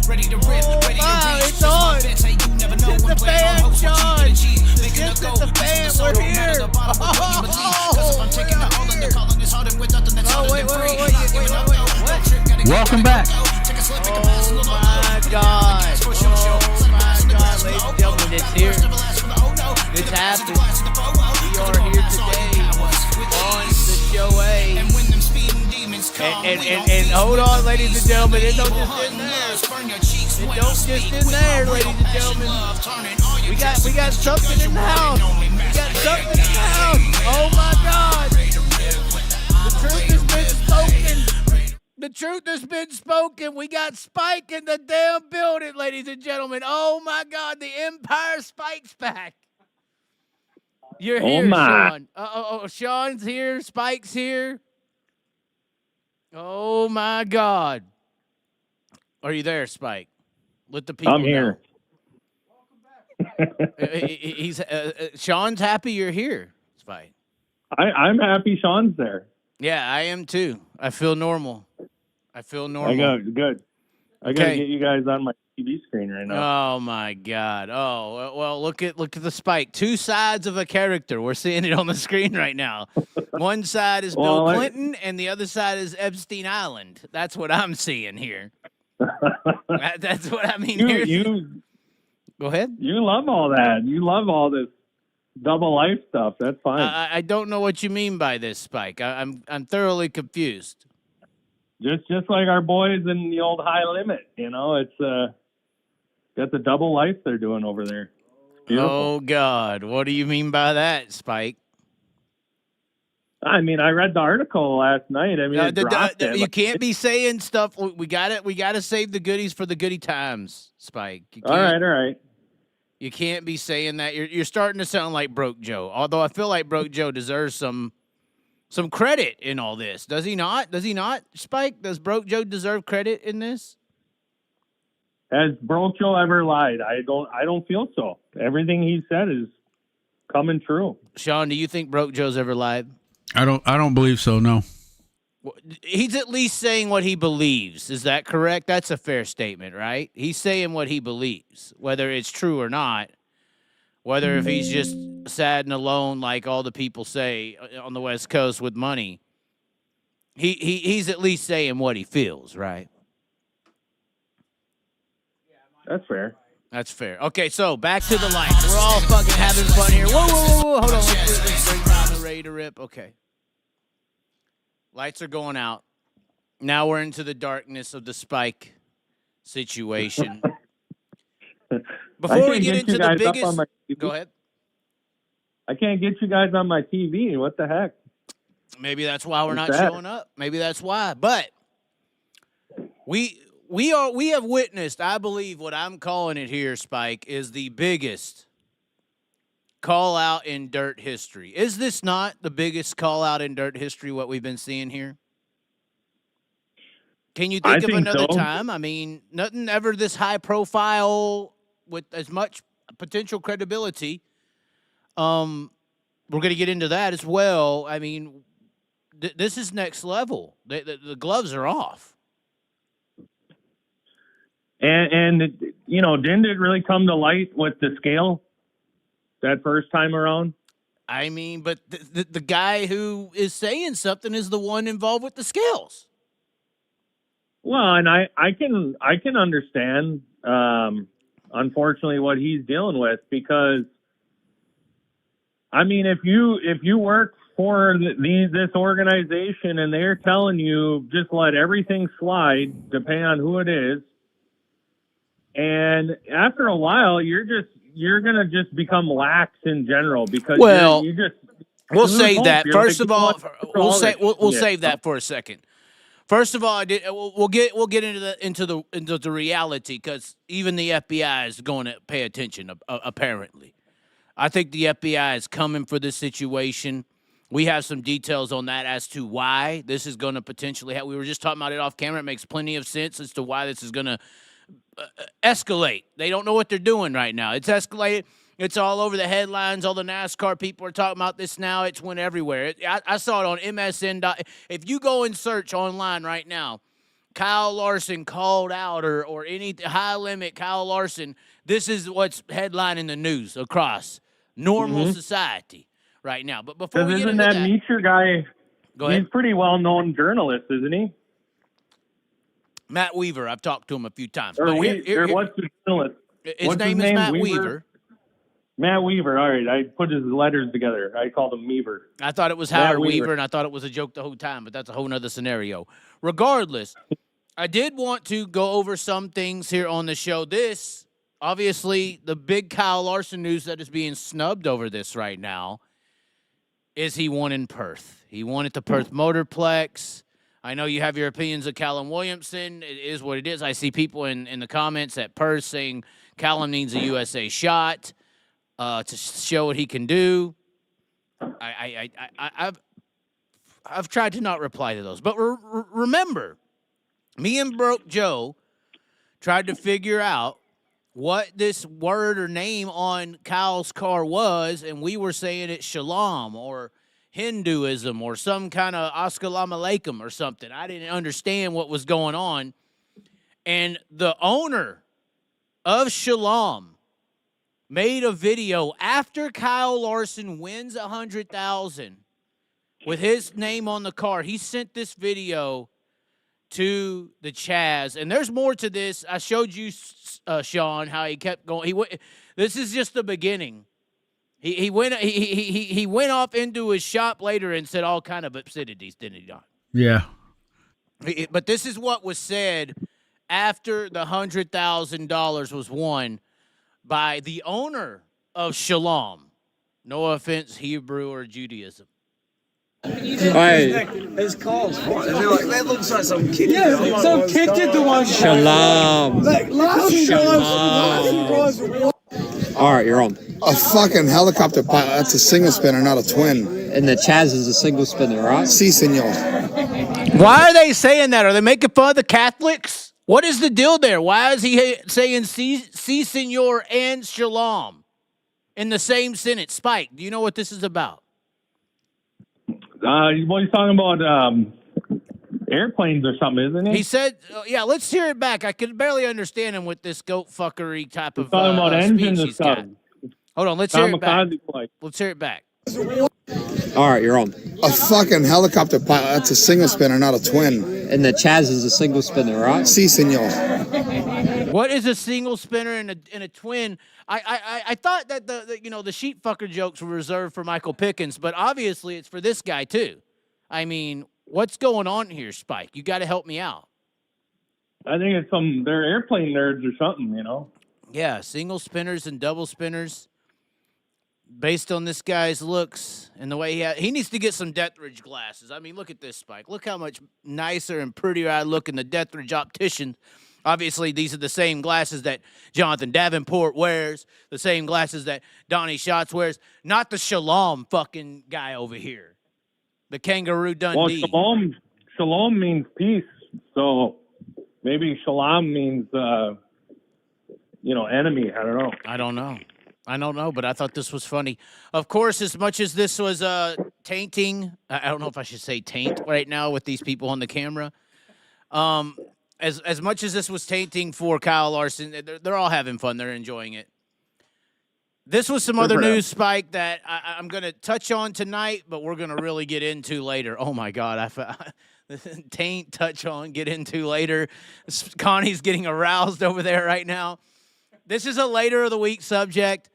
Ready to rip, ready to reach. It's on. This is the fan, Sean. This is the fan. We're here. Wait. Welcome back. Oh my God. Oh my God, ladies and gentlemen, it's here. It's happened. We are here today on the show A. And hold on, ladies and gentlemen, it don't just end there. It don't just end there, ladies and gentlemen. We got something in the house. We got something in the house. Oh my God. The truth has been spoken. The truth has been spoken. We got Spike in the damn building, ladies and gentlemen. Oh my God, the Empire Spike's back. You're here, Sean. Sean's here. Spike's here. Oh my God. Are you there, Spike? Let the people I'm here. He's Sean's happy you're here, Spike. I'm happy Sean's there. Yeah, I am too. I feel normal. Good. I gotta get you guys on my TV screen right now. Oh my God. Oh well, look at the Spike. Two sides of a character. We're seeing it on the screen right now. One side is Bill Clinton, and the other side is Epstein Island. That's what I'm seeing here. That's what I mean. Go ahead. You love all that. You love all this double life stuff. That's fine. I don't know what you mean by this, Spike. I'm thoroughly confused. Just like our boys in the old High Limit, it's got the double life they're doing over there. Oh God, what do you mean by that, Spike? I mean, I read the article last night. I mean, you can't be saying stuff. We got it. We got to save the goodies for the goody times, Spike. All right. You can't be saying that. You're starting to sound like Broke Joe. Although I feel like Broke Joe deserves some credit in all this. Does he not? Does he not, Spike? Does Broke Joe deserve credit in this? Has Broke Joe ever lied? I don't feel so. Everything he said is coming true. Sean, do you think Broke Joe's ever lied? I don't believe so, no. He's at least saying what he believes. Is that correct? That's a fair statement, right? He's saying what he believes, whether it's true or not. Whether if he's just sad and alone like all the people say on the West Coast with money. He's at least saying what he feels, right? That's fair. That's fair. Okay, so back to the lights. We're all fucking having fun here. Whoa. Hold on. Let's bring down the ready to rip. Okay. Lights are going out. Now we're into the darkness of the Spike situation. Before we get into the biggest... Go ahead. I can't get you guys on my TV. What the heck? Maybe that's why we're not showing up. Maybe that's why. But we have witnessed, I believe what I'm calling it here, Spike, is the biggest call out in dirt history. Is this not the biggest call out in dirt history, what we've been seeing here? Can you think of another time? I mean, nothing ever this high profile with as much potential credibility. We're going to get into that as well. I mean, this is next level. The gloves are off. And didn't it really come to light with the scale that first time around? I mean, but the guy who is saying something is the one involved with the scales. Well, and I can understand, unfortunately, what he's dealing with, because, I mean, if you work for this organization and they're telling you just let everything slide, depending on who it is, and after a while, you're gonna just become lax in general because we'll save that. First of all, we'll save that for a second. First of all, we'll get into the reality, because even the FBI is going to pay attention. Apparently, I think the FBI is coming for this situation. We have some details on that as to why this is going to potentially happen. We were just talking about it off camera. It makes plenty of sense as to why this is going to escalate. They don't know what they're doing right now. It's escalated. It's all over the headlines. All the NASCAR people are talking about this now. It's went everywhere. I saw it on MSN. If you go and search online right now, Kyle Larson called out or any high limit Kyle Larson, this is what's headlining the news across normal society right now. But before we get into that, Meacher guy, go ahead. He's a pretty well-known journalist, isn't he? Matt Weaver. I've talked to him a few times. What's the journalist? His name is Matt Weaver. Matt Weaver. All right, I put his letters together. I called him Weaver. I thought it was Howard Weaver, and I thought it was a joke the whole time, but that's a whole nother scenario. Regardless, I did want to go over some things here on the show. This, obviously, the big Kyle Larson news that is being snubbed over this right now is he won in Perth. He won at the Perth Motorplex. I know you have your opinions of Callum Williamson. It is what it is. I see people in the comments at Perth saying Callum needs a USA shot to show what he can do. I've tried to not reply to those. But remember, me and Broke Joe tried to figure out what this word or name on Kyle's car was, and we were saying it's Shalom or Hinduism or some kind of Assalamu Alaikum or something. I didn't understand what was going on. And the owner of Shalom made a video after Kyle Larson wins $100,000 with his name on the car. He sent this video to the Chaz, and there's more to this. I showed you, Sean, how he kept going. This is just the beginning. He went off into his shop later and said all kind of obscenities, didn't he, Don? Yeah. But this is what was said after the $100,000 was won by the owner of Shalom. No offense, Hebrew or Judaism. Hey, his calls. That looks like some kid. Yeah, some kid did the one. Shalom. Shalom. All right, you're on. A fucking helicopter pilot. That's a single spinner, not a twin. And the Chaz is a single spinner, right? Si, senor. Why are they saying that? Are they making fun of the Catholics? What is the deal there? Why is he saying si senor and shalom in the same sentence? Spike, do you know what this is about? He's talking about airplanes or something, isn't he? He said, yeah, let's hear it back. I could barely understand him with this goat fuckery type of talking about engines and stuff. Hold on, let's hear it back. Let's hear it back. All right, you're on. A fucking helicopter pilot. That's a single spinner, not a twin. And the Chaz is a single spinner, right? Si, senor. What is a single spinner and a twin? I thought that the sheep fucker jokes were reserved for Michael Pickens, but obviously it's for this guy too. I mean, what's going on here, Spike? You got to help me out. I think it's they're airplane nerds or something, you know. Yeah, single spinners and double spinners. Based on this guy's looks and the way he needs to get some Dethridge glasses. I mean, look at this, Spike. Look how much nicer and prettier I look in the Dethridge optician. Obviously, these are the same glasses that Jonathan Davenport wears, the same glasses that Donnie Schatz wears, not the Shalom fucking guy over here, the Kangaroo Dundee. Well, Shalom means peace, so maybe Shalom means, enemy. I don't know, but I thought this was funny. Of course, as much as this was tainting, I don't know if I should say taint right now with these people on the camera. As much as this was tainting for Kyle Larson, they're all having fun. They're enjoying it. This was some other news, Spike, that I'm going to touch on tonight, but we're going to really get into later. Oh, my God. Taint, touch on, get into later. Connie's getting aroused over there right now. This is a later of the week subject.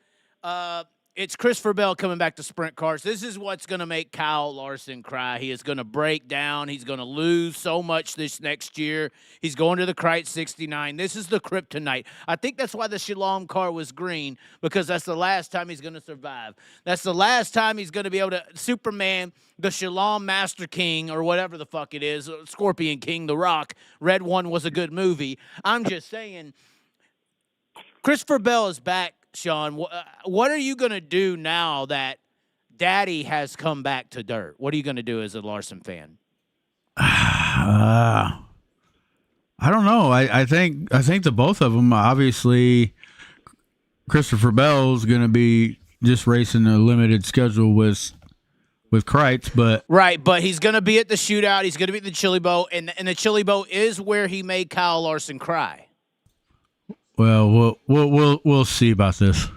It's Christopher Bell coming back to sprint cars. This is what's going to make Kyle Larson cry. He is going to break down. He's going to lose so much this next year. He's going to the Crite 69. This is the kryptonite. I think that's why the Shalom car was green, because that's the last time he's going to survive. That's the last time he's going to be able to Superman, the Shalom Master King, or whatever the fuck it is, Scorpion King, The Rock. Red One was a good movie. I'm just saying, Christopher Bell is back. Sean, what are you going to do now that Daddy has come back to dirt? What are you going to do as a Larson fan? I don't know. I think the both of them, obviously, Christopher Bell's going to be just racing a limited schedule with with Kreitz, but right. But he's going to be at the shootout. He's going to be at the Chili Bowl, and the Chili Bowl is where he made Kyle Larson cry. well, we'll see about this.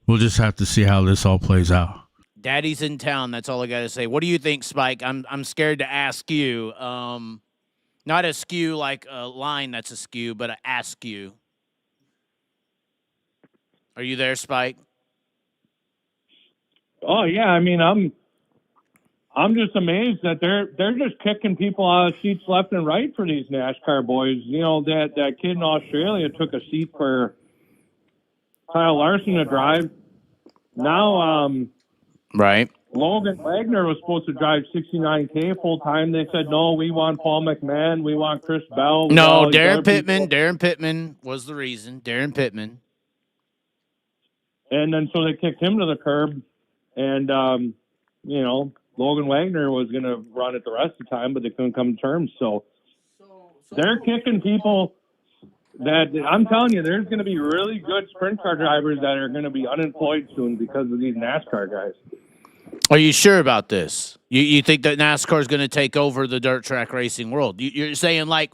We'll just have to see how this all plays out. Daddy's in town. That's all I got to say. What do you think, Spike? I'm scared to ask you. Not a skew like a line that's a skew, but a ask you. Are you there, Spike? Oh yeah, I mean, I'm just amazed that they're just kicking people out of seats left and right for these NASCAR boys. You know, that kid in Australia took a seat for Kyle Larson to drive. Now, Right. Logan Wagner was supposed to drive 69K full time. They said, no, we want Paul McMahon. We want Chris Bell. No, Darren Pittman. Darren Pittman was the reason. Darren Pittman. And then so they kicked him to the curb. And, you know, Logan Wagner was going to run it the rest of the time, but they couldn't come to terms. So they're kicking people that I'm telling you, there's going to be really good sprint car drivers that are going to be unemployed soon because of these NASCAR guys. Are you sure about this? You think that NASCAR is going to take over the dirt track racing world? You're saying, like,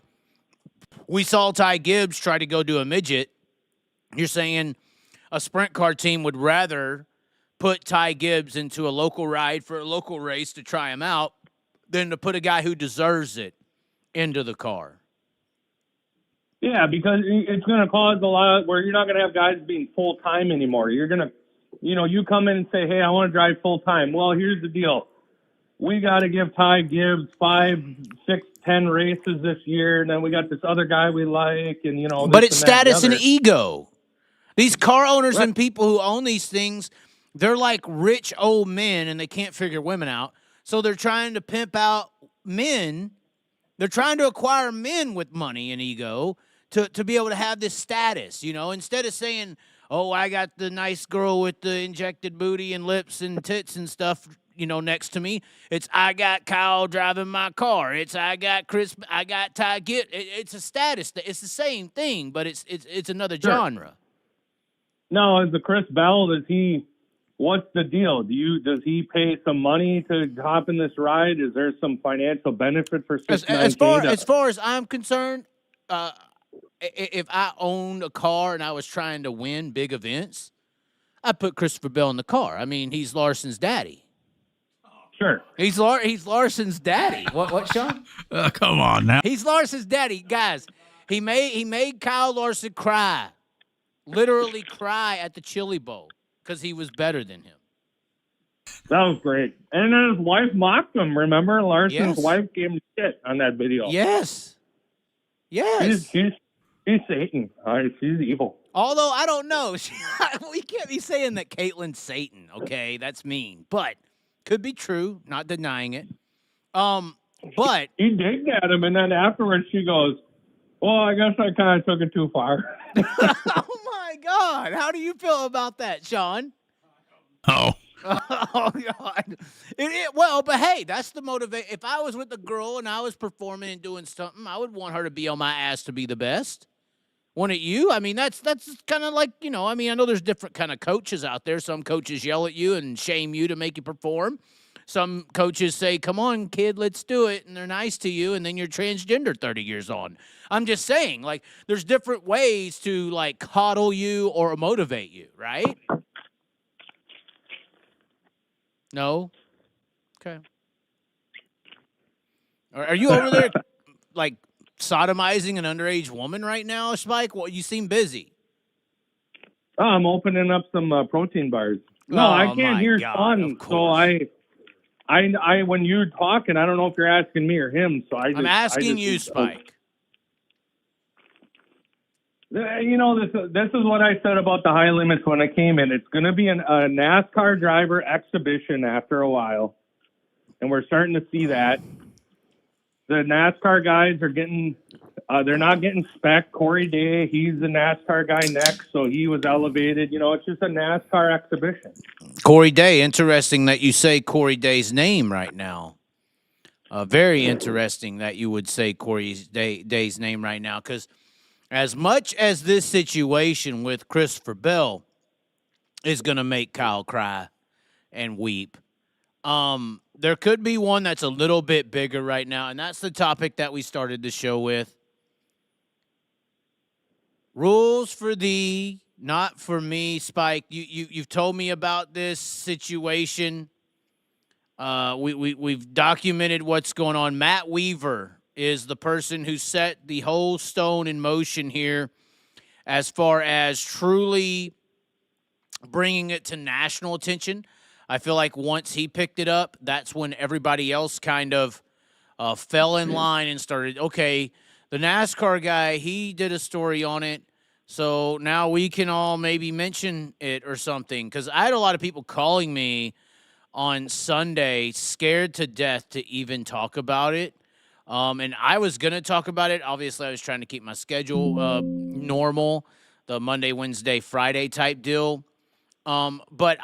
we saw Ty Gibbs try to go do a midget. You're saying a sprint car team would rather put Ty Gibbs into a local ride for a local race to try him out than to put a guy who deserves it into the car. Yeah, because it's going to cause a lot where you're not going to have guys being full-time anymore. You're going to, you know, you come in and say, hey, I want to drive full-time. Well, here's the deal. We got to give Ty Gibbs 5, 6, 10 races this year, and then we got this other guy we like, and, you know. But it's status and ego. These car owners and people who own these things, they're like rich old men, and they can't figure women out. So they're trying to pimp out men. They're trying to acquire men with money and ego to be able to have this status, you know, instead of saying, oh, I got the nice girl with the injected booty and lips and tits and stuff, you know, next to me. It's I got Kyle driving my car. It's I got Chris, I got Ty Gibbs. It's a status. It's the same thing, but it's another genre. No, the Chris Bell, what's the deal? Does he pay some money to hop in this ride? Is there some financial benefit for 69K? As far as I'm concerned, if I owned a car and I was trying to win big events, I'd put Christopher Bell in the car. I mean, he's Larson's daddy. Sure. He's Larson's daddy. What, Sean? Come on now. He's Larson's daddy. Guys, he made Kyle Larson cry. Literally cry at the Chili Bowl because he was better than him. That was great. And then his wife mocked him, remember? Larson's wife gave him shit on that video. Yes. She's Satan. She's evil. Although, I don't know. We can't be saying that Caitlin's Satan, okay? That's mean. But could be true. Not denying it. But he digged at him, and then afterwards she goes, well, I guess I kind of took it too far. Oh, my God. How do you feel about that, Sean? Oh, God. Well, but hey, that's the motivation. If I was with a girl and I was performing and doing something, I would want her to be on my ass to be the best. Wouldn't you? I mean, that's kind of like, you know, I mean, I know there's different kind of coaches out there. Some coaches yell at you and shame you to make you perform. Some coaches say, come on, kid, let's do it. And they're nice to you. And then you're transgender 30 years on. I'm just saying, like, there's different ways to, like, coddle you or motivate you, right? No? Okay. Are you over there, like, sodomizing an underage woman right now, Spike? Well, you seem busy. Oh, I'm opening up some protein bars. No, I can't hear Sean, so I when you're talking, I don't know if you're asking me or him. So I'm asking you, Spike. You know, this is what I said about the high limits when I came in. It's going to be a NASCAR driver exhibition after a while, and we're starting to see that. The NASCAR guys are getting they're not getting spec. Corey Day, he's the NASCAR guy next, so he was elevated. You know, it's just a NASCAR exhibition. Corey Day, interesting that you say Corey Day's name right now. Very interesting that you would say Corey Day's name right now, because as much as this situation with Christopher Bell is going to make Kyle cry and weep, There could be one that's a little bit bigger right now, and that's the topic that we started the show with. Rules for thee, not for me. Spike, you've told me about this situation. We've documented what's going on. Matt Weaver is the person who set the whole stone in motion here as far as truly bringing it to national attention. I feel like once he picked it up, that's when everybody else kind of fell in line and started, okay, the NASCAR guy, he did a story on it, so now we can all maybe mention it or something. Because I had a lot of people calling me on Sunday scared to death to even talk about it. And I was going to talk about it. Obviously, I was trying to keep my schedule normal, the Monday, Wednesday, Friday type deal. But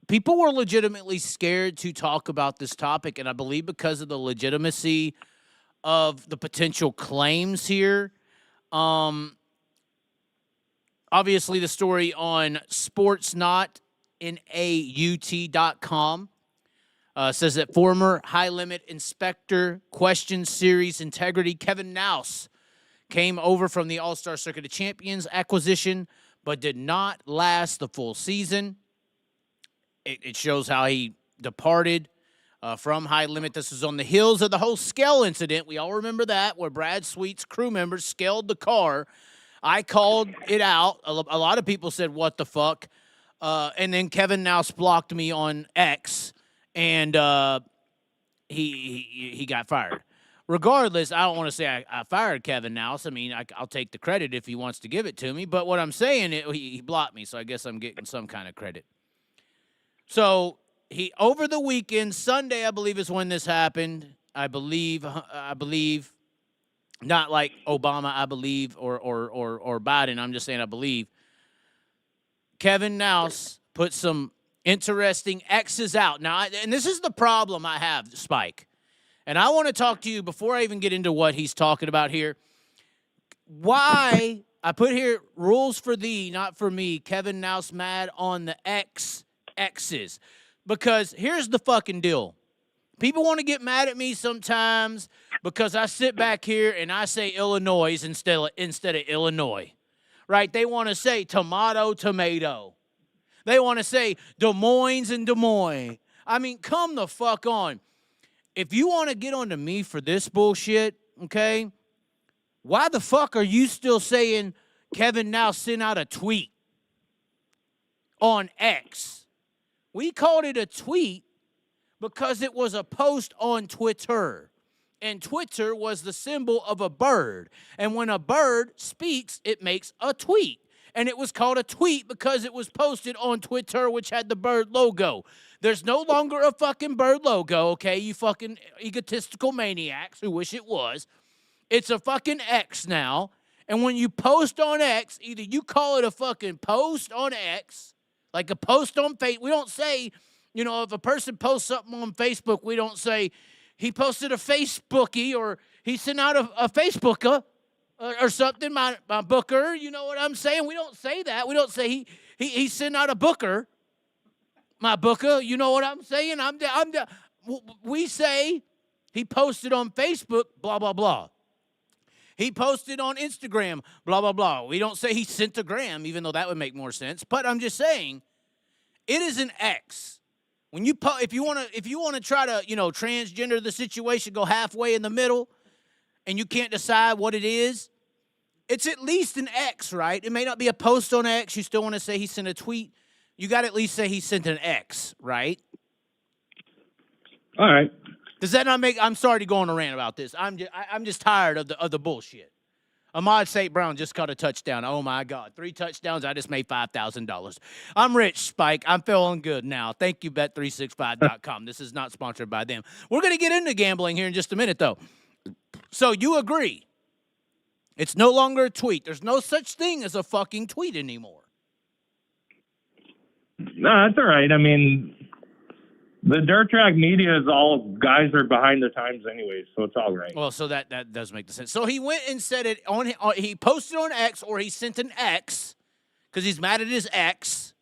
people were legitimately scared to talk about this topic, and I believe because of the legitimacy of the potential claims here. Obviously, the story on sportsnotinaut.com says that former high-limit inspector question series integrity Kevin Nouse came over from the All-Star Circuit of Champions acquisition, but did not last the full season. It shows how he departed from High Limit. This is on the heels of the whole scale incident. We all remember that, where Brad Sweet's crew members scaled the car. I called it out. A lot of people said, what the fuck? And then Kevin Nouse blocked me on X, and he got fired. Regardless, I don't want to say I fired Kevin Nouse. I mean, I'll take the credit if he wants to give it to me. But what I'm saying, he blocked me, so I guess I'm getting some kind of credit. So he over the weekend, Sunday, I believe is when this happened. I believe, not like Obama, I believe, or Biden. I'm just saying I believe. Kevin Nouse put some interesting X's out. Now, and this is the problem I have, Spike. And I want to talk to you before I even get into what he's talking about here. Why I put here rules for thee, not for me. Kevin Nouse mad on the X's. Because here's the fucking deal. People want to get mad at me sometimes because I sit back here and I say Illinois instead of Illinois. Right? They want to say tomato. They want to say Des Moines and Des Moines. I mean, come the fuck on. If you want to get on to me for this bullshit, okay, why the fuck are you still saying Kevin now sent out a tweet on X? We called it a tweet because it was a post on Twitter. And Twitter was the symbol of a bird. And when a bird speaks, it makes a tweet. And it was called a tweet because it was posted on Twitter, which had the bird logo. There's no longer a fucking bird logo, okay, you fucking egotistical maniacs who wish it was. It's a fucking X now. And when you post on X, either you call it a fucking post on X, like a post on Facebook. We don't say, you know, if a person posts something on Facebook, we don't say he posted a Facebookie or he sent out a Facebooker or something, my booker. You know what I'm saying? We don't say that. We don't say he sent out a booker. My booker, you know what I'm saying? We say he posted on Facebook, blah, blah, blah. He posted on Instagram, blah, blah, blah. We don't say he sent a gram, even though that would make more sense. But I'm just saying, it is an X. When you if you want to try to, you know, transgender the situation, go halfway in the middle, and you can't decide what it is, it's at least an X, right? It may not be a post on X. You still want to say he sent a tweet. You got to at least say he sent an X, right? All right. Does that not make? I'm sorry to go on a rant about this. I'm just tired of the bullshit. Ahmad St. Brown just caught a touchdown. Oh my God, 3 touchdowns. I just made $5,000. I'm rich, Spike. I'm feeling good now. Thank you, Bet365.com. This is not sponsored by them. We're gonna get into gambling here in just a minute, though. So you agree? It's no longer a tweet. There's no such thing as a fucking tweet anymore. No, that's all right. I mean, the dirt track media is all guys are behind the times anyway, so it's all right. Well, so that does make the sense. So he went and said it on he posted on X, or he sent an X because he's mad at his ex.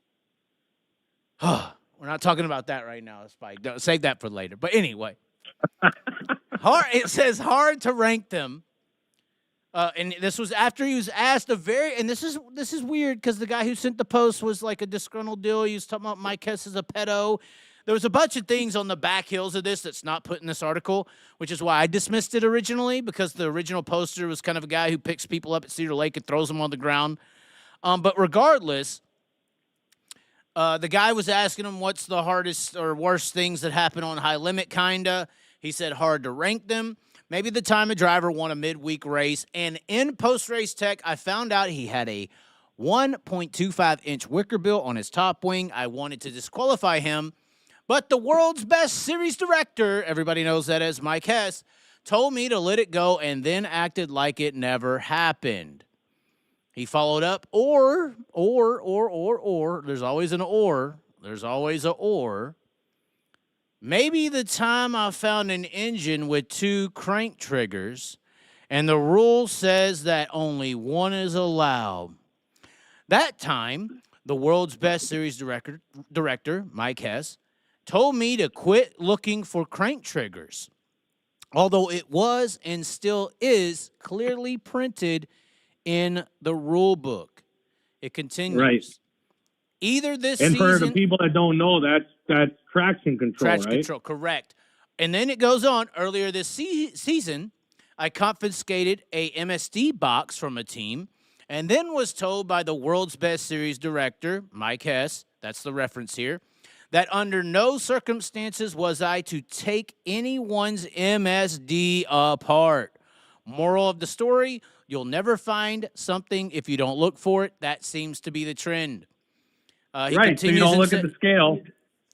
We're not talking about that right now, Spike. Don't, save that for later. But anyway, it says hard to rank them. And this was after he was asked and this is weird because the guy who sent the post was like a disgruntled deal. He was talking about Mike Hess as a pedo. There was a bunch of things on the back heels of this that's not put in this article, which is why I dismissed it originally, because the original poster was kind of a guy who picks people up at Cedar Lake and throws them on the ground. But regardless, the guy was asking him what's the hardest or worst things that happen on high limit, kinda. He said hard to rank them. Maybe the time a driver won a midweek race. And in post-race tech, I found out he had a 1.25-inch wicker bill on his top wing. I wanted to disqualify him. But the world's best series director, everybody knows that as Mike Hess, told me to let it go and then acted like it never happened. He followed up, or, there's always an or. There's always a or. Maybe the time I found an engine with 2 crank triggers, and the rule says that only one is allowed. That time, the world's best series director, Mike Hess, told me to quit looking for crank triggers, although it was and still is clearly printed in the rule book. It continues. Right. Either this and season... for the people that don't know, that's traction control, Traction right? control, correct. And then it goes on. Earlier this season, I confiscated a MSD box from a team and then was told by the world's best series director, Mike Hess, that's the reference here, that under no circumstances was I to take anyone's MSD apart. Moral of the story, you'll never find something if you don't look for it. That seems to be the trend. Right, so you don't look at the scale.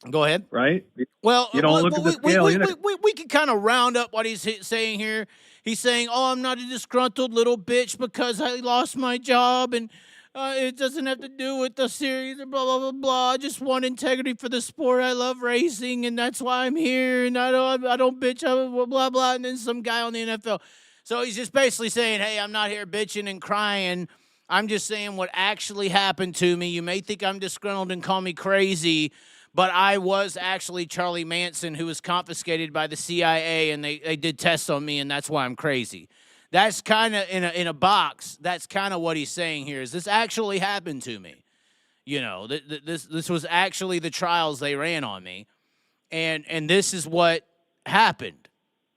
Go ahead. Right? Well, you don't look at the scale either. We can kind of round up what he's saying here. He's saying, oh, I'm not a disgruntled little bitch because I lost my job and it doesn't have to do with the series and blah, blah, blah, blah. I just want integrity for the sport. I love racing, and that's why I'm here, and I don't bitch, blah, blah, blah. And then some guy on the NFL. So he's just basically saying, hey, I'm not here bitching and crying. I'm just saying what actually happened to me. You may think I'm disgruntled and call me crazy, but I was actually Charlie Manson, who was confiscated by the CIA, and they did tests on me, and that's why I'm crazy. That's kind of in a box. That's kind of what he's saying here. Is this actually happened to me? You know, this was actually the trials they ran on me, and this is what happened.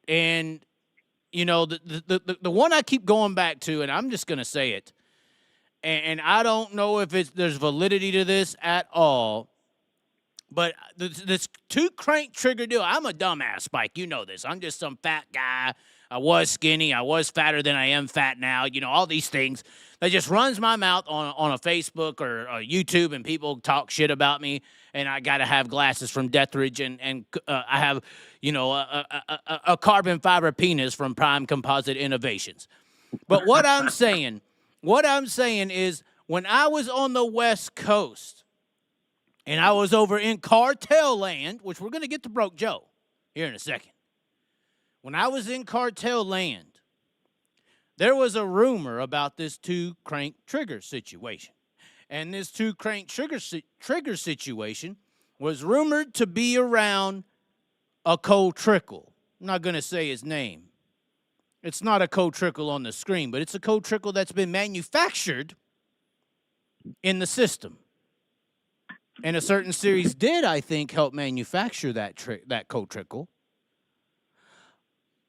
And you know, the one I keep going back to, and I'm just gonna say it, and I don't know if there's validity to this at all. But this 2 crank trigger deal, I'm a dumbass, Spike. You know this. I'm just some fat guy. I was skinny. I was fatter than I am fat now. You know, all these things. That just runs my mouth on a Facebook or a YouTube, and people talk shit about me. And I got to have glasses from Deathridge, and I have, you know, a carbon fiber penis from Prime Composite Innovations. But what I'm saying is when I was on the West Coast, and I was over in Cartel Land, which we're going to get to Broke Joe here in a second. When I was in Cartel Land, there was a rumor about this 2 crank trigger situation. And this 2 crank trigger situation was rumored to be around a Cole Trickle. I'm not going to say his name. It's not a Cole Trickle on the screen, but it's a Cole Trickle that's been manufactured in the system. And a certain series did, I think, help manufacture that Cole Trickle.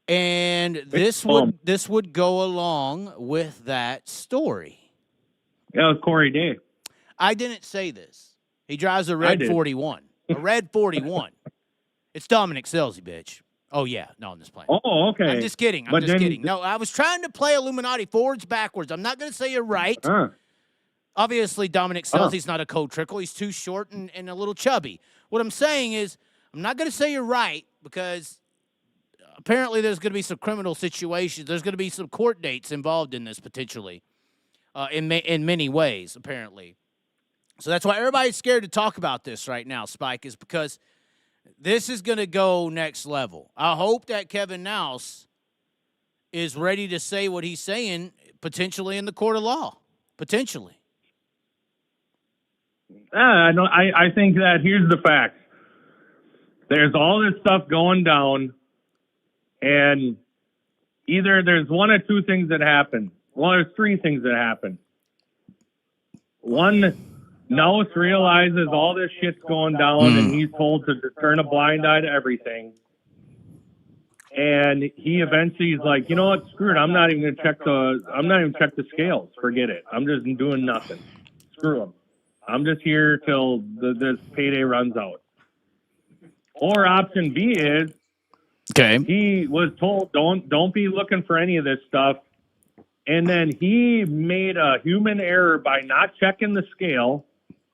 And this would go along with that story. Yeah, it was Corey Day. I didn't say this. He drives a red 41. A red 41. It's Dominic Selzy, bitch. Oh, yeah. No, I'm just playing. Oh, okay. I'm just kidding. I'm just kidding. No, I was trying to play Illuminati forwards backwards. I'm not going to say you're right. Obviously, Dominic Selzy's not a Cole Trickle. He's too short and a little chubby. What I'm saying is, I'm not going to say you're right because apparently there's going to be some criminal situations. There's going to be some court dates involved in this potentially in many ways, apparently. So that's why everybody's scared to talk about this right now, Spike, is because this is going to go next level. I hope that Kevin Nouse is ready to say what he's saying potentially in the court of law. Potentially. I think that here's the facts. there's all this stuff going down, and either there's one or two things that happen. Well, there's three things that happen. One, Nose realizes all this shit's going down, and he's told to turn a blind eye to everything. And he eventually is like, you know what, screw it. I'm not even check the scales. Forget it. I'm just doing nothing. Screw them. I'm just here till this payday runs out. Or option B is, he was told don't be looking for any of this stuff, and then he made a human error by not checking the scale,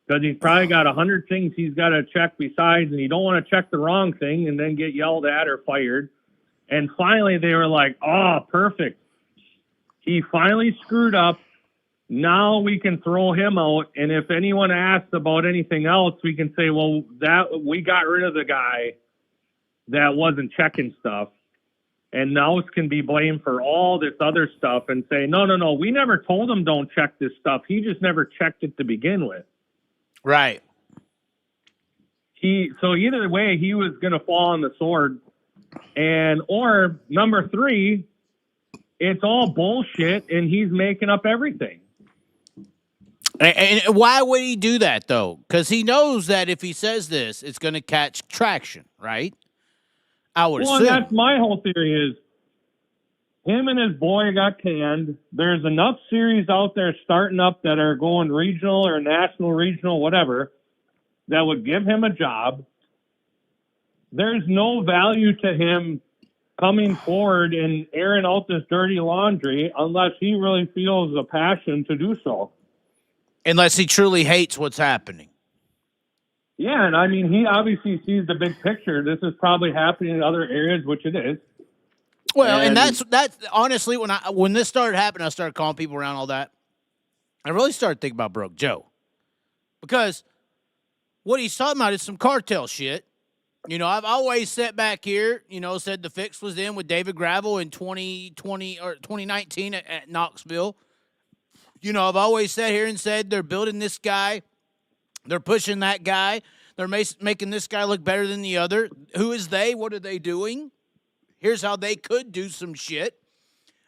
because he's probably got 100 things he's got to check besides, and you don't want to check the wrong thing and then get yelled at or fired. And finally, they were like, oh, perfect. He finally screwed up. Now we can throw him out. And if anyone asks about anything else, we can say, well, that we got rid of the guy that wasn't checking stuff. And now it can be blamed for all this other stuff and say, no, we never told him don't check this stuff. He just never checked it to begin with. Right. So either way, he was going to fall on the sword. Or number three, it's all bullshit and he's making up everything. And why would he do that, though? Because he knows that if he says this, it's going to catch traction, right? I would assume. That's my whole theory is him and his boy got canned. There's enough series out there starting up that are going regional or national, regional, whatever, that would give him a job. There's no value to him coming forward and airing out this dirty laundry unless he really feels a passion to do so. Unless he truly hates what's happening. Yeah, and I mean, he obviously sees the big picture. This is probably happening in other areas, which it is. Well, and that's honestly, when this started happening, I started calling people around all that. I really started thinking about Broke Joe. Because what he's talking about is some cartel shit. You know, I've always sat back here, said the fix was in with David Gravel in 2020 or 2019 at Knoxville. I've always sat here and said they're building this guy. They're pushing that guy. They're making this guy look better than the other. Who is they? What are they doing? Here's how they could do some shit.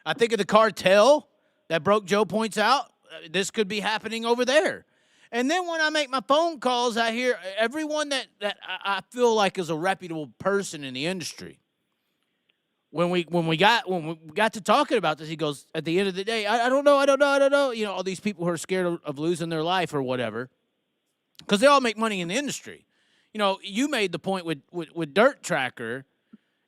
I think of the cartel that Broke Joe points out. This could be happening over there. And then when I make my phone calls, I hear everyone that I feel like is a reputable person in the industry. When we got to talking about this, he goes, at the end of the day, I don't know. All these people who are scared of losing their life or whatever, because they all make money in the industry. You made the point with Dirt Tracker,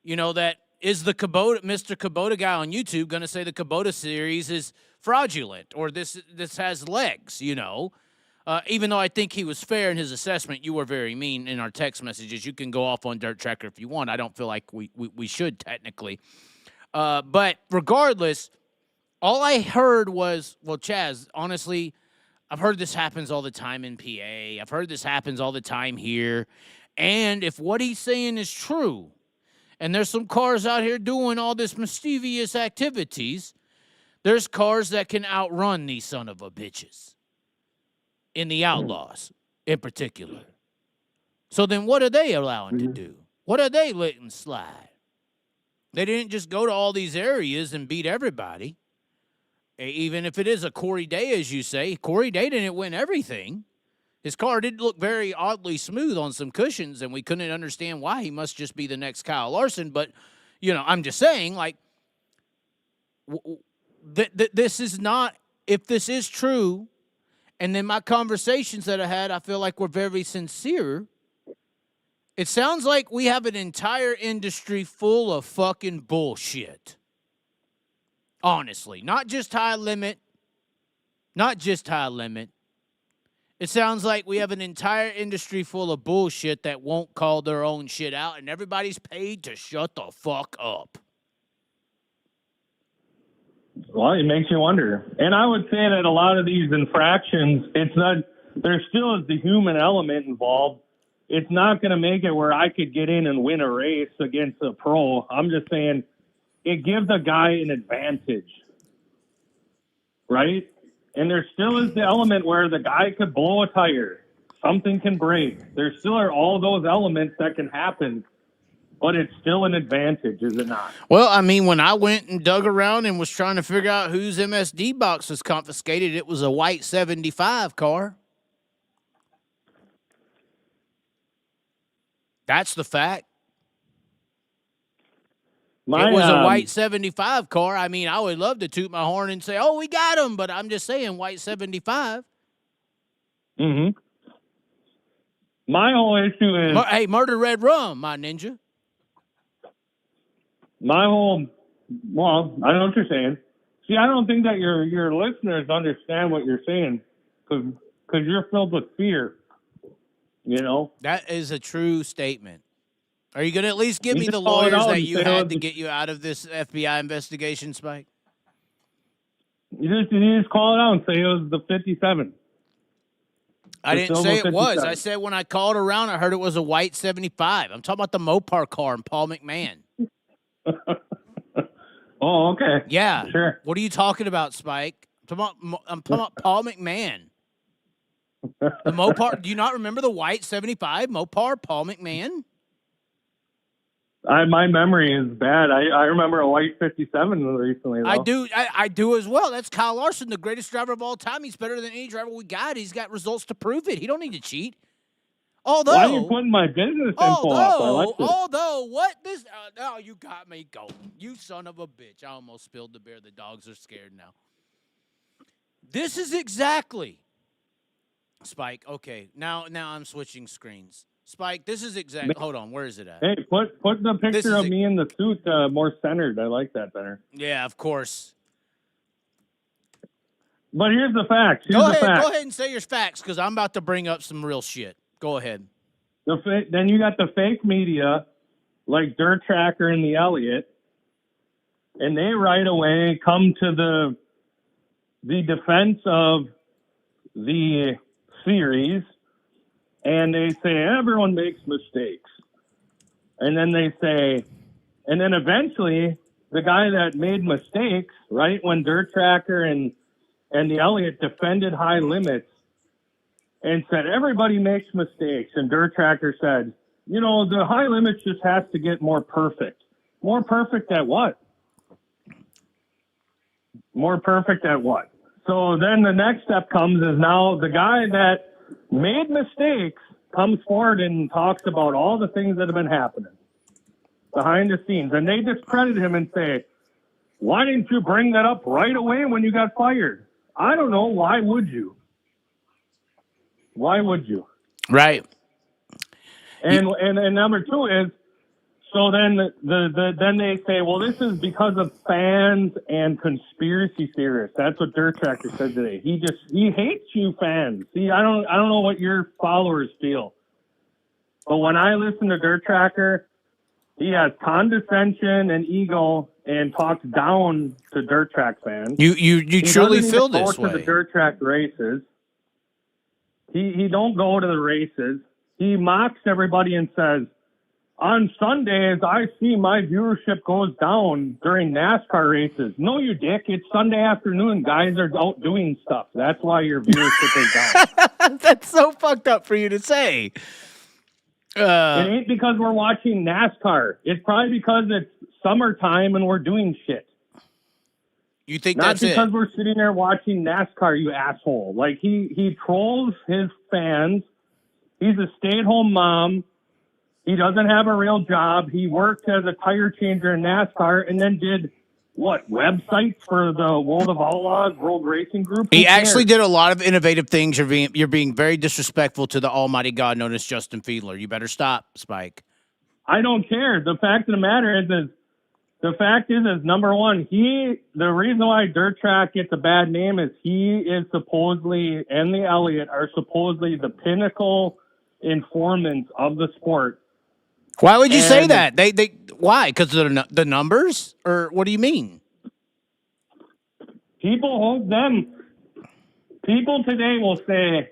that is the Mr. Kubota guy on YouTube going to say the Kubota series is fraudulent or this has legs, even though I think he was fair in his assessment. You were very mean in our text messages. You can go off on Dirt Tracker if you want. I don't feel like we should technically. But regardless, all I heard was, well, Chaz, honestly, I've heard this happens all the time in PA. I've heard this happens all the time here. And if what he's saying is true, and there's some cars out here doing all this mischievous activities, there's cars that can outrun these son of a bitches. In the Outlaws, in particular. So then what are they allowing to do? What are they letting slide? They didn't just go to all these areas and beat everybody. Even if it is a Corey Day, as you say, Corey Day didn't win everything. His car did look very oddly smooth on some cushions, and we couldn't understand why. He must just be the next Kyle Larson. But, I'm just saying, like, this is not, if this is true, and then my conversations that I had, I feel like were very sincere. It sounds like we have an entire industry full of fucking bullshit. Honestly. Not just high limit. It sounds like we have an entire industry full of bullshit that won't call their own shit out, and everybody's paid to shut the fuck up. Well, it makes you wonder. And I would say that a lot of these infractions, there still is the human element involved. It's not going to make it where I could get in and win a race against a pro. I'm just saying it gives a guy an advantage, right? And there still is the element where the guy could blow a tire. something can break. There still are all those elements that can happen, but it's still an advantage, is it not? Well, I mean, when I went and dug around and was trying to figure out whose MSD box was confiscated, it was a white 75 car. That's the fact. It was a white 75 car. I mean, I would love to toot my horn and say, oh, we got him, but I'm just saying white 75. Mm-hmm. My whole issue is... Hey, Murder Red Rum, my ninja. Well, I know what you're saying. See, I don't think that your listeners understand what you're saying because you're filled with fear, you know? That is a true statement. Are you going to at least give me the lawyers that you had to get you out of this FBI investigation, Spike? You just call it out and say it was the 57. I didn't say it was. I said when I called around, I heard it was a white 75. I'm talking about the Mopar car and Paul McMahon. Oh, okay. Yeah. Sure. What are you talking about, Spike? I'm talking about Paul McMahon. The Mopar. Do you not remember the white 75 Mopar, Paul McMahon? My memory is bad. I remember a white 57 recently, though. I do as well. That's Kyle Larson, the greatest driver of all time. He's better than any driver we got. He's got results to prove it. He don't need to cheat. Although, why are you putting my business info up? I like this. Although, what this? Oh, you got me going. You son of a bitch. I almost spilled the beer. The dogs are scared now. This is exactly, Spike. Okay, now I'm switching screens. Spike, this is exactly. Hold on, where is it at? Hey, put the picture of me in the suit more centered. I like that better. Yeah, of course. But here's the facts. Go ahead and say your facts because I'm about to bring up some real shit. Go ahead. Then you got the fake media, like Dirt Tracker and the Elliott, and they right away come to the defense of the series, and they say everyone makes mistakes. And then they say, and then eventually the guy that made mistakes, right, when Dirt Tracker and the Elliott defended high limits, and said, everybody makes mistakes. And Dirt Tracker said, you know, the high limits just has to get more perfect. More perfect at what? More perfect at what? So then the next step comes is now the guy that made mistakes comes forward and talks about all the things that have been happening behind the scenes. And they discredit him and say, why didn't you bring that up right away when you got fired? I don't know. Why would you? Why would you? Right. And number two is, so then then they say, well, this is because of fans and conspiracy theorists. That's what Dirt Tracker said today. He hates you fans. See, I don't know what your followers feel, but when I listen to Dirt Tracker, he has condescension and ego and talks down to Dirt Track fans. You truly feel this way. Go to the Dirt Track races. He don't go to the races. He mocks everybody and says, on Sundays, I see my viewership goes down during NASCAR races. No, you dick. It's Sunday afternoon. Guys are out doing stuff. That's why your viewership is down. That's so fucked up for you to say. It ain't because we're watching NASCAR. It's probably because it's summertime and we're doing shit. You think Not that's it? Not because we're sitting there watching NASCAR, you asshole. Like, he trolls his fans. He's a stay-at-home mom. He doesn't have a real job. He worked as a tire changer in NASCAR and then did, websites for the World of Outlaws, World Racing Group? He actually did a lot of innovative things. You're being very disrespectful to the almighty God known as Justin Fiedler. You better stop, Spike. I don't care. The fact of the matter is number one, the reason why Dirt Track gets a bad name is he is supposedly, and the Elliott are supposedly the pinnacle informants of the sport. Why would you say that? Why? Because of the numbers, or what do you mean? People today will say,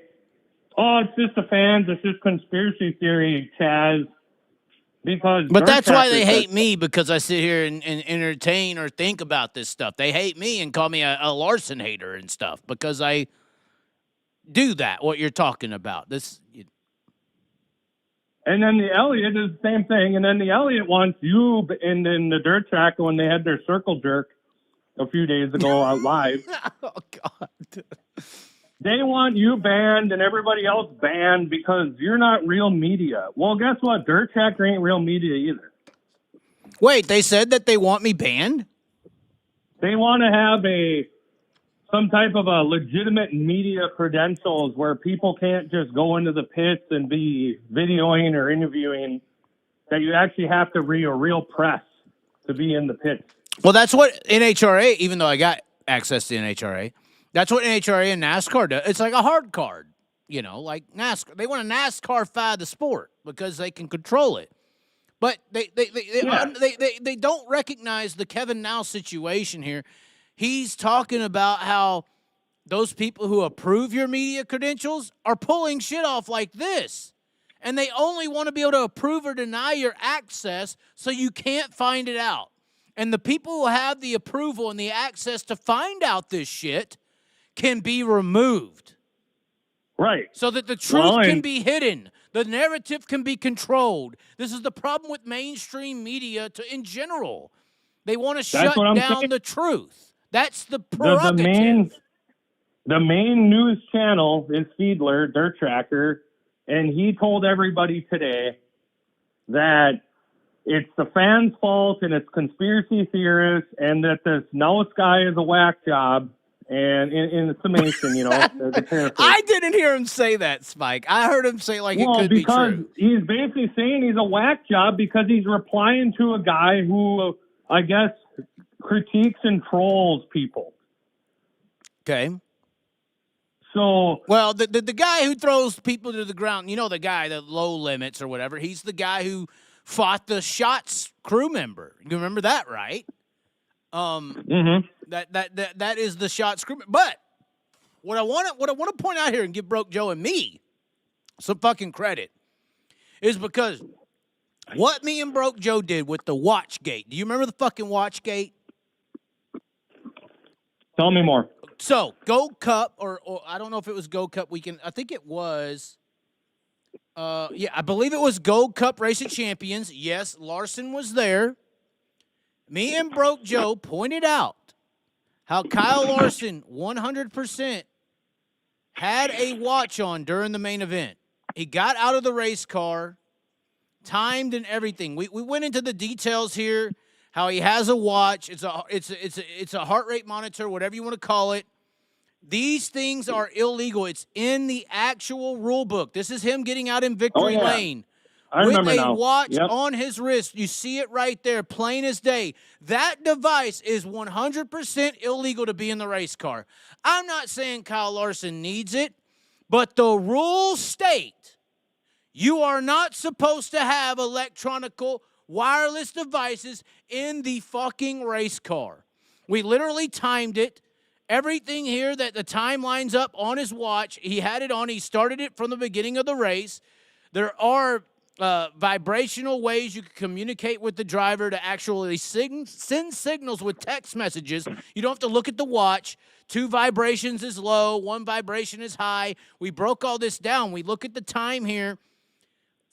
"Oh, it's just the fans. It's just conspiracy theory, Chaz." But that's why they hate me, because I sit here and entertain or think about this stuff. They hate me and call me a Larson hater and stuff because do that, what you're talking about. This. And then the Elliott is the same thing. And then the Elliott wants you in the dirt track when they had their circle jerk a few days ago out live. Oh, God. They want you banned and everybody else banned because you're not real media. Well, guess what? Dirt track ain't real media either. Wait, they said that they want me banned? They want to have some type of a legitimate media credentials where people can't just go into the pits and be videoing or interviewing, that you actually have to be a real press to be in the pits. Well, that's what NHRA, even though I got access to NHRA, that's what NHRA and NASCAR do. It's like a hard card, like NASCAR. They want to NASCAR-fy the sport because they can control it. But they don't recognize the Kevin Now situation here. He's talking about how those people who approve your media credentials are pulling shit off like this. And they only want to be able to approve or deny your access so you can't find it out. And the people who have the approval and the access to find out this shit can be removed. Right. So that the truth can be hidden. The narrative can be controlled. This is the problem with mainstream media in general. They want to shut down the truth. That's the prerogative. The main news channel is Fiedler, Dirt Tracker, and he told everybody today that it's the fans' fault and it's conspiracy theorists and that this Nose guy is a whack job. And in the summation, I didn't hear him say that, Spike. I heard him say it could be true. He's basically saying he's a whack job because he's replying to a guy who, I guess, critiques and trolls people. Okay. So, well, the guy who throws people to the ground, the guy, the low limits or whatever, he's the guy who fought the Shots crew member. You remember that, right? That is the Shots crew. But what I want to point out here and give Broke Joe and me some fucking credit is because what me and Broke Joe did with the Watchgate. Do you remember the fucking Watchgate? Tell me more. So, Gold Cup, or I don't know if it was Gold Cup weekend. I think it was. I believe it was Gold Cup Race of Champions. Yes, Larson was there. Me and Broke Joe pointed out how Kyle Larson 100% had a watch on during the main event. He got out of the race car, timed and everything. We went into the details here, how he has a watch. It's a heart rate monitor, whatever you want to call it. These things are illegal. It's in the actual rule book. This is him getting out in victory lane. I remember with a watch on his wrist. You see it right there, plain as day. That device is 100% illegal to be in the race car. I'm not saying Kyle Larson needs it, but the rules state you are not supposed to have electronical wireless devices in the fucking race car. We literally timed it. Everything here that the time lines up on his watch, he had it on. He started it from the beginning of the race. There are vibrational ways you can communicate with the driver to actually send signals with text messages. You don't have to look at the watch. 2 vibrations is low, 1 vibration is high. We broke all this down. We look at the time here.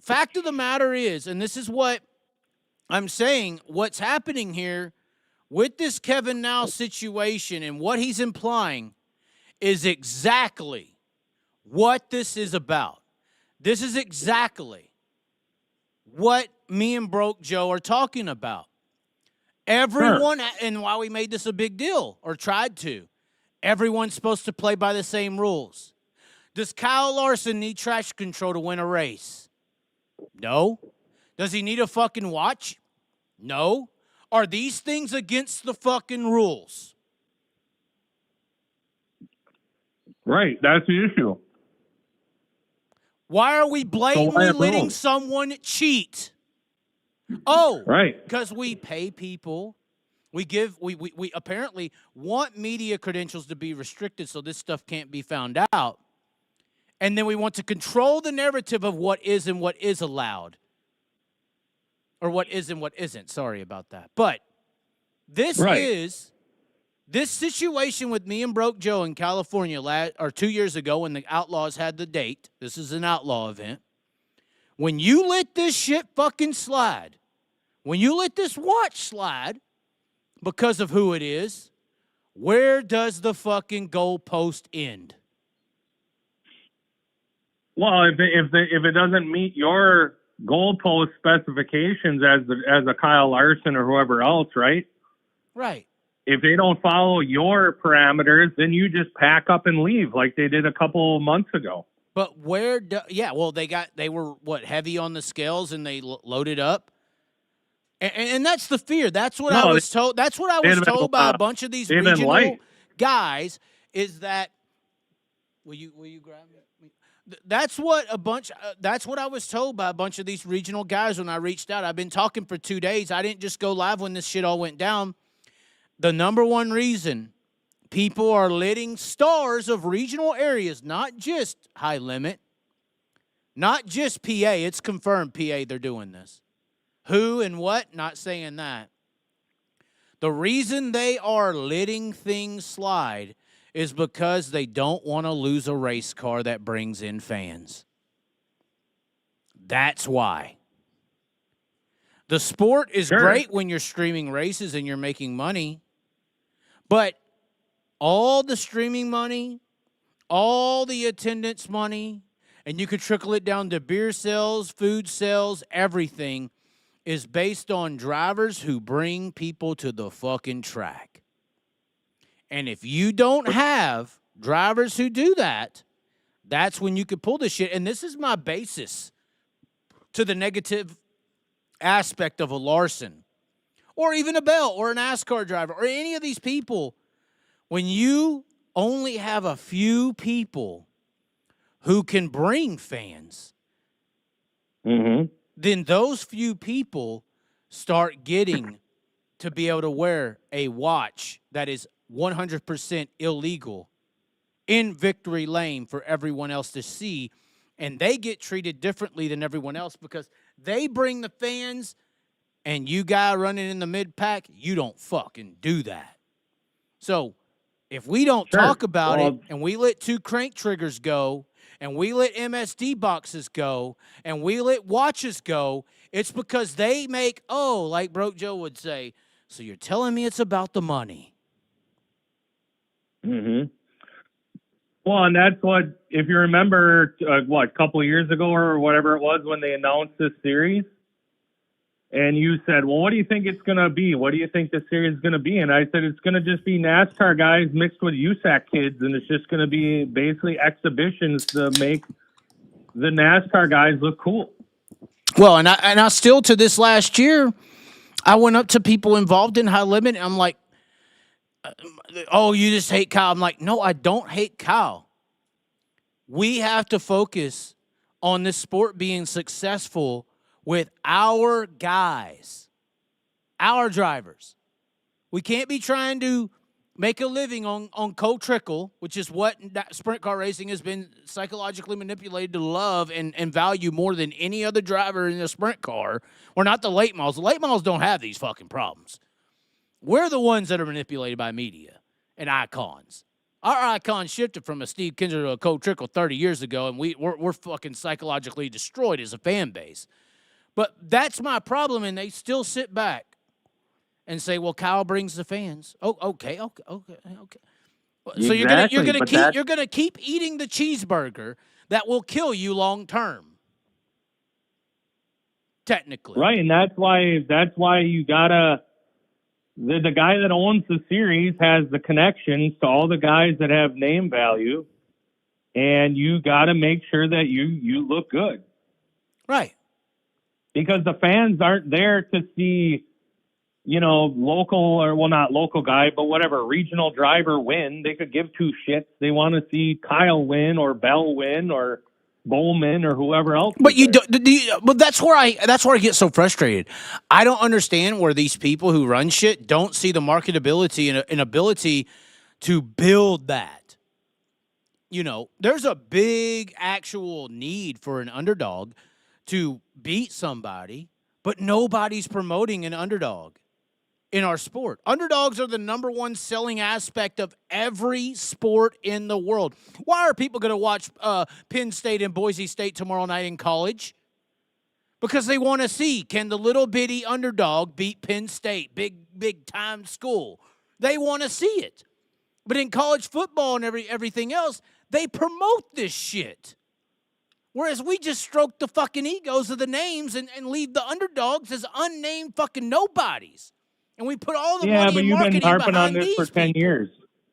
Fact of the matter is, and this is what I'm saying, what's happening here with this Kevin Now situation and what he's implying is exactly what this is about. This is exactly what me and Broke Joe are talking about. Everyone, and why we made this a big deal, or tried to, everyone's supposed to play by the same rules. Does Kyle Larson need traction control to win a race? No. Does he need a fucking watch? No. Are these things against the fucking rules? Right, that's the issue. Why are we blatantly letting someone cheat? Oh, right. Because we pay people. We apparently want media credentials to be restricted so this stuff can't be found out. And then we want to control the narrative of what is and what is allowed. Or what is and what isn't. Sorry about that. But this is This situation with me and Broke Joe in California 2 years ago when the Outlaws had the date, this is an outlaw event. When you let this shit fucking slide, when you let this watch slide because of who it is, where does the fucking goalpost end? Well, if it doesn't meet your goalpost specifications as a Kyle Larson or whoever else, right? Right. If they don't follow your parameters, then you just pack up and leave like they did a couple months ago. But they were heavy on the scales and they loaded up. And that's the fear. That's what I was told. That's what I was told by a bunch of these regional guys is that. Will you grab me? That's what I was told by a bunch of these regional guys when I reached out. I've been talking for 2 days. I didn't just go live when this shit all went down. The number one reason people are letting stars of regional areas, not just high limit, not just PA. It's confirmed PA they're doing this. Who and what? Not saying that. The reason they are letting things slide is because they don't want to lose a race car that brings in fans. That's why. The sport is great when you're streaming races and you're making money, but all the streaming money, all the attendance money, and you could trickle it down to beer sales, food sales, everything, is based on drivers who bring people to the fucking track. And if you don't have drivers who do that, that's when you could pull this shit. And this is my basis to the negative aspect of a Larson or even a Bell or a NASCAR driver or any of these people. When you only have a few people who can bring fans, then those few people start getting to be able to wear a watch that is 100% illegal in victory lane for everyone else to see, and they get treated differently than everyone else because they bring the fans, and you guy running in the mid-pack, you don't fucking do that. So if we don't talk about it and we let 2 crank triggers go and we let MSD boxes go and we let watches go, it's because they make, like Broke Joe would say, so you're telling me it's about the money. Well, and that's what, if you remember, a couple of years ago or whatever it was when they announced this series, and you said, well, what do you think it's going to be? What do you think the series is going to be? And I said, it's going to just be NASCAR guys mixed with USAC kids, and it's just going to be basically exhibitions to make the NASCAR guys look cool. Well, and I still, to this last year, I went up to people involved in high limit, and I'm like, you just hate Kyle. I'm like, no, I don't hate Kyle. We have to focus on this sport being successful with our guys, our drivers. We can't be trying to make a living on cold trickle, which is what sprint car racing has been psychologically manipulated to love and value more than any other driver in a sprint car. We're not the late models. The late models don't have these fucking problems. We're the ones that are manipulated by media and icons. Our icon shifted from a Steve Kinser to a Cole Trickle 30 years ago, and we're fucking psychologically destroyed as a fan base. But that's my problem, and they still sit back and say, well, Kyle brings the fans. Oh, okay. So you're gonna keep eating the cheeseburger that will kill you long term. Technically. Right, and that's why you gotta the guy that owns the series has the connections to all the guys that have name value, and you gotta make sure that you look good. Right. Because the fans aren't there to see, local or, well, not local guy, but whatever, regional driver win. They could give 2 shits. They want to see Kyle win or Bell win or Bowman or whoever else. But but that's where I get so frustrated. I don't understand where these people who run shit don't see the marketability and ability to build that. There's a big actual need for an underdog to beat somebody, but nobody's promoting an underdog. in our sport. Underdogs are the number one selling aspect of every sport in the world. Why are people going to watch Penn State and Boise State tomorrow night in college? Because they want to see, can the little bitty underdog beat Penn State, big time school? They want to see it. But in college football and everything else, they promote this shit. Whereas we just stroke the fucking egos of the names and leave the underdogs as unnamed fucking nobodies. And we put all the money but in you've marketing been harping behind on this these for 10 people. years.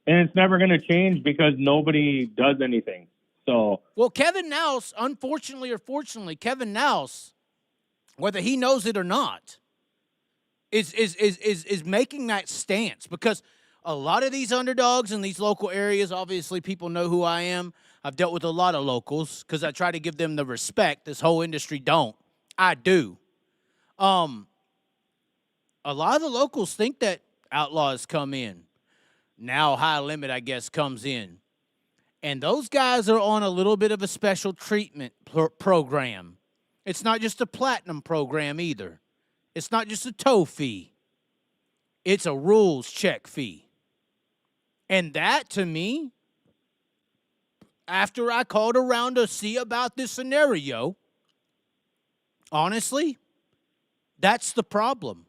And it's never going to change because nobody does anything. So, well, Kevin Nouse, unfortunately or fortunately, Kevin Nouse, whether he knows it or not, is making that stance, because a lot of these underdogs in these local areas, obviously people know who I am. I've dealt with a lot of locals because I try to give them the respect this whole industry don't. I do. A lot of the locals think that Outlaws come in. Now High Limit, I guess, comes in. And those guys are on a little bit of a special treatment program. It's not just a platinum program either. It's not just a tow fee. It's a rules check fee. And that, to me, after I called around to see about this scenario, honestly, that's the problem.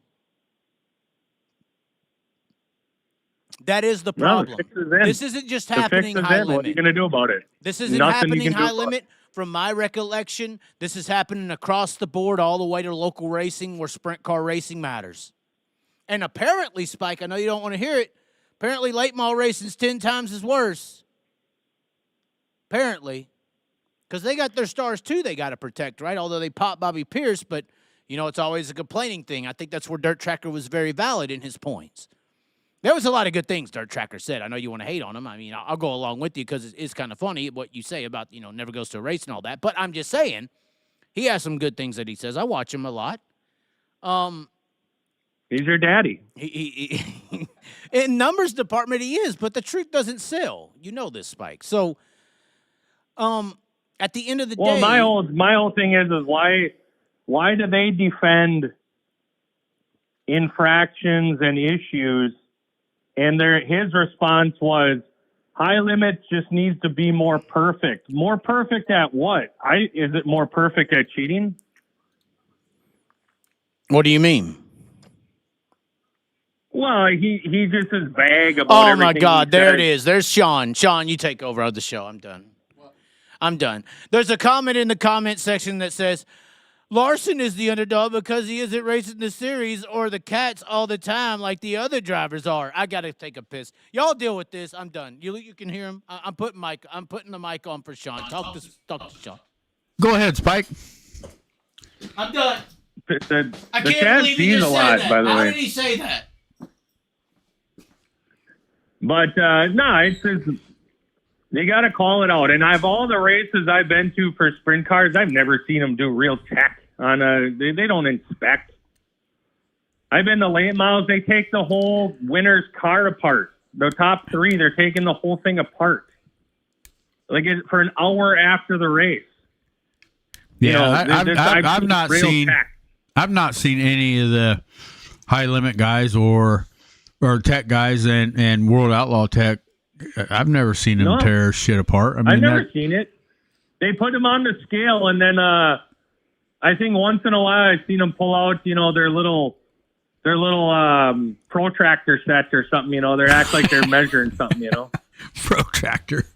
That is the problem. This isn't just happening high limit. What are you going to do about it? This isn't happening high limit. From my recollection, this is happening across the board all the way to local racing where sprint car racing matters. And apparently, Spike, I know you don't want to hear it, apparently late model racing's 10 times as worse. Apparently. Because they got their stars, too, they got to protect, right? Although they popped Bobby Pierce, but, you know, it's always a complaining thing. I think that's where Dirt Tracker was very valid in his points. There was a lot of good things Dirt Tracker said. I know you want to hate on him. I mean, I'll go along with you because it's kind of funny what you say about, you know, never goes to a race and all that. But I'm just saying, he has some good things that he says. I watch him a lot. He's your daddy. He in numbers department, he is, but the truth doesn't sell. You know this, Spike. So, at the end of the day, my whole thing is why do they defend infractions and issues? And his response was, high limits just needs to be more perfect. More perfect at what? Is it more perfect at cheating? What do you mean? Well, he just is vague about everything. Oh, my God. There it is. There's Sean. Sean, you take over of the show. I'm done. I'm done. There's a comment in the comment section that says, Larson is the underdog because he isn't racing the series or the cats all the time like the other drivers are. I got to take a piss. Y'all deal with this. I'm done. You can hear him. I'm putting the mic on for Sean. Talk to Sean. Go ahead, Spike. I'm done. I The can't believe he just said that. by the How way. did he say that? But it's they got to call it out. And all the races I've been to for sprint cars, I've never seen them do real tech on they don't inspect. I've been to late miles. They take the whole winner's car apart. The top three, they're taking the whole thing apart. Like for an hour after the race. Yeah, I've not seen any of the high limit guys or tech guys and World Outlaw Tech. I've never seen them tear shit apart. I mean, I've never seen it. They put them on the scale, and then I think once in a while I've seen them pull out, their little protractor sets or something. They act like they're measuring something. Protractor.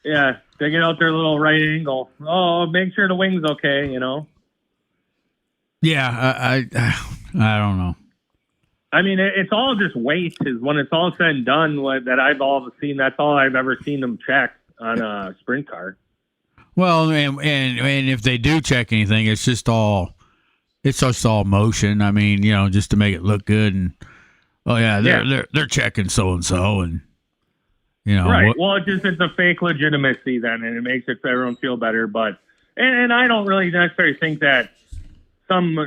Yeah, they get out their little right angle. Oh, make sure the wing's okay. Yeah, I don't know. I mean, it's all just weight. Is when it's all said and done. That I've all seen. That's all I've ever seen them check on a sprint car. Well, and if they do check anything, it's just all motion. I mean, just to make it look good. And they're checking so and so, and right. Well, it's a fake legitimacy then, and it makes it for everyone feel better. But and I don't really necessarily think that some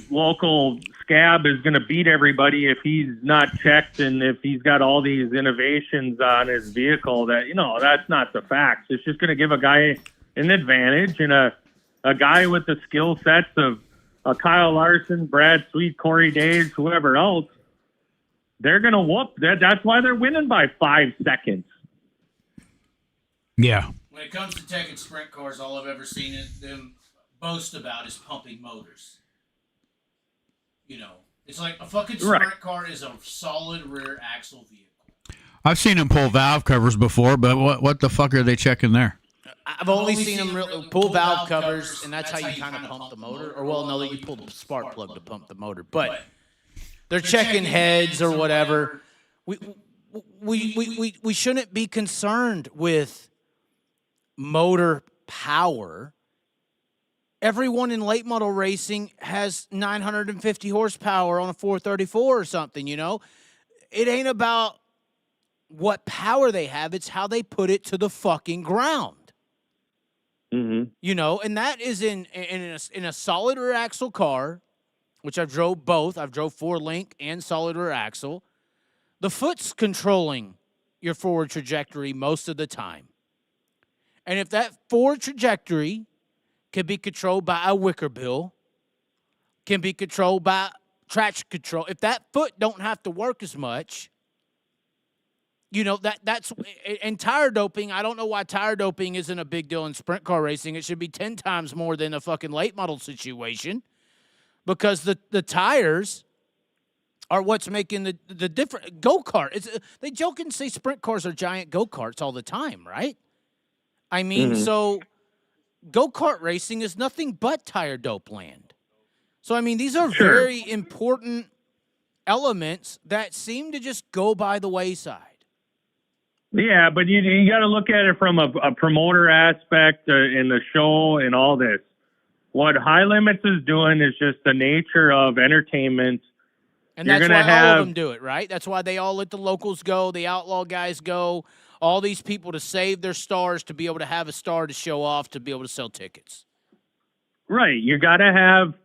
local scab is going to beat everybody if he's not checked and if he's got all these innovations on his vehicle. That's not the facts. It's just going to give a guy an advantage, and a guy with the skill sets of a Kyle Larson, Brad Sweet, Corey Days, whoever else, they're going to whoop. That's why they're winning by 5 seconds. Yeah. When it comes to taking sprint cars, all I've ever seen them boast about is pumping motors. You know, it's like a fucking sprint car is a solid rear axle vehicle. I've seen them pull valve covers before, but what the fuck are they checking there? I've only seen them pull valve covers, and that's how you kind of pump the motor. Or, well, no, you pull the spark plug to pump the motor. But they're checking heads or whatever. We shouldn't be concerned with motor power. Everyone in late model racing has 950 horsepower on a 434 or something, you know? It ain't about what power they have. It's how they put it to the fucking ground. Mm-hmm. You know, and that is in a solid rear axle car, which I've drove both. I've drove 4-link and solid rear axle. The foot's controlling your forward trajectory most of the time. And if that forward trajectory can be controlled by a wicker bill, can be controlled by traction control, if that foot don't have to work as much, you know, that's and tire doping. I don't know why tire doping isn't a big deal in sprint car racing. It should be 10 times more than a fucking late model situation, because the tires are what's making the different go-kart. They joke and say sprint cars are giant go-karts all the time, right? I mean, so go-kart racing is nothing but tire dope land. So, I mean, these are very important elements that seem to just go by the wayside. Yeah, but you got to look at it from a promoter aspect in the show and all this. What High Limits is doing is just the nature of entertainment. And that's why all of them do it, right? That's why they all let the locals go, the outlaw guys go, all these people to save their stars, to be able to have a star to show off, to be able to sell tickets. Right. You got to have,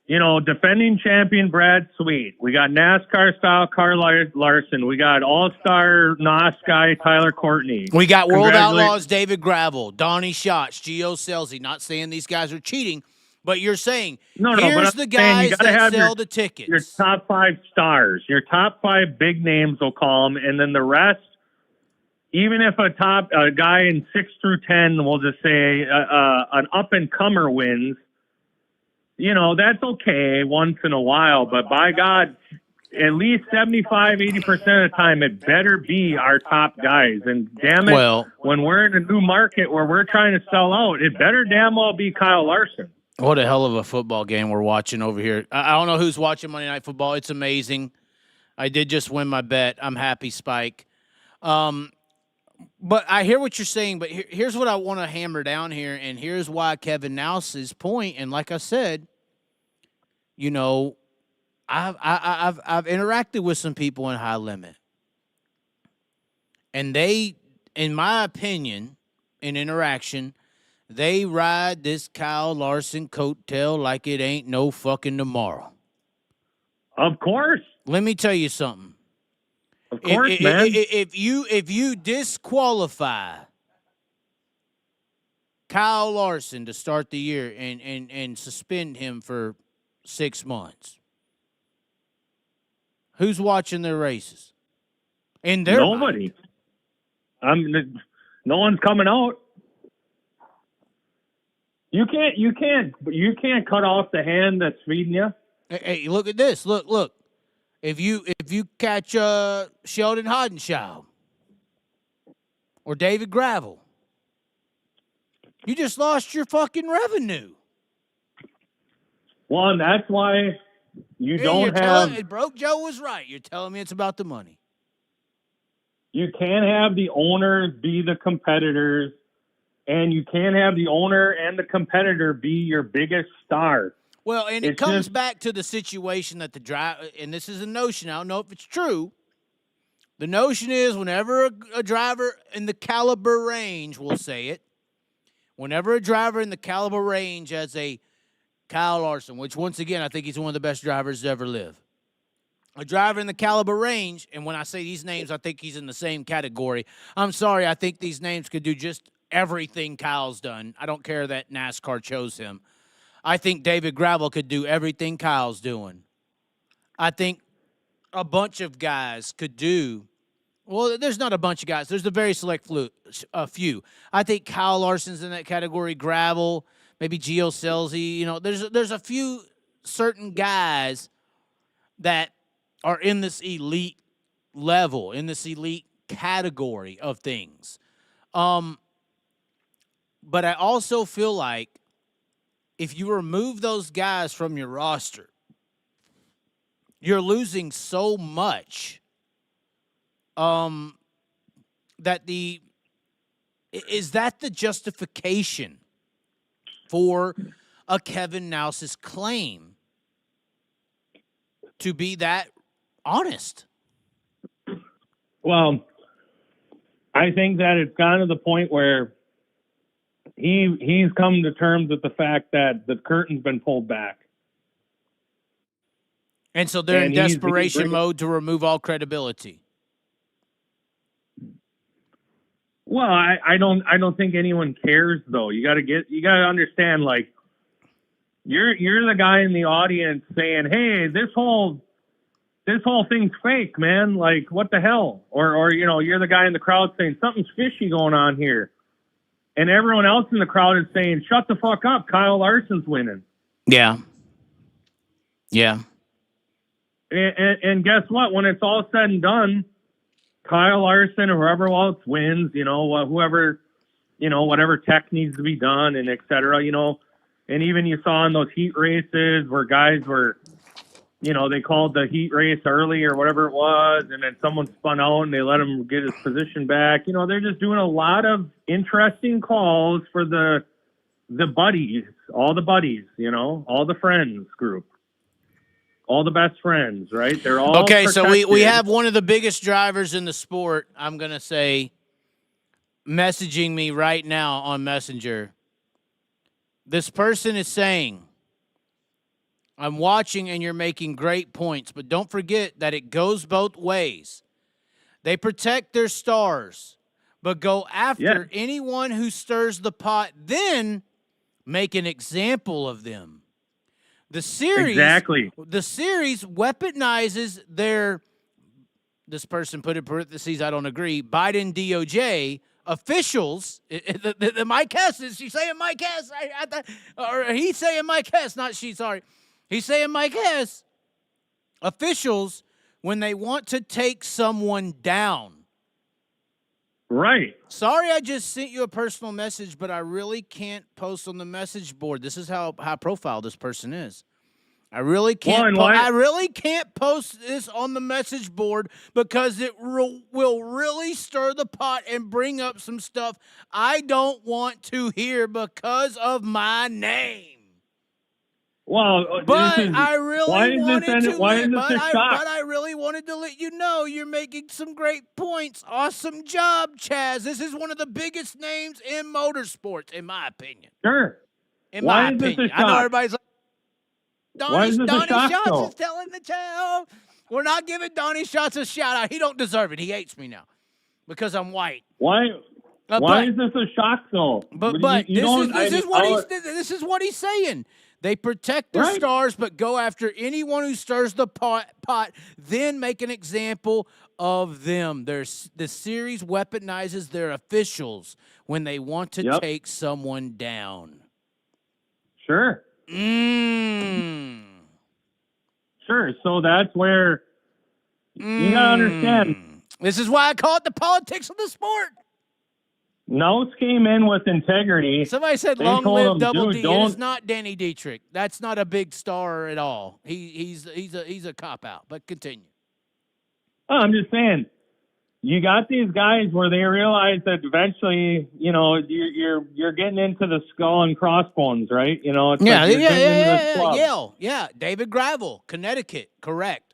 you know, defending champion Brad Sweet. We got NASCAR style Kyle Larson. We got all-star NOS guy Tyler Courtney. We got World Outlaws David Gravel, Donnie Schatz, Gio Selzy. Not saying these guys are cheating, but you're saying here's the guys that sell the tickets. Your top 5 stars, your top 5 big names, we'll call them, and then the rest, even if a guy in 6 through 10, we'll just say an up-and-comer wins, you know, that's okay once in a while, but by God, at least 75, 80% of the time, it better be our top guys. And damn it, when we're in a new market where we're trying to sell out, it better damn well be Kyle Larson. What a hell of a football game we're watching over here. I don't know who's watching Monday Night Football. It's amazing. I did just win my bet. I'm happy, Spike. But I hear what you're saying, but here's what I want to hammer down here, and here's why Kevin Nouse's point, and like I said, you know, I've interacted with some people in High Limit, and they, in my opinion, in interaction, they ride this Kyle Larson coattail like it ain't no fucking tomorrow. Of course. Let me tell you something. Of course, man. If you disqualify Kyle Larson to start the year and suspend him for 6 months, who's watching their races? In their nobody. No one's coming out. You can't cut off the hand that's feeding you. Hey, look at this. Look. If you catch Sheldon Hodenshaw or David Gravel, you just lost your fucking revenue. Well, and that's why you don't have... Broke Joe was right. You're telling me it's about the money. You can't have the owners be the competitors, and you can't have the owner and the competitor be your biggest star. Well, and it comes back to the situation that the driver, and this is a notion, I don't know if it's true. The notion is whenever a driver in the caliber range, we'll say it, whenever a driver in the caliber range has a Kyle Larson, which once again, I think he's one of the best drivers to ever live. A driver in the caliber range, and when I say these names, I think he's in the same category. I'm sorry, I think these names could do just everything Kyle's done. I don't care that NASCAR chose him. I think David Gravel could do everything Kyle's doing. I think a bunch of guys could do. Well, there's not a bunch of guys. There's a very select few. I think Kyle Larson's in that category. Gravel, maybe Gio Scelzi. You know, there's a few certain guys that are in this elite level, in this elite category of things. But I also feel like if you remove those guys from your roster, you're losing so much that is that the justification for a Kevin Nouse's claim to be that honest? Well, I think that it's gotten to the point where he's come to terms with the fact that the curtain's been pulled back. And so they're in desperation mode to remove all credibility. Well, I don't think anyone cares though. You gotta understand, like, you're the guy in the audience saying, "Hey, this whole thing's fake, man. Like, what the hell?" Or you know, you're the guy in the crowd saying something's fishy going on here, and everyone else in the crowd is saying, "Shut the fuck up, Kyle Larson's winning." Yeah. Yeah. And guess what? When it's all said and done, Kyle Larson or whoever else wins, you know, whoever, you know, whatever tech needs to be done and et cetera, you know. And even you saw in those heat races where guys were, you know, they called the heat race early or whatever it was, and then someone spun out and they let him get his position back. You know, they're just doing a lot of interesting calls for the buddies, all the buddies, you know, all the friends group. All the best friends, right? They're all okay. protected. So we have one of the biggest drivers in the sport, I'm going to say, messaging me right now on Messenger. This person is saying, "I'm watching and you're making great points, but don't forget that it goes both ways. They protect their stars, but go after anyone who stirs the pot, then make an example of them. The series weaponizes their," this person put in parentheses, I don't agree, "Biden DOJ officials." The Mike Hess, is she saying Mike Hess? Or he's saying Mike Hess, not she, sorry. He's saying Mike Hess. Officials when they want to take someone down. Right. Sorry I just sent you a personal message, but I really can't post on the message board. This is how high profile this person is. I really can't. I really can't post this on the message board because it will really stir the pot and bring up some stuff I don't want to hear because of my name. Well, but I really wanted to. But I really wanted to let you know you're making some great points. Awesome job, Chaz. This is one of the biggest names in motorsports, in my opinion. Sure. In my opinion, I know everybody's like, Donnie Shots is telling the child. We're not giving Donnie Shots a shout out. He don't deserve it. He hates me now because I'm white. Why is this a shock though? But this is what he's saying. They protect their stars, but go after anyone who stirs the pot, then make an example of them. The series weaponizes their officials when they want to take someone down. Sure. Sure. So that's where you gotta understand. This is why I call it the politics of the sport. Nose came in with integrity. Somebody said, "Long live Double D." It is not Danny Dietrich. That's not a big star at all. He's a cop out. But continue. I'm just saying, you got these guys where they realize that eventually, you know, you're getting into the skull and crossbones, right? You know, it's yeah. David Gravel, Connecticut, correct.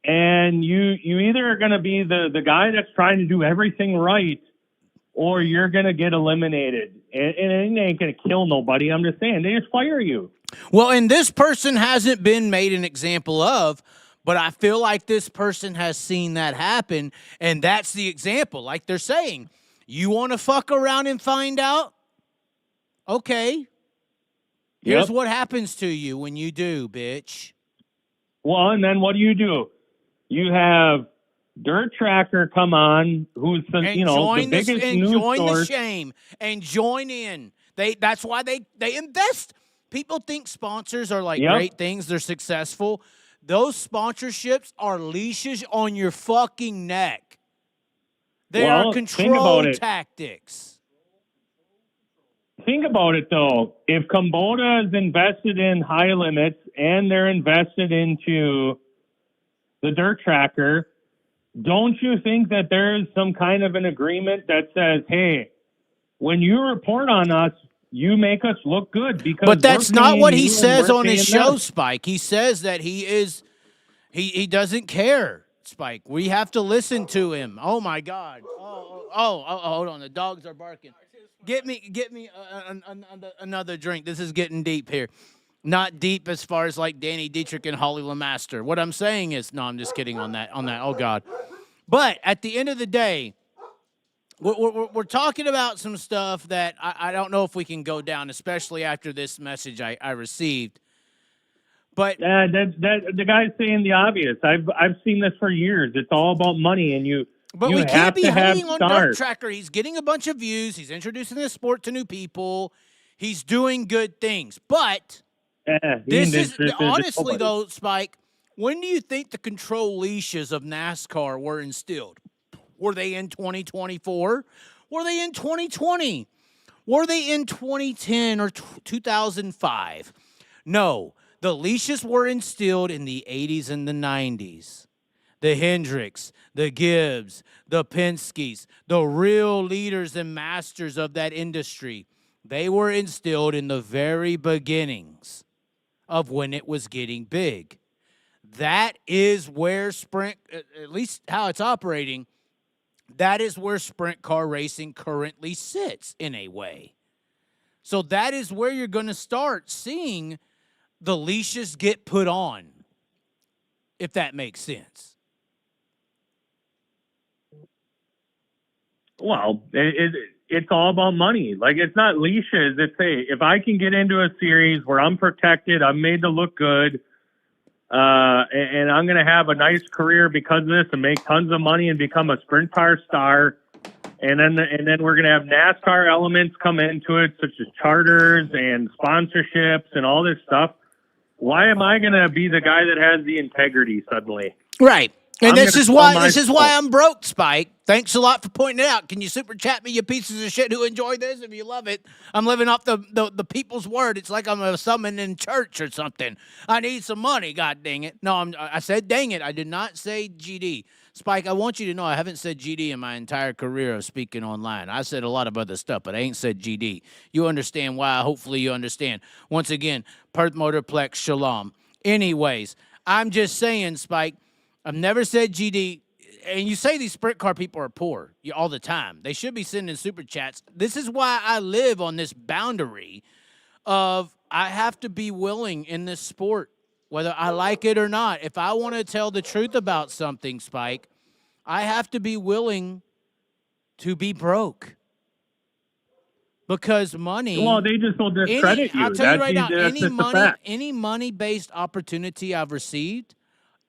And you either are going to be the guy that's trying to do everything right, or you're going to get eliminated. And it ain't going to kill nobody. I'm just saying, they just fire you. Well, and this person hasn't been made an example of, but I feel like this person has seen that happen, and that's the example. Like they're saying, you want to fuck around and find out? Okay. Here's Yep. what happens to you when you do, bitch. Well, and then what do? You have Dirt Tracker come on, who's the, And the join biggest and news join the source. shame and join in. That's why they invest. People think sponsors are like Yep. great things. They're successful. Those sponsorships are leashes on your fucking neck. They Well, are think control about it. tactics. Think about it, though. If Kubota is invested in high limits and they're invested into the Dirt Tracker, don't you think that there's some kind of an agreement that says, hey, when you report on us, you make us look good? Because But that's we're not paying what you he and says we're on his paying show, them. Spike. He says that he doesn't care, Spike. We have to listen to him. Oh my God. Oh, hold on. The dogs are barking. Get me another drink. This is getting deep here. Not deep as far as like Danny Dietrich and Holly LeMaster. What I'm saying is, no, I'm just kidding on that. Oh God. But at the end of the day, we're talking about some stuff that I don't know if we can go down, especially after this message I received. But The guy's saying the obvious. I've seen this for years. It's all about money, and you we have can't be to have hating on Dirt stars. Tracker. He's getting a bunch of views. He's introducing the sport to new people. He's doing good things. But this is honestly though, Spike. When do you think the control leashes of NASCAR were instilled? Were they in 2024? Were they in 2020? Were they in 2010 or 2005? No, the leashes were instilled in the 80s and the 90s. The Hendricks, the Gibbs, the Penske's, the real leaders and masters of that industry, they were instilled in the very beginnings of when it was getting big. That is where sprint, at least how it's operating, that is where sprint car racing currently sits in a way. So that is where you're going to start seeing the leashes get put on, if that makes sense. Well, it's all about money. Like, it's not leashes. It's, hey, if I can get into a series where I'm protected, I'm made to look good, and I'm going to have a nice career because of this and make tons of money and become a sprint car star. And then we're going to have NASCAR elements come into it, such as charters and sponsorships and all this stuff. Why am I going to be the guy that has the integrity suddenly? Right. And this is why I'm broke, Spike. Thanks a lot for pointing it out. Can you super chat me, you pieces of shit who enjoy this? If you love it, I'm living off the people's word. It's like I'm a summon in church or something. I need some money, god dang it. No, I said dang it. I did not say GD. Spike, I want you to know I haven't said GD in my entire career of speaking online. I said a lot of other stuff, but I ain't said GD. You understand why? Hopefully you understand. Once again, Perth Motorplex, Shalom. Anyways, I'm just saying, Spike, I've never said GD. And you say these sprint car people are poor all the time. They should be sending super chats. This is why I live on this boundary of I have to be willing in this sport, whether I like it or not. If I want to tell the truth about something, Spike, I have to be willing to be broke. Because money... Well, they just will discredit you. I'll tell you right now, any money-based opportunity I've received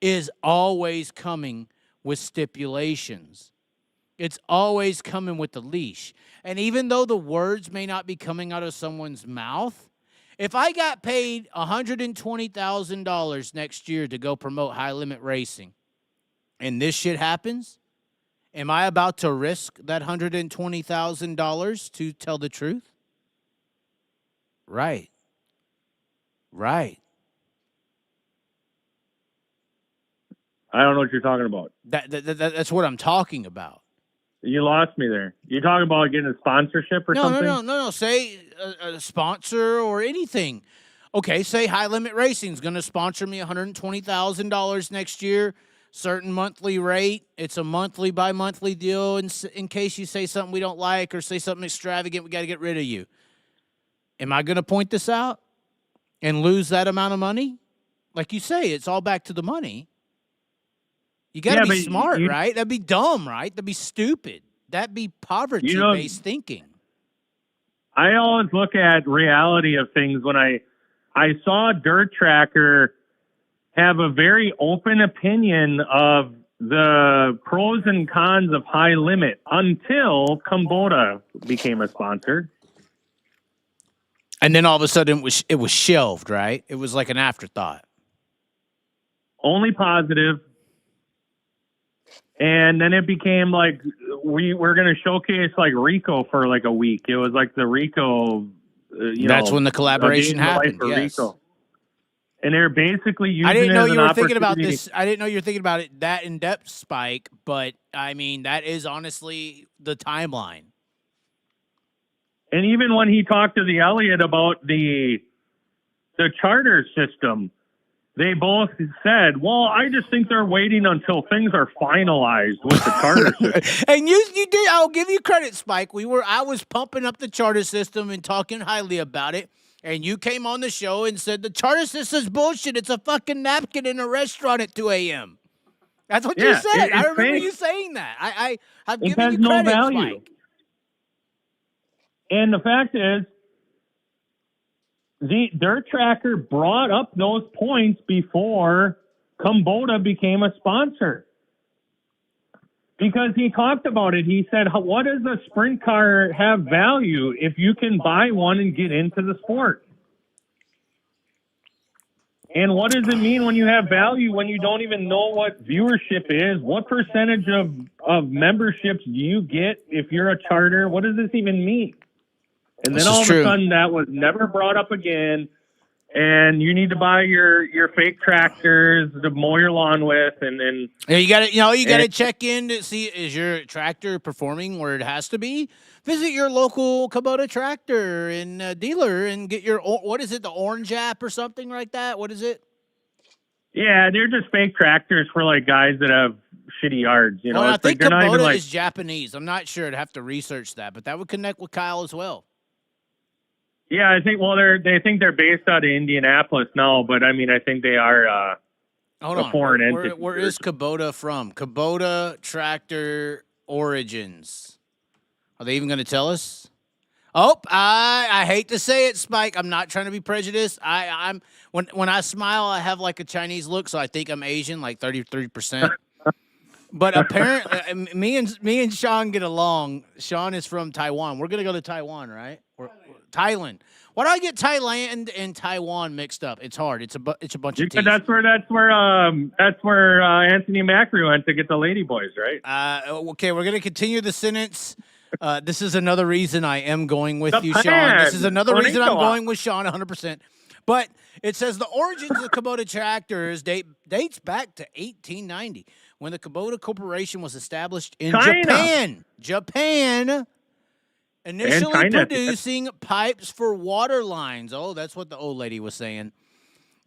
is always coming with stipulations. It's always coming with the leash. And even though the words may not be coming out of someone's mouth, if I got paid $120,000 next year to go promote high-limit racing, and this shit happens, am I about to risk that $120,000 to tell the truth? Right. I don't know what you're talking about. That's what I'm talking about. You lost me there. You talking about getting a sponsorship or something? No. Say a sponsor or anything. Okay, say High Limit Racing is going to sponsor me $120,000 next year, certain monthly rate. It's a monthly by monthly deal. In case you say something we don't like or say something extravagant, we got to get rid of you. Am I going to point this out and lose that amount of money? Like you say, it's all back to the money. You got to be smart, right? That'd be dumb, right? That'd be stupid. That'd be poverty-based thinking. I always look at reality of things when I I saw Dirt Tracker have a very open opinion of the pros and cons of High Limit until Kubota became a sponsor. And then all of a sudden it was shelved, right? It was like an afterthought. Only positive. And then it became like we're going to showcase like Rico for like a week. It was like the Rico. That's when the collaboration happened. Yes. Rico. And they're basically using. I didn't know it as you an were thinking about opportunity. this. I didn't know you were thinking about it that in depth, Spike. But I mean, that is honestly the timeline. And even when he talked to the Elliott about the charter system, they both said, well, I just think they're waiting until things are finalized with the charter system. And you did. I'll give you credit, Spike. I was pumping up the charter system and talking highly about it. And you came on the show and said the charter system's bullshit. It's a fucking napkin in a restaurant at 2 a.m. That's what you said. I remember you saying that. I've given you credit, value. Spike. And the fact is, the Dirt Tracker brought up those points before Kubota became a sponsor. Because he talked about it. He said, what does a sprint car have value if you can buy one and get into the sport? And what does it mean when you have value when you don't even know what viewership is? What percentage of memberships do you get if you're a charter? What does this even mean? And then all of a sudden that was never brought up again. And you need to buy your fake tractors to mow your lawn with, and you got to check in to see, is your tractor performing where it has to be? Visit your local Kubota tractor and dealer and get your, what is it, the Orange app or something like that? What is it? Yeah, they're just fake tractors for like guys that have shitty yards. You know, I think like, Kubota is Japanese. I'm not sure. I'd have to research that, but that would connect with Kyle as well. Yeah, I think. Well, they think they're based out of Indianapolis now, but I mean, I think they are a foreign entity. Where is Kubota from? Kubota Tractor Origins. Are they even going to tell us? Oh, I hate to say it, Spike. I'm not trying to be prejudiced. I'm when I smile, I have like a Chinese look, so I think I'm Asian, like 33%. But apparently, me and Sean get along. Sean is from Taiwan. We're gonna go to Taiwan, right? Thailand. Why do I get Thailand and Taiwan mixed up? It's hard. It's a bunch of teeth. That's where Anthony Macri went to get the ladyboys, right? Okay, we're gonna continue the sentence. This is another reason I am going with you, Sean. This is another reason I'm going with Sean 100%. But it says the origins of Kubota tractors dates back to 1890 when the Kubota Corporation was established in Japan. Initially producing pipes for water lines. Oh, that's what the old lady was saying.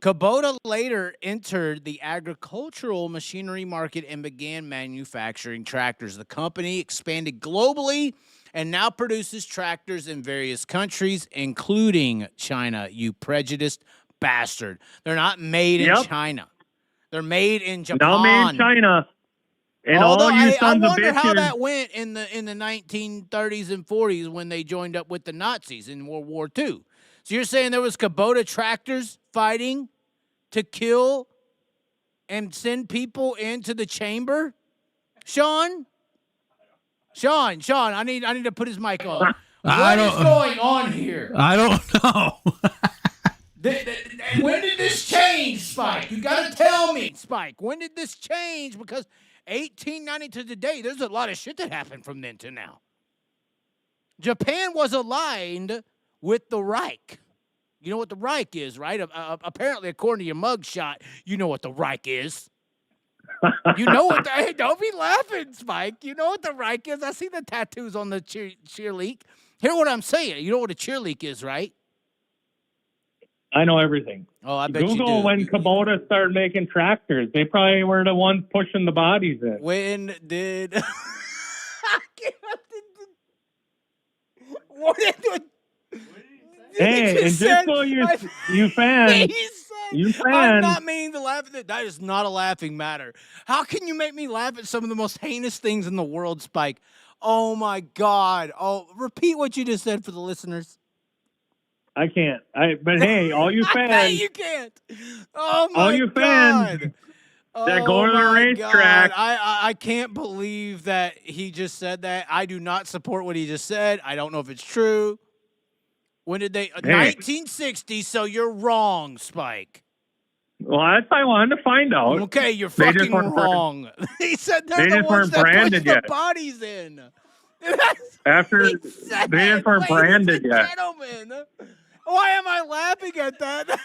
Kubota later entered the agricultural machinery market and began manufacturing tractors. The company expanded globally and now produces tractors in various countries, including China. You prejudiced bastard. They're not made in China. They're made in Japan. Now made in China. And although all you I sons wonder of how bitches, that went in the 1930s and 40s when they joined up with the Nazis in World War II. So you're saying there was Kubota tractors fighting to kill and send people into the chamber? Sean, I need to put his mic on. What is going on here? I don't know. When did this change, Spike? You got to tell me, Spike. When did this change? Because 1890 to today, there's a lot of shit that happened from then to now. Japan was aligned with the Reich. You know what the Reich is, right? Apparently, according to your mugshot, you know what the Reich is. You know what? Hey, don't be laughing, Spike. You know what the Reich is. I see the tattoos on the cheer leak. Hear what I'm saying. You know what a cheer leak is, right? I know everything. Oh, I bet you do. Google when Kubota started making tractors. They probably were the ones pushing the bodies in. When did... What did Hey, and just so you fans, I'm not meaning to laugh at it. That is not a laughing matter. How can you make me laugh at some of the most heinous things in the world, Spike? Oh, my God. Oh, repeat what you just said for the listeners. I can't. But hey, all you I bet fans, you can't. Oh my all you fans God. that go to the my racetrack. God. I can't believe that he just said that. I do not support what he just said. I don't know if it's true. When did they? 1960. So you're wrong, Spike. Well, that's what I wanted to find out. Okay, you're They just fucking weren't wrong. He said they're they the just ones weren't that push branded the yet. bodies in. After He said they just weren't ladies branded and yet. Gentlemen, why am I laughing at that?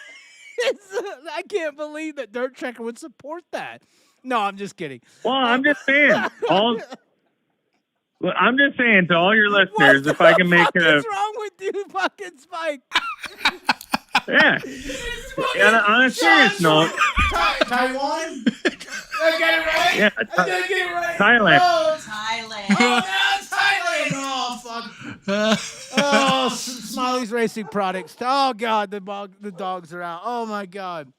I can't believe that Dirt Checker would support that. No, I'm just kidding. Well, I'm just saying. I'm just saying to all your listeners, if I can make What's wrong with you, fucking Spike? yeah. And on a serious note, Taiwan. I got it right. yeah, I did get it right. Thailand. Oh, Thailand. Oh, no, Thailand. Oh, fuck. Oh, Smiley's Racing Products. Oh, God, the dogs are out. Oh, my God.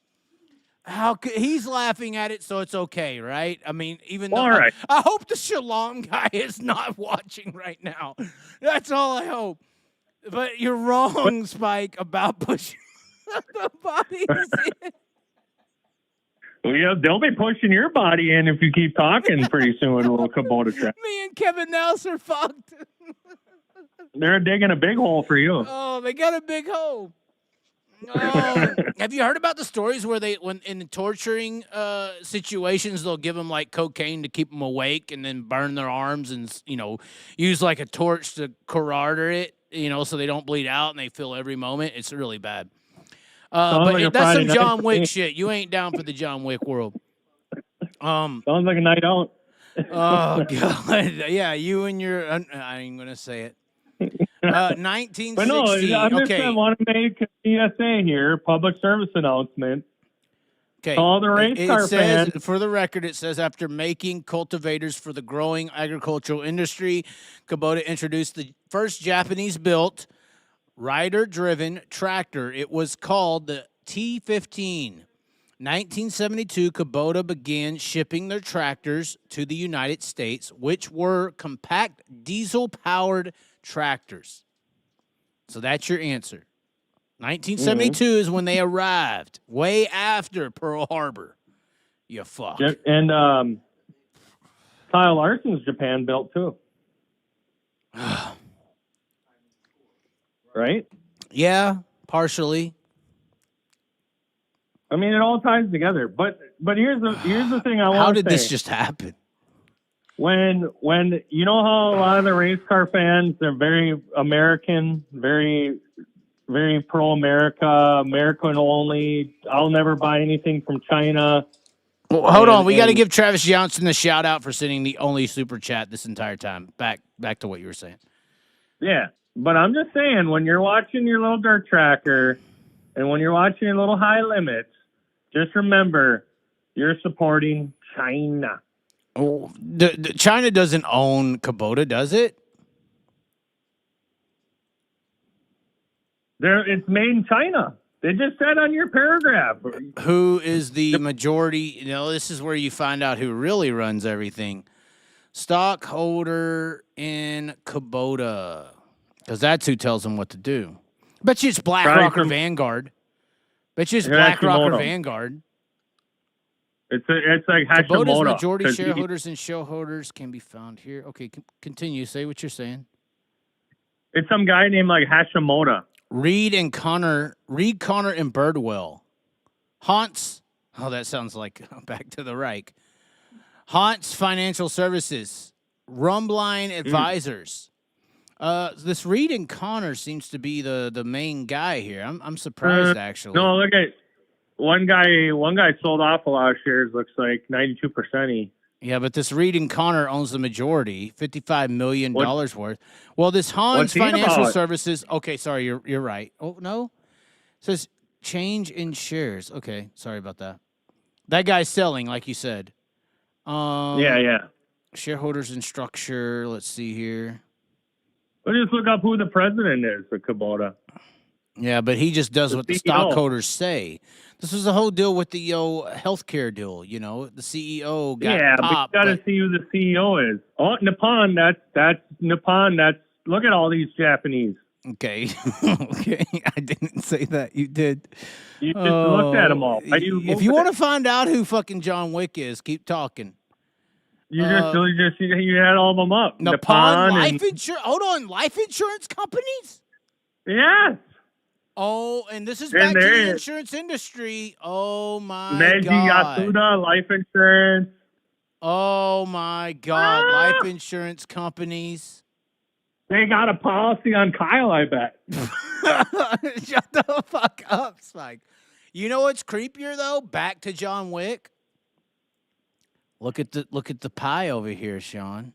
How could he's laughing at it, so it's okay, right? I mean, even though All right. I hope the Shalom guy is not watching right now. That's all I hope. But you're wrong, Spike, about pushing the bodies in. Well, yeah, they'll be pushing your body in if you keep talking pretty soon, little Kubota track. Me and Kevin Nels are fucked. They're digging a big hole for you. Oh, they got a big hole. Oh, have you heard about the stories where when in torturing situations, they'll give them like cocaine to keep them awake and then burn their arms and, use like a torch to corroborate it, so they don't bleed out and they feel every moment. It's really bad. But that's some John Wick shit. You ain't down for the John Wick world. Sounds like a night out. Oh, God. Yeah, you and your... I ain't going to say it. 1960. But no, I'm just okay. want to make a PSA here, public service announcement. Okay. All the race car fans. For the record, it says after making cultivators for the growing agricultural industry, Kubota introduced the first Japanese-built, rider-driven tractor. It was called the T15. 1972, Kubota began shipping their tractors to the United States, which were compact diesel-powered tractors. So that's your answer. 1972 is when they arrived, way after Pearl Harbor. You fuck. And Kyle Larson's Japan built too. Right? Yeah, partially. I mean, it all ties together. But here's the thing I want to say. How did this just happen? When you know how a lot of the race car fans, they're very American, very very pro-America, American only. I'll never buy anything from China. Well, hold on. We got to give Travis Johnson a shout out for sending the only super chat this entire time. Back to what you were saying. Yeah, but I'm just saying, when you're watching your little dirt tracker and when you're watching your little high limits, just remember you're supporting China. Oh, China doesn't own Kubota, does it? It's made in China. They just said on your paragraph. Who is the majority? This is where you find out who really runs everything. Stockholder in Kubota. Because that's who tells them what to do. Bet you it's BlackRock or Vanguard. Bet you it's BlackRock or Vanguard. It's like Hashimoto. Kubota's majority shareholders and shareholders can be found here. Okay, continue. Say what you're saying. It's some guy named like Hashimoto. Reed Connor and Birdwell. Hans. Oh, that sounds like back to the Reich. Hans Financial Services. Rumline Advisors. This Reed and Connor seems to be the main guy here. I'm surprised actually. No, look at one guy sold off a lot of shares. Looks like 92%. Yeah, but this Reed and Connor owns the majority, $55 million worth. Well, this Hans Financial Services. Okay, sorry, you're right. Oh no, it says change in shares. Okay, sorry about that. That guy's selling, like you said. Yeah. Shareholders and structure. Let's see here. Let's just look up who the president is for Kubota. Yeah, but he just does what the stockholders say. This was the whole deal with the healthcare deal. The CEO got popped. But you got to see who the CEO is. Oh, Nippon. That's Nippon. Look at all these Japanese. Okay. Okay. I didn't say that. You did. You just looked at them all. Why do you If you want to find out who fucking John Wick is, keep talking. you had all of them up. Nippon Life Insurance. Hold on. Life insurance companies? Yes. Oh, and this is back to the insurance industry. Oh, my Meiji God. Yasuda, life insurance. Oh, my God. Life insurance companies. They got a policy on Kyle, I bet. Shut the fuck up, Spike. You know what's creepier though? Back to John Wick. Look at the pie over here, Sean.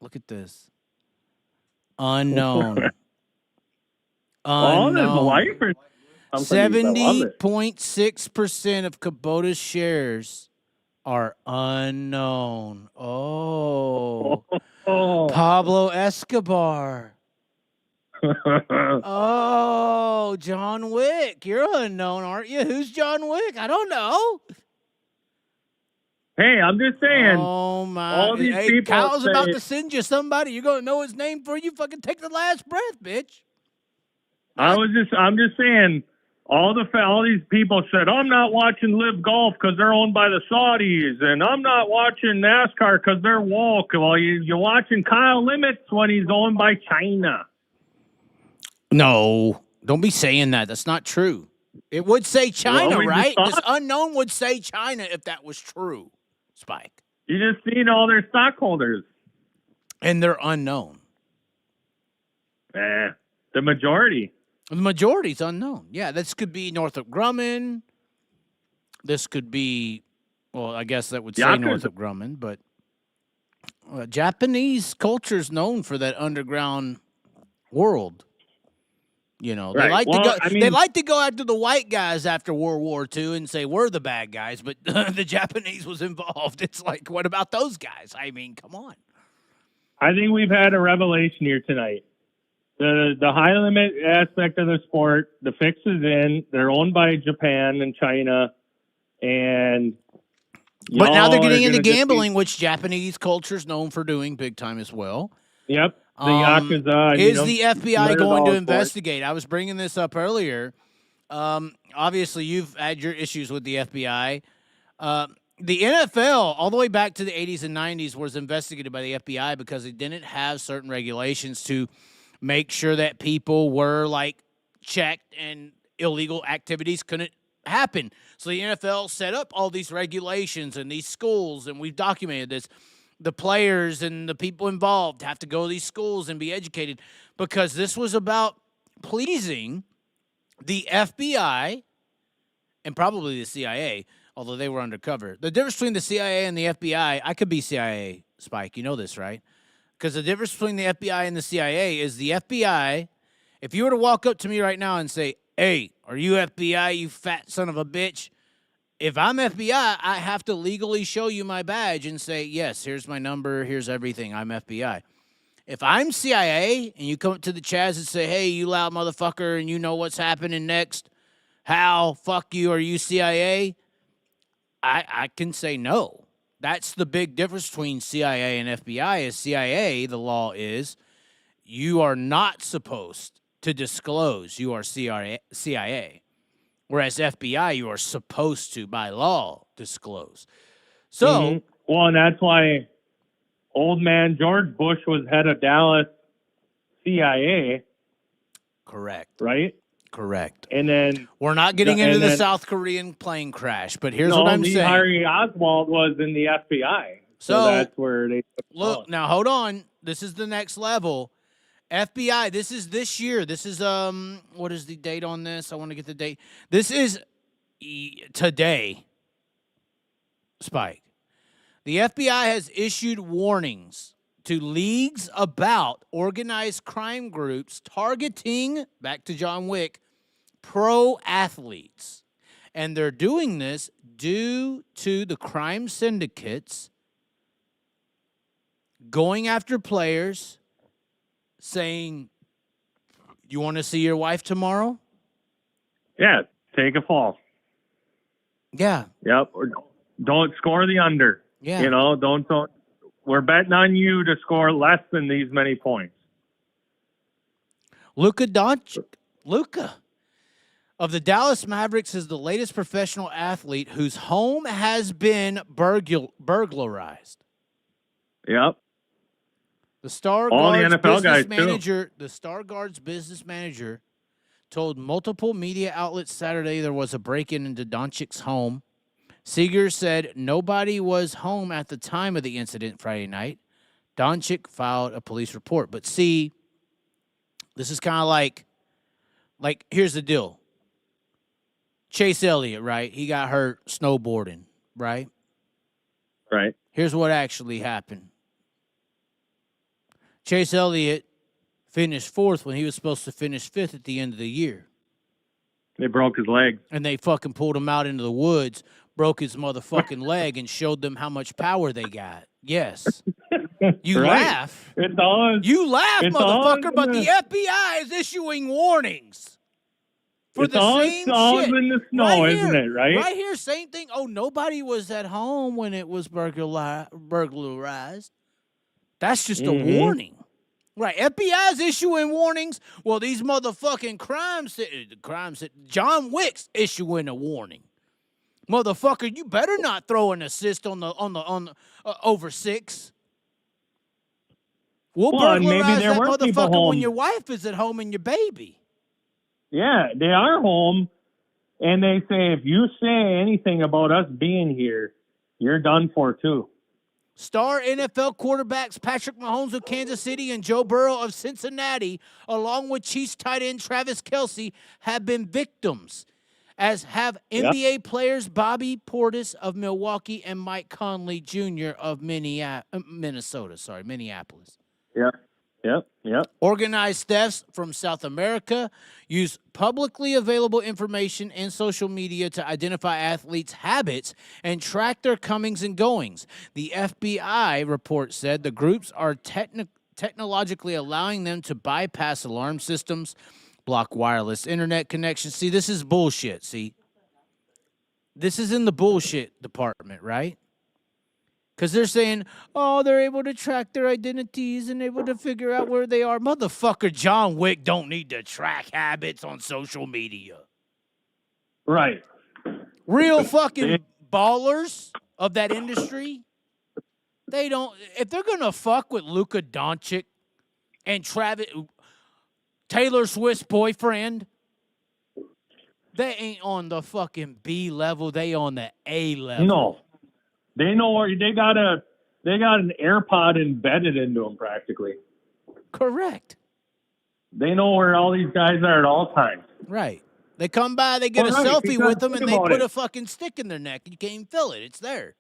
Look at this. Unknown. Unknown. 70.6% of Kubota's shares are unknown. Oh. Pablo Escobar. Oh, John Wick. You're unknown, aren't you? Who's John Wick? I don't know. Hey, I'm just saying. Oh, my. All these people Kyle's about to send you somebody. You're going to know his name before you fucking take the last breath, bitch. I'm just saying. All these people said, I'm not watching Live Golf because they're owned by the Saudis, and I'm not watching NASCAR because they're woke. Well, you're watching Kyle Limits when he's owned by China. No, don't be saying that. That's not true. It would say China, right? This unknown would say China if that was true, Spike. You just need all their stockholders. And they're unknown. The majority. The majority's unknown. Yeah, this could be Northrop Grumman. This could be, well, I guess that would say Northrop Grumman, but Japanese culture is known for that underground world. You know, they like to go. They like to go after the white guys after World War II and say we're the bad guys, but the Japanese was involved. It's like, what about those guys? I mean, come on. I think we've had a revelation here tonight. The high limit aspect of the sport, the fix is in. They're owned by Japan and China, and but now they're getting into gambling, which Japanese culture is known for doing big time as well. Yep, the Yakuza. Is the FBI going to investigate? I was bringing this up earlier. Obviously, you've had your issues with the FBI. The NFL, all the way back to the 80s and 90s, was investigated by the FBI because they didn't have certain regulations to make sure that people were like checked and illegal activities couldn't happen. So the NFL set up all these regulations and these schools, and we've documented this. The players and the people involved have to go to these schools and be educated because this was about pleasing the FBI and probably the CIA, although they were undercover. The difference between the CIA and the FBI, I could be CIA, Spike. You know this, right? Because the difference between the FBI and the CIA is the FBI, if you were to walk up to me right now and say, hey, are you FBI, you fat son of a bitch? If I'm FBI, I have to legally show you my badge and say, yes, here's my number, here's everything, I'm FBI. If I'm CIA and you come up to the Chaz and say, hey, you loud motherfucker, and you know what's happening next, how, fuck you, are you CIA? I can say no. That's the big difference between CIA and FBI. Is CIA, the law is, you are not supposed to disclose you are CIA. Whereas FBI, you are supposed to, by law, disclose. So, well, and that's why old man George Bush was head of Dallas CIA. Correct. Right? Correct. And then we're not getting into the South Korean plane crash, but here's what I'm saying. Harry Oswald was in the FBI. So that's where they look. Now hold on. This is the next level. FBI, this is this year. This is what is the date on this? I want to get the date. This is today. Spike. The FBI has issued warnings to leagues about organized crime groups targeting, back to John Wick, pro athletes. And they're doing this due to the crime syndicates going after players, saying, you want to see your wife tomorrow? Yeah, take a fall. Yeah. Yep. Or don't score the under. Yeah. You know, don't. We're betting on you to score less than these many points. Luka of the Dallas Mavericks is the latest professional athlete whose home has been burglarized. Yep. The Star Guard's business manager told multiple media outlets Saturday there was a break-in into Doncic's home. Seeger said nobody was home at the time of the incident Friday night. Doncic filed a police report. But see, this is kind of like here's the deal. Chase Elliott, right? He got hurt snowboarding, right? Right. Here's what actually happened. Chase Elliott finished fourth when he was supposed to finish fifth at the end of the year. They broke his leg. And they fucking pulled him out into the woods, broke his motherfucking leg, and showed them how much power they got. Yes. You laugh. You laugh, motherfucker, but the FBI is issuing warnings. For the same shit. In the snow, isn't it, right? Right here, same thing. Oh, nobody was at home when it was burglarized. That's just a warning. Right, FBI's issuing warnings. Well, these motherfucking John Wick's issuing a warning. Motherfucker, you better not throw an assist on the over 6. We'll burglarize that motherfucker when your wife is at home and your baby. Yeah, they are home, and they say, if you say anything about us being here, you're done for, too. Star NFL quarterbacks Patrick Mahomes of Kansas City and Joe Burrow of Cincinnati, along with Chiefs tight end Travis Kelce, have been victims, as have NBA players Bobby Portis of Milwaukee and Mike Conley Jr. of Minneapolis. Yep. Organized thefts from South America use publicly available information and social media to identify athletes' habits and track their comings and goings. The FBI report said the groups are technologically allowing them to bypass alarm systems, block wireless internet connections. See, this is bullshit, see? This is in the bullshit department, right? Because they're saying, they're able to track their identities and able to figure out where they are. Motherfucker, John Wick don't need to track habits on social media. Right. Real fucking ballers of that industry, they don't. If they're going to fuck with Luka Doncic and Taylor Swift's boyfriend, they ain't on the fucking B level. They on the A level. No. They know where they got an AirPod embedded into them practically. Correct. They know where all these guys are at all times. Right. They come by, they get a selfie with them, and they put a fucking stick in their neck. You can't even feel it. It's there.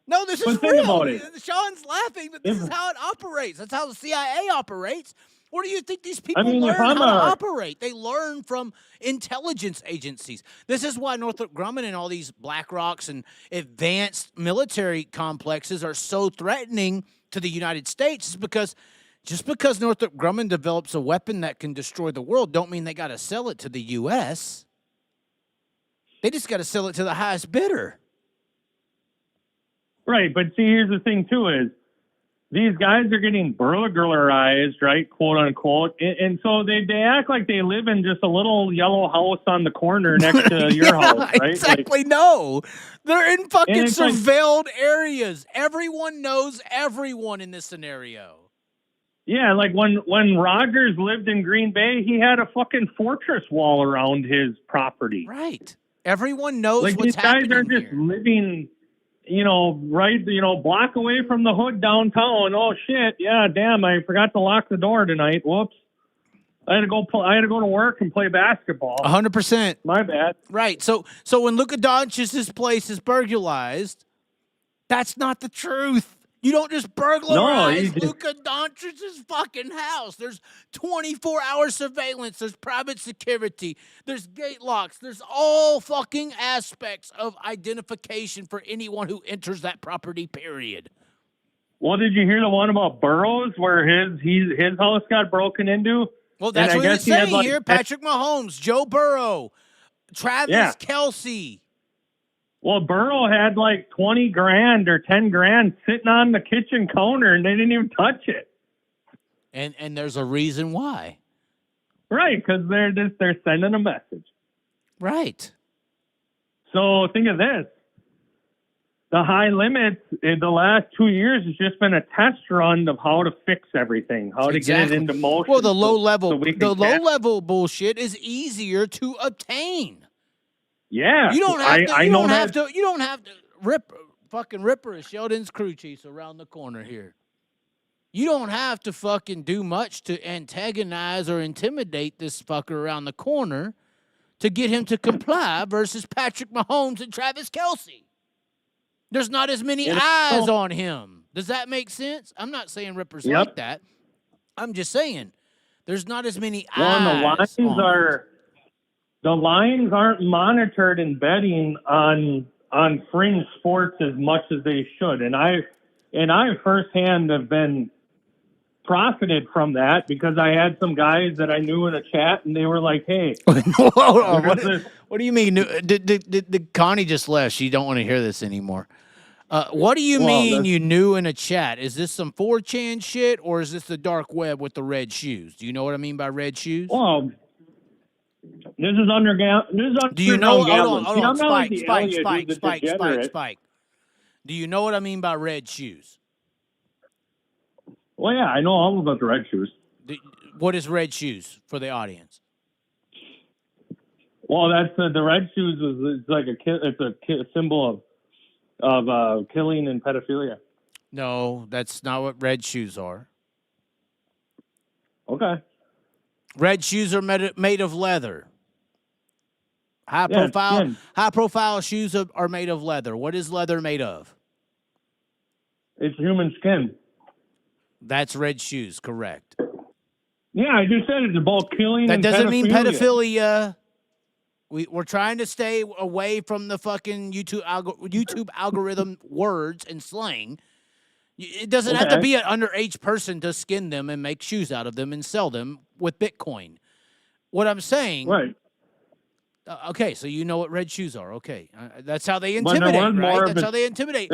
No, this is real. Sean's laughing, but this is how it operates. That's how the CIA operates. What do you think these people learn how to operate? They learn from intelligence agencies. This is why Northrop Grumman and all these BlackRocks and advanced military complexes are so threatening to the United States. Is because just because Northrop Grumman develops a weapon that can destroy the world don't mean they got to sell it to the U.S. They just got to sell it to the highest bidder. Right, but see, here's the thing, too, is these guys are getting burglarized, right, quote unquote, and so they act like they live in just a little yellow house on the corner next to your house, right? Exactly. No, they're in fucking surveilled areas. Everyone knows everyone in this scenario. Yeah, like when Rodgers lived in Green Bay, he had a fucking fortress wall around his property. Right. Everyone knows like what's happening. These guys are just living, block away from the hood downtown. Oh shit! Yeah, damn! I forgot to lock the door tonight. Whoops! I had to go to work and play basketball. 100%. My bad. Right. So when Luka Doncic's place is burglarized, that's not the truth. You don't just burglarize Luka Doncic's fucking house. There's 24-hour surveillance. There's private security. There's gate locks. There's all fucking aspects of identification for anyone who enters that property, period. Well, did you hear the one about Burrows where his house got broken into? Well, that's what it's saying here. Patrick Mahomes, Joe Burrow, Travis Kelce. Well, Burrow had like 20 grand or 10 grand sitting on the kitchen counter, and they didn't even touch it. And there's a reason why. Right, because they're sending a message. Right. So think of this. The high limits in the last 2 years has just been a test run of how to fix everything, how to get it into motion. Well, the low level bullshit is easier to obtain. Yeah. You don't have to you don't have to Ripper is Sheldon's crew chiefs around the corner here. You don't have to fucking do much to antagonize or intimidate this fucker around the corner to get him to comply versus Patrick Mahomes and Travis Kelce. There's not as many eyes on him. Does that make sense? I'm not saying Ripper's like that. I'm just saying there's not as many eyes. The lines aren't monitored in betting on fringe sports as much as they should, and I firsthand have been profited from that because I had some guys that I knew in a chat, and they were like, "Hey, what do you mean? Did Connie just left? She don't want to hear this anymore. What do you mean you knew in a chat? Is this some 4chan shit, or is this the dark web with the red shoes? Do you know what I mean by red shoes? Well, this is underground. Do you know? Hold on. Spike. Do you know what I mean by red shoes? Well, yeah, I know all about the red shoes. What is red shoes for the audience? Well, that's the red shoes is like a symbol of killing and pedophilia. No, that's not what red shoes are. Okay. Red shoes are made of leather. High profile shoes are made of leather. What is leather made of? It's human skin. That's red shoes, correct. Yeah, I just said it's about killing. That and doesn't mean pedophilia. We're trying to stay away from the fucking YouTube algorithm words and slang. It doesn't have to be an underage person to skin them and make shoes out of them and sell them with Bitcoin. What I'm saying, right? Okay, so you know what red shoes are. Okay, that's how they intimidate, right? That's how they intimidate.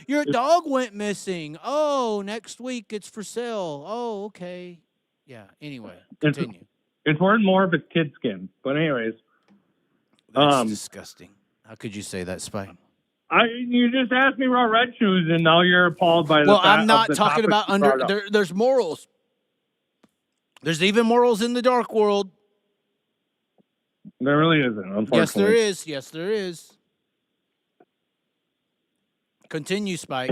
Your dog went missing. Oh, next week it's for sale. Oh, okay. Yeah. Anyway, continue. It's worth more of its kid skin, but anyways. That's disgusting. How could you say that, Spike? You just asked me about red shoes, and now you're appalled by the fact. Well, I'm not talking about there's morals. There's even morals in the dark world. There really isn't, unfortunately. Yes, there is. Yes, there is. Continue, Spike.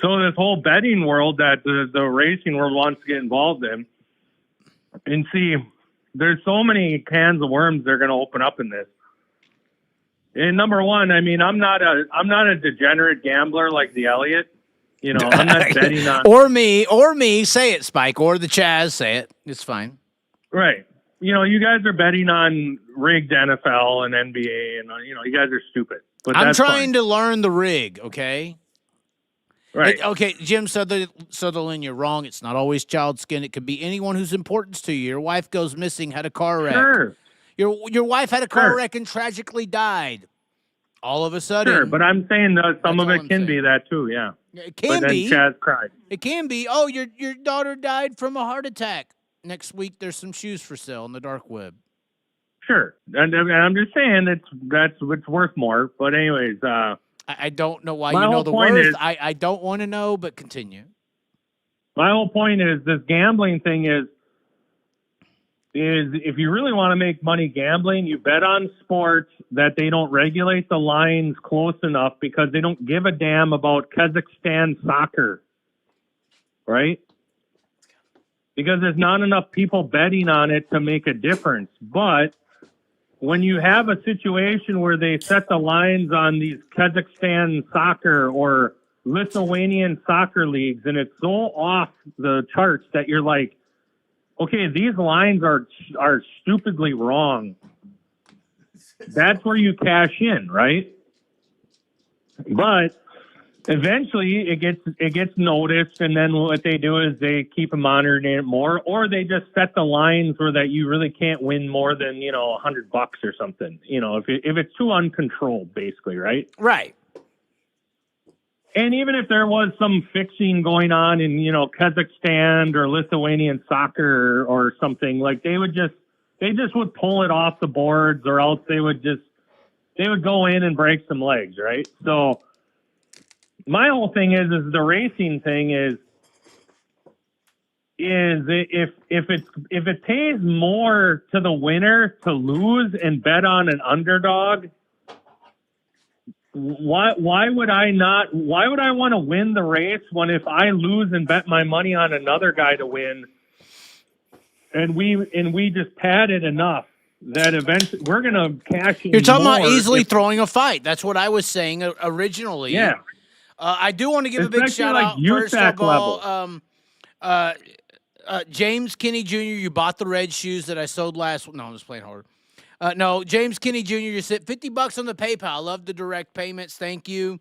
So this whole betting world that the racing world wants to get involved in, and see, there's so many cans of worms they're going to open up in this. And number one, I mean, I'm not a degenerate gambler like the Elliot. You know, I'm not betting on or me. Say it, Spike, or the Chaz. Say it. It's fine. Right. You know, you guys are betting on rigged NFL and NBA, and you know, you guys are stupid. But I'm trying to learn the rig. Okay. Right. Okay, Jim Sutherland, you're wrong. It's not always child skin. It could be anyone whose importance to you. Your wife goes missing, had a car wreck. Sure. Your wife had a car wreck and tragically died. All of a sudden. Sure, but I'm saying that some of it can be that too, yeah. It can be. Chaz cried. It can be. Oh, your daughter died from a heart attack. Next week there's some shoes for sale on the dark web. Sure. And I'm just saying it's worth more. But anyways, I don't know why you know the worth. I don't want to know, but continue. My whole point is this gambling thing is if you really want to make money gambling, you bet on sports that they don't regulate the lines close enough because they don't give a damn about Kazakhstan soccer, right? Because there's not enough people betting on it to make a difference. But when you have a situation where they set the lines on these Kazakhstan soccer or Lithuanian soccer leagues and it's so off the charts that you're like, okay, these lines are stupidly wrong. That's where you cash in, right? But eventually it gets noticed, and then what they do is they keep monitoring it more, or they just set the lines where that you really can't win more than, you know, $100 or something. You know, if it's too uncontrolled, basically, right? Right. And even if there was some fixing going on in, Kazakhstan or Lithuanian soccer or something, like they just would pull it off the boards, or else they would go in and break some legs, right? So my whole thing is the racing thing is if it pays more to the winner to lose and bet on an underdog, why would I want to win the race when if I lose and bet my money on another guy to win, and we just padded enough that eventually we're going to cash in. You're talking about easily throwing a fight. That's what I was saying originally. Yeah. I do want to give a big shout out first of all. James Kinney Jr., you bought the red shoes that I sold last. No, I'm just playing hard. No, James Kinney Jr., you said $50 on the PayPal. I love the direct payments. Thank you.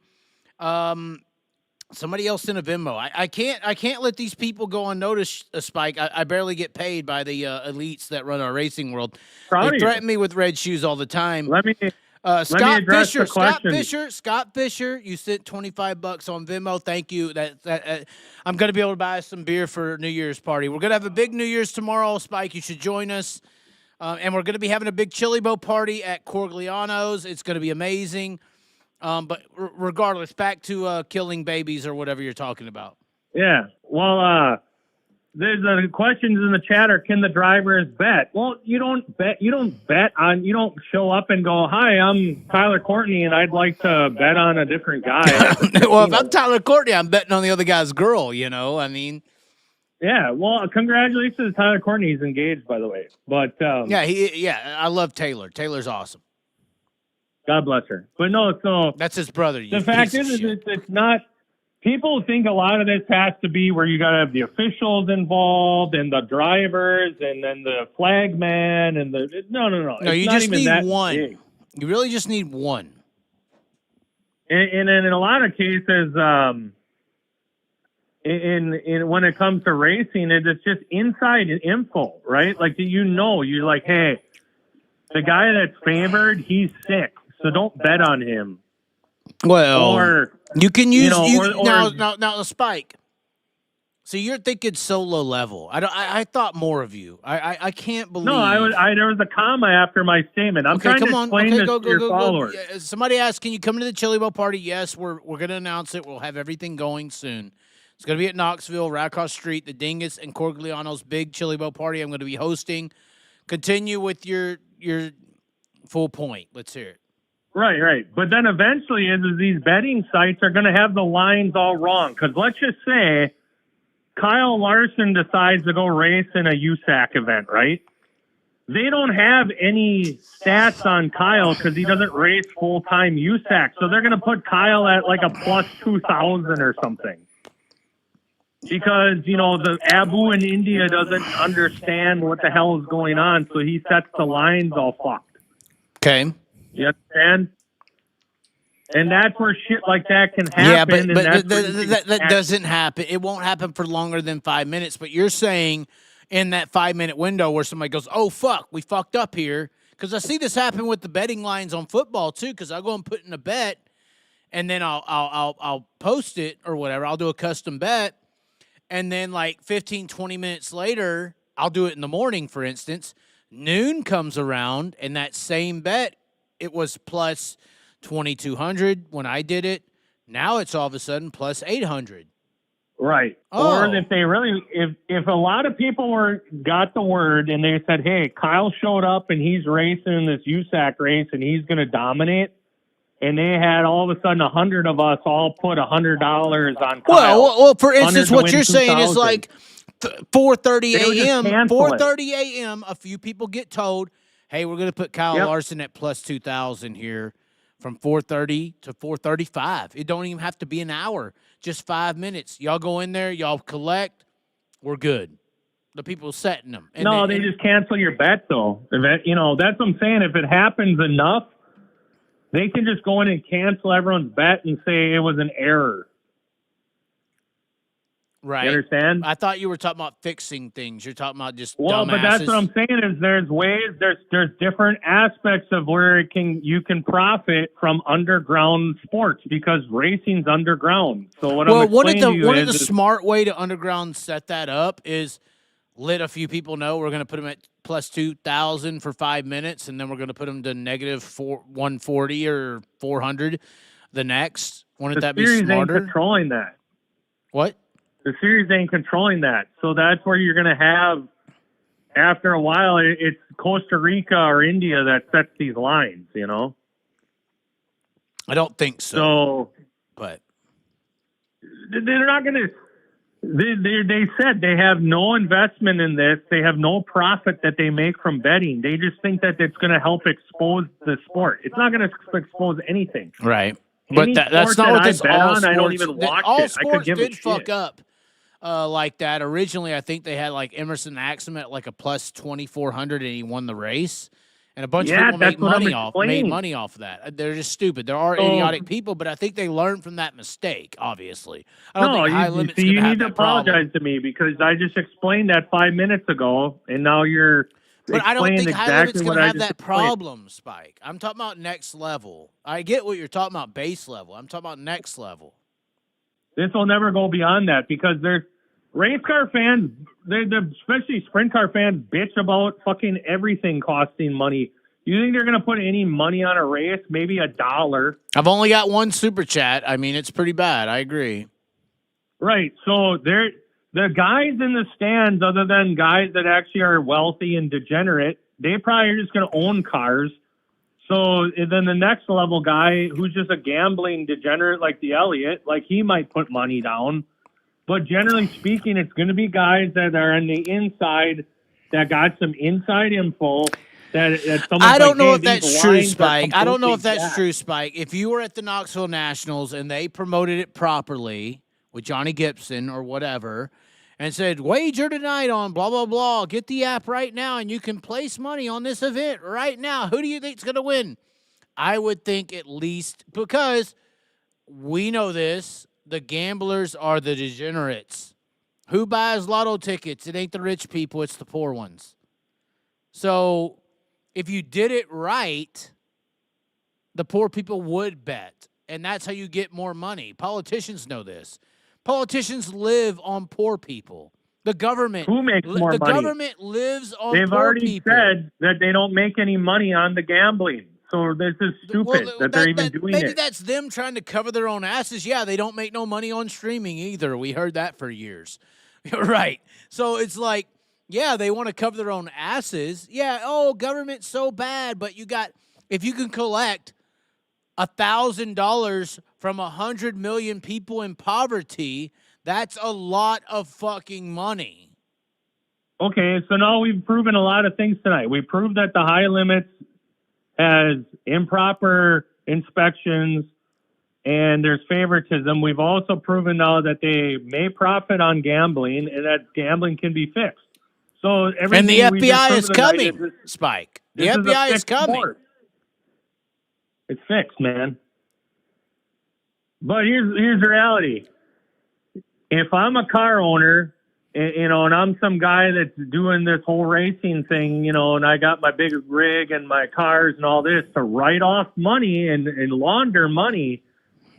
Somebody else sent a Venmo. I can't let these people go unnoticed, Spike. I barely get paid by the elites that run our racing world. They threaten me with red shoes all the time. Let me Scott address Fisher. the question. Scott Fisher. You sent $25 on Venmo. Thank you. That I'm going to be able to buy some beer for New Year's party. We're going to have a big New Year's tomorrow, Spike. You should join us. And we're going to be having a big chili bowl party at Corgliano's. It's going to be amazing. But regardless, back to killing babies or whatever you're talking about. Yeah. Well, there's questions in the chat are, can the drivers bet? Well, you don't bet on, you don't show up and go, hi, I'm Tyler Courtney and I'd like to bet on a different guy. Well, if I'm Tyler Courtney, I'm betting on the other guy's girl, I mean. Yeah, well, congratulations to Tyler Courtney. He's engaged, by the way. But I love Taylor. Taylor's awesome. God bless her. But no, so that's his brother. The fact is it's not. People think a lot of this has to be where you got to have the officials involved and the drivers and then the flagman and the no. No, you just need one. Big. You really just need one. And in a lot of cases, in when it comes to racing, it's just inside info, right? Like you're like, hey, the guy that's favored, he's sick, so don't bet on him. Well, or you can use now Spike. So you're thinking solo level. I thought more of you. I can't believe. No, there was a comma after my statement. I'm trying to explain this to your followers. Somebody asked, can you come to the Chili Bowl party? Yes, we're going to announce it. We'll have everything going soon. It's going to be at Knoxville, right across the street, the Dingus and Corgliano's big Chili Bowl party. I'm going to be hosting. Continue with your full point. Let's hear it. Right. But then eventually is these betting sites are going to have the lines all wrong. Because let's just say Kyle Larson decides to go race in a USAC event, right? They don't have any stats on Kyle because he doesn't race full-time USAC. So they're going to put Kyle at like a plus 2,000 or something. Because, the Abu in India doesn't understand what the hell is going on, so he sets the lines all fucked. Okay. You understand? And that's where shit like that can happen. Yeah, but that doesn't happen. It won't happen for longer than 5 minutes. But you're saying in that 5-minute window where somebody goes, oh, fuck, we fucked up here. Because I see this happen with the betting lines on football, too, because I'll go and put in a bet, and then I'll post it or whatever. I'll do a custom bet. And then like 15, 20 minutes later, I'll do it in the morning, for instance. Noon comes around, and that same bet, it was plus 2,200 when I did it. Now it's all of a sudden plus 800. Right. Oh. Or if they really, if a lot of people got the word and they said, hey, Kyle showed up and he's racing in this USAC race and he's going to dominate. And they had all of a sudden 100 of us all put $100 on Kyle. Well, for instance, what you're saying is like 4:30 a.m. 4:30 a.m. A few people get told, "Hey, we're going to put Kyle Larson at plus 2,000 here from 4:30 to 4:35." It don't even have to be an hour, just 5 minutes. Y'all go in there, y'all collect. We're good. The people setting them. And they just cancel your bet though. That's what I'm saying. If it happens enough, they can just go in and cancel everyone's bet and say it was an error. Right. You understand? I thought you were talking about fixing things. You're talking about just Well, but that's what I'm saying is there's ways, there's different aspects of where you can profit from underground sports because racing's underground. So what I'm explaining to you one of the smart way to underground set that up is let a few people know we're going to put them at plus 2,000 for 5 minutes, and then we're going to put them to negative 140 or 400 the next. Wouldn't that be smarter? The series ain't controlling that. What? The series ain't controlling that. So that's where you're going to have, after a while, it's Costa Rica or India that sets these lines, you know? I don't think so. But they're not going to. They said they have no investment in this. They have no profit that they make from betting. They just think that it's going to help expose the sport. It's not going to expose anything. Right. But that's not what this all sports. I don't even watch all it. Sports did fuck up like that. Originally, I think they had like Emerson Axum at like a plus 2,400, and he won the race. And a bunch of people made money off of that. They're just stupid. There are idiotic people, but I think they learned from that mistake. Obviously, I don't think high limits. You need to apologize to me because I just explained that 5 minutes ago, and now you're. But I don't think high limit's going to have that explained. problem, Spike. I'm talking about next level. I get what you're talking about, base level. I'm talking about next level. This will never go beyond that because there's race car fans, especially sprint car fans, bitch about fucking everything costing money. You think they're going to put any money on a race? Maybe $1. I've only got one super chat. I mean, it's pretty bad. I agree. Right. So the guys in the stands, other than guys that actually are wealthy and degenerate, they probably are just going to own cars. So then the next level guy who's just a gambling degenerate like the Elliott, like he might put money down. But generally speaking, it's going to be guys that are on the inside that got some inside info. I don't know if that's true, Spike. I don't know if that's true, Spike. If you were at the Knoxville Nationals and they promoted it properly with Johnny Gibson or whatever and said, wager tonight on blah, blah, blah, get the app right now and you can place money on this event right now. Who do you think's going to win? I would think at least, because we know this, the gamblers are the degenerates. Who buys lotto tickets? It ain't the rich people, it's the poor ones. So if you did it right, the poor people would bet. And that's how you get more money. Politicians know this. Politicians live on poor people. The government. Who makes more money? The government lives on poor people. They've already said that they don't make any money on the gambling. So this is stupid that they're even doing it. Maybe that's them trying to cover their own asses. Yeah, they don't make no money on streaming either. We heard that for years. Right. So it's like, yeah, they want to cover their own asses. Yeah, government's so bad, but if you can collect $1,000 from 100 million people in poverty, that's a lot of fucking money. Okay, so now we've proven a lot of things tonight. We proved that the high limits has improper inspections and there's favoritism. We've also proven now that they may profit on gambling and that gambling can be fixed. So and the FBI is coming, Spike. The FBI is coming. Sport. It's fixed, man. But here's the reality. If I'm a car owner, and I'm some guy that's doing this whole racing thing, and I got my big rig and my cars and all this to write off money and launder money,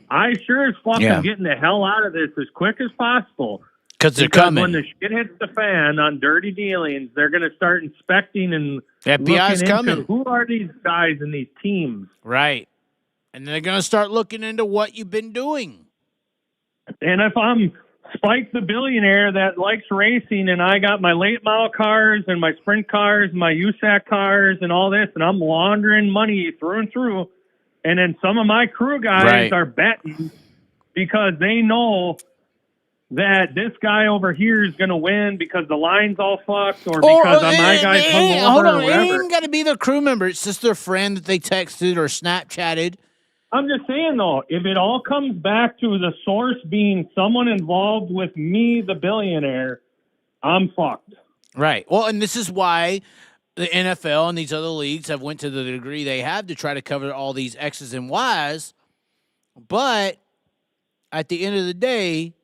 I sure as fuck am getting the hell out of this as quick as possible. Because they're coming. When the shit hits the fan on dirty dealings, they're going to start inspecting and FBI's coming. Who are these guys in these teams? Right. And they're going to start looking into what you've been doing. And if I'm Spike the billionaire that likes racing and I got my late model cars and my sprint cars, my USAC cars and all this, and I'm laundering money through and through, and then some of my crew guys are betting because they know that this guy over here is going to win because the line's all fucked or because my guy's hungover. Hold on, or it whatever. ain't even got to be their crew member. It's just their friend that they texted or Snapchatted. I'm just saying, though, if it all comes back to the source being someone involved with me, the billionaire, I'm fucked. Right. Well, and this is why the NFL and these other leagues have went to the degree they have to try to cover all these X's and Y's. But at the end of the day,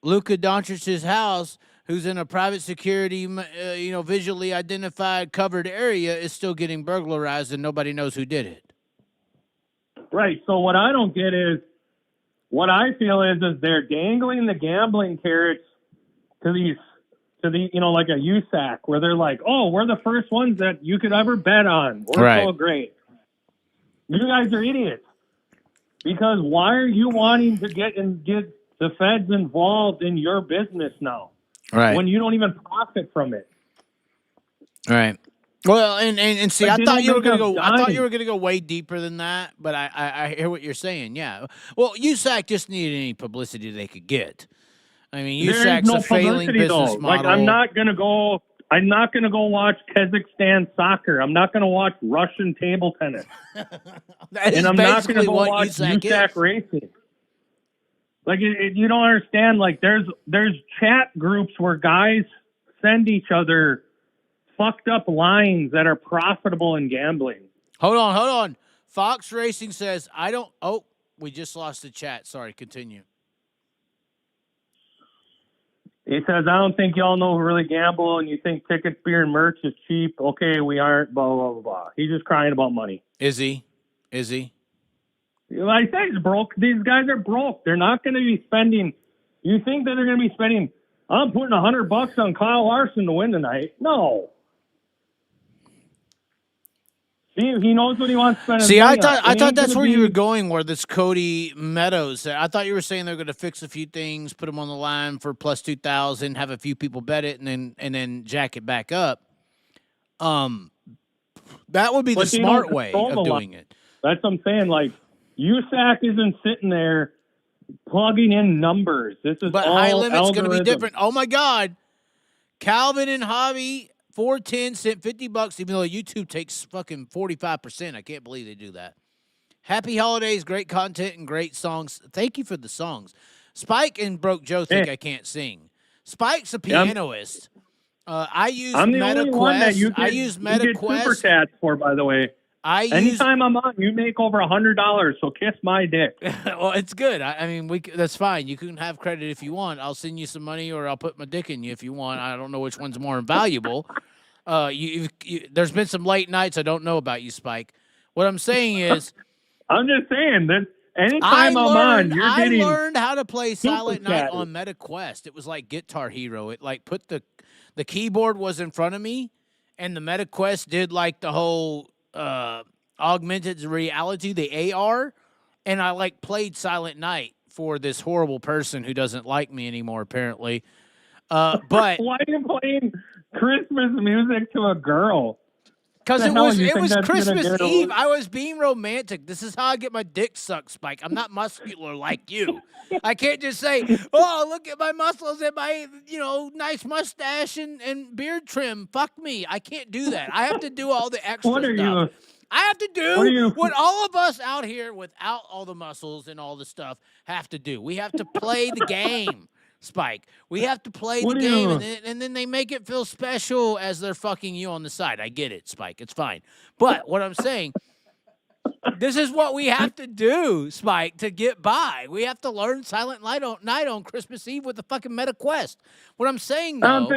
Luka Doncic's house, who's in a private security, visually identified covered area, is still getting burglarized and nobody knows who did it. Right. So what I don't get is, what I feel is they're dangling the gambling carrots to the like a USAC, where they're like, oh, we're the first ones that you could ever bet on. We're so great. You guys are idiots. Because why are you wanting to get the feds involved in your business now? Right. When you don't even profit from it. Right. Well, and see, Like, I thought you were going to go. I thought dying. you were going to go way deeper than that. But I hear what you're saying. Yeah. Well, USAC just needed any publicity they could get. I mean, USAC's a failing business model. Like, I'm not going to go watch Kazakhstan soccer. I'm not going to watch Russian table tennis. And I'm not going to go watch USAC racing. Like, you don't understand. Like, there's chat groups where guys send each other fucked up lines that are profitable in gambling. Hold on. Fox Racing says, we just lost the chat. Sorry, continue. He says, I don't think y'all know who really gamble, and you think tickets, beer, and merch is cheap. Okay, we aren't, blah, blah, blah, blah. He's just crying about money. Is he? I say he's broke. These guys are broke. They're not going to be spending. You think that they're going to be spending, I'm putting $100 on Kyle Larson to win tonight? No. He knows what he wants to spend. See, I thought that's where you were going, where this Cody Meadows. I thought you were saying they're going to fix a few things, put them on the line for plus 2,000, have a few people bet it, and then jack it back up. That would be the smart way of doing it. That's what I'm saying. Like, USAC isn't sitting there plugging in numbers. But high limit's going to be different. Oh my God, Calvin and Hobby. 410 sent $50, even though YouTube takes fucking 45%. I can't believe they do that. Happy holidays, great content, and great songs. Thank you for the songs. Spike and Broke Joe think I can't sing. Spike's a pianist. I use I'm the only one that you I use get MetaQuest. Super chats for, by the way. Anytime I'm on, you make over $100, so kiss my dick. Well, it's good. I mean, that's fine. You can have credit if you want. I'll send you some money, or I'll put my dick in you if you want. I don't know which one's more valuable. There's been some late nights I don't know about you, Spike. What I'm saying is, I'm just saying that anytime I'm on, you're getting. I learned how to play Silent Night on MetaQuest. It was like Guitar Hero. It like put the keyboard was in front of me, and the MetaQuest did like the whole. Augmented reality, the AR, and I like played Silent Night for this horrible person who doesn't like me anymore, apparently. But why are you playing Christmas music to a girl? Because it was Christmas Eve. I was being romantic. This is how I get my dick sucked, Spike. I'm not muscular like you. I can't just say, oh, look at my muscles and my, nice mustache and beard trim. Fuck me. I can't do that. I have to do all the extra stuff. I have to do what all of us out here without all the muscles and all the stuff have to do. We have to play the game, Spike. We have to play the game, and then they make it feel special as they're fucking you on the side. I get it, Spike. It's fine. But what I'm saying, this is what we have to do, Spike, to get by. We have to learn Silent Night on Christmas Eve with the fucking MetaQuest. What I'm saying, though.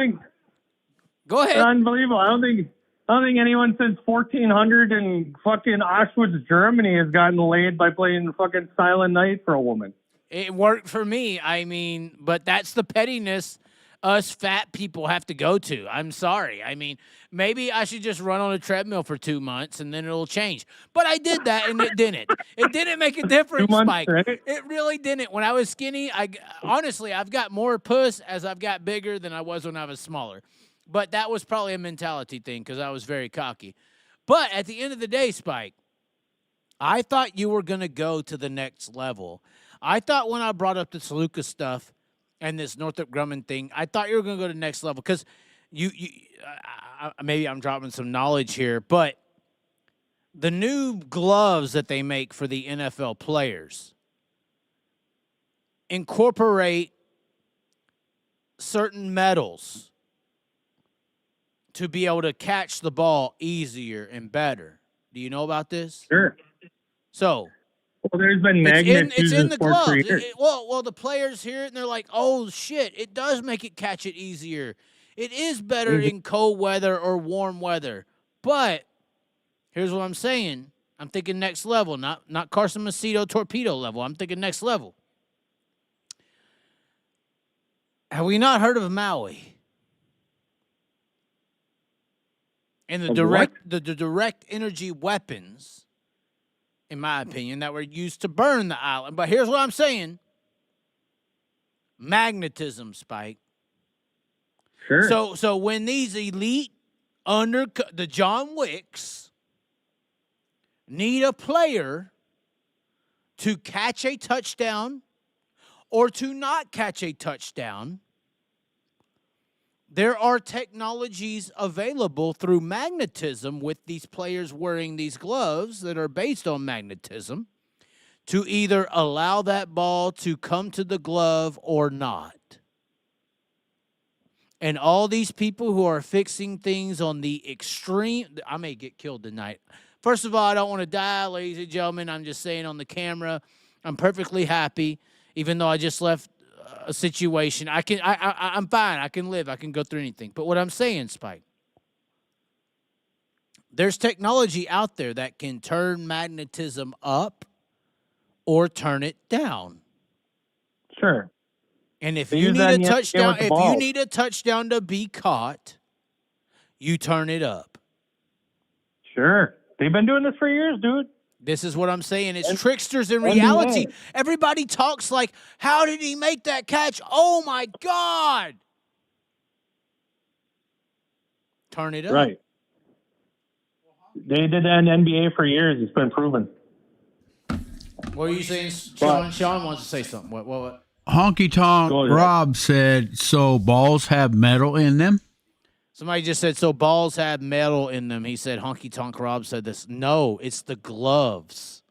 Go ahead. It's unbelievable. I don't think anyone since 1400 in fucking Auschwitz, Germany has gotten laid by playing fucking Silent Night for a woman. It worked for me. I mean, but that's the pettiness us fat people have to go to. I'm sorry. I mean, maybe I should just run on a treadmill for 2 months and then it'll change. But I did that and it didn't. It didn't make a difference, 2 months, Spike. right? It really didn't. When I was skinny, honestly, I've got more puss as I've got bigger than I was when I was smaller. But that was probably a mentality thing because I was very cocky. But at the end of the day, Spike, I thought you were going to go to the next level. I thought when I brought up this Lucas stuff and this Northrop Grumman thing, I thought you were going to go to the next level because maybe I'm dropping some knowledge here, but the new gloves that they make for the NFL players incorporate certain metals to be able to catch the ball easier and better. Do you know about this? Sure. So, Well, there's been magnets it's used in in the sports for gloves. years. Well, the players hear it and they're like, "Oh shit! It does make it catch it easier. It is better in cold weather or warm weather." But here's what I'm saying. I'm thinking next level, not Carson Macedo torpedo level. I'm thinking next level. Have we not heard of Maui? And the direct energy weapons, in my opinion, that were used to burn the island. But here's what I'm saying. Magnetism, Spike. Sure. So when these elite the John Wicks need a player to catch a touchdown or to not catch a touchdown, there are technologies available through magnetism with these players wearing these gloves that are based on magnetism to either allow that ball to come to the glove or not. And all these people who are fixing things on the extreme, I may get killed tonight. First of all, I don't want to die, ladies and gentlemen. I'm just saying on the camera, I'm perfectly happy, even though I just left a situation. I'm fine. I can live. I can go through anything. But what I'm saying, Spike, there's technology out there that can turn magnetism up or turn it down. Sure. And if They you use need that a in the touchdown, with the if ball. you need a touchdown to be caught, you turn it up. Sure. They've been doing this for years, dude. This is what I'm saying. It's tricksters in reality. NBA. Everybody talks like, how did he make that catch? Oh, my God. Turn it up. Right. They did that in NBA for years. It's been proven. What are you saying, Sean? Sean wants to say something. What? Honky Tonk Go ahead. Rob said, so balls have metal in them? Somebody just said, so balls have metal in them. He said, Honky Tonk Rob said this. No, it's the gloves.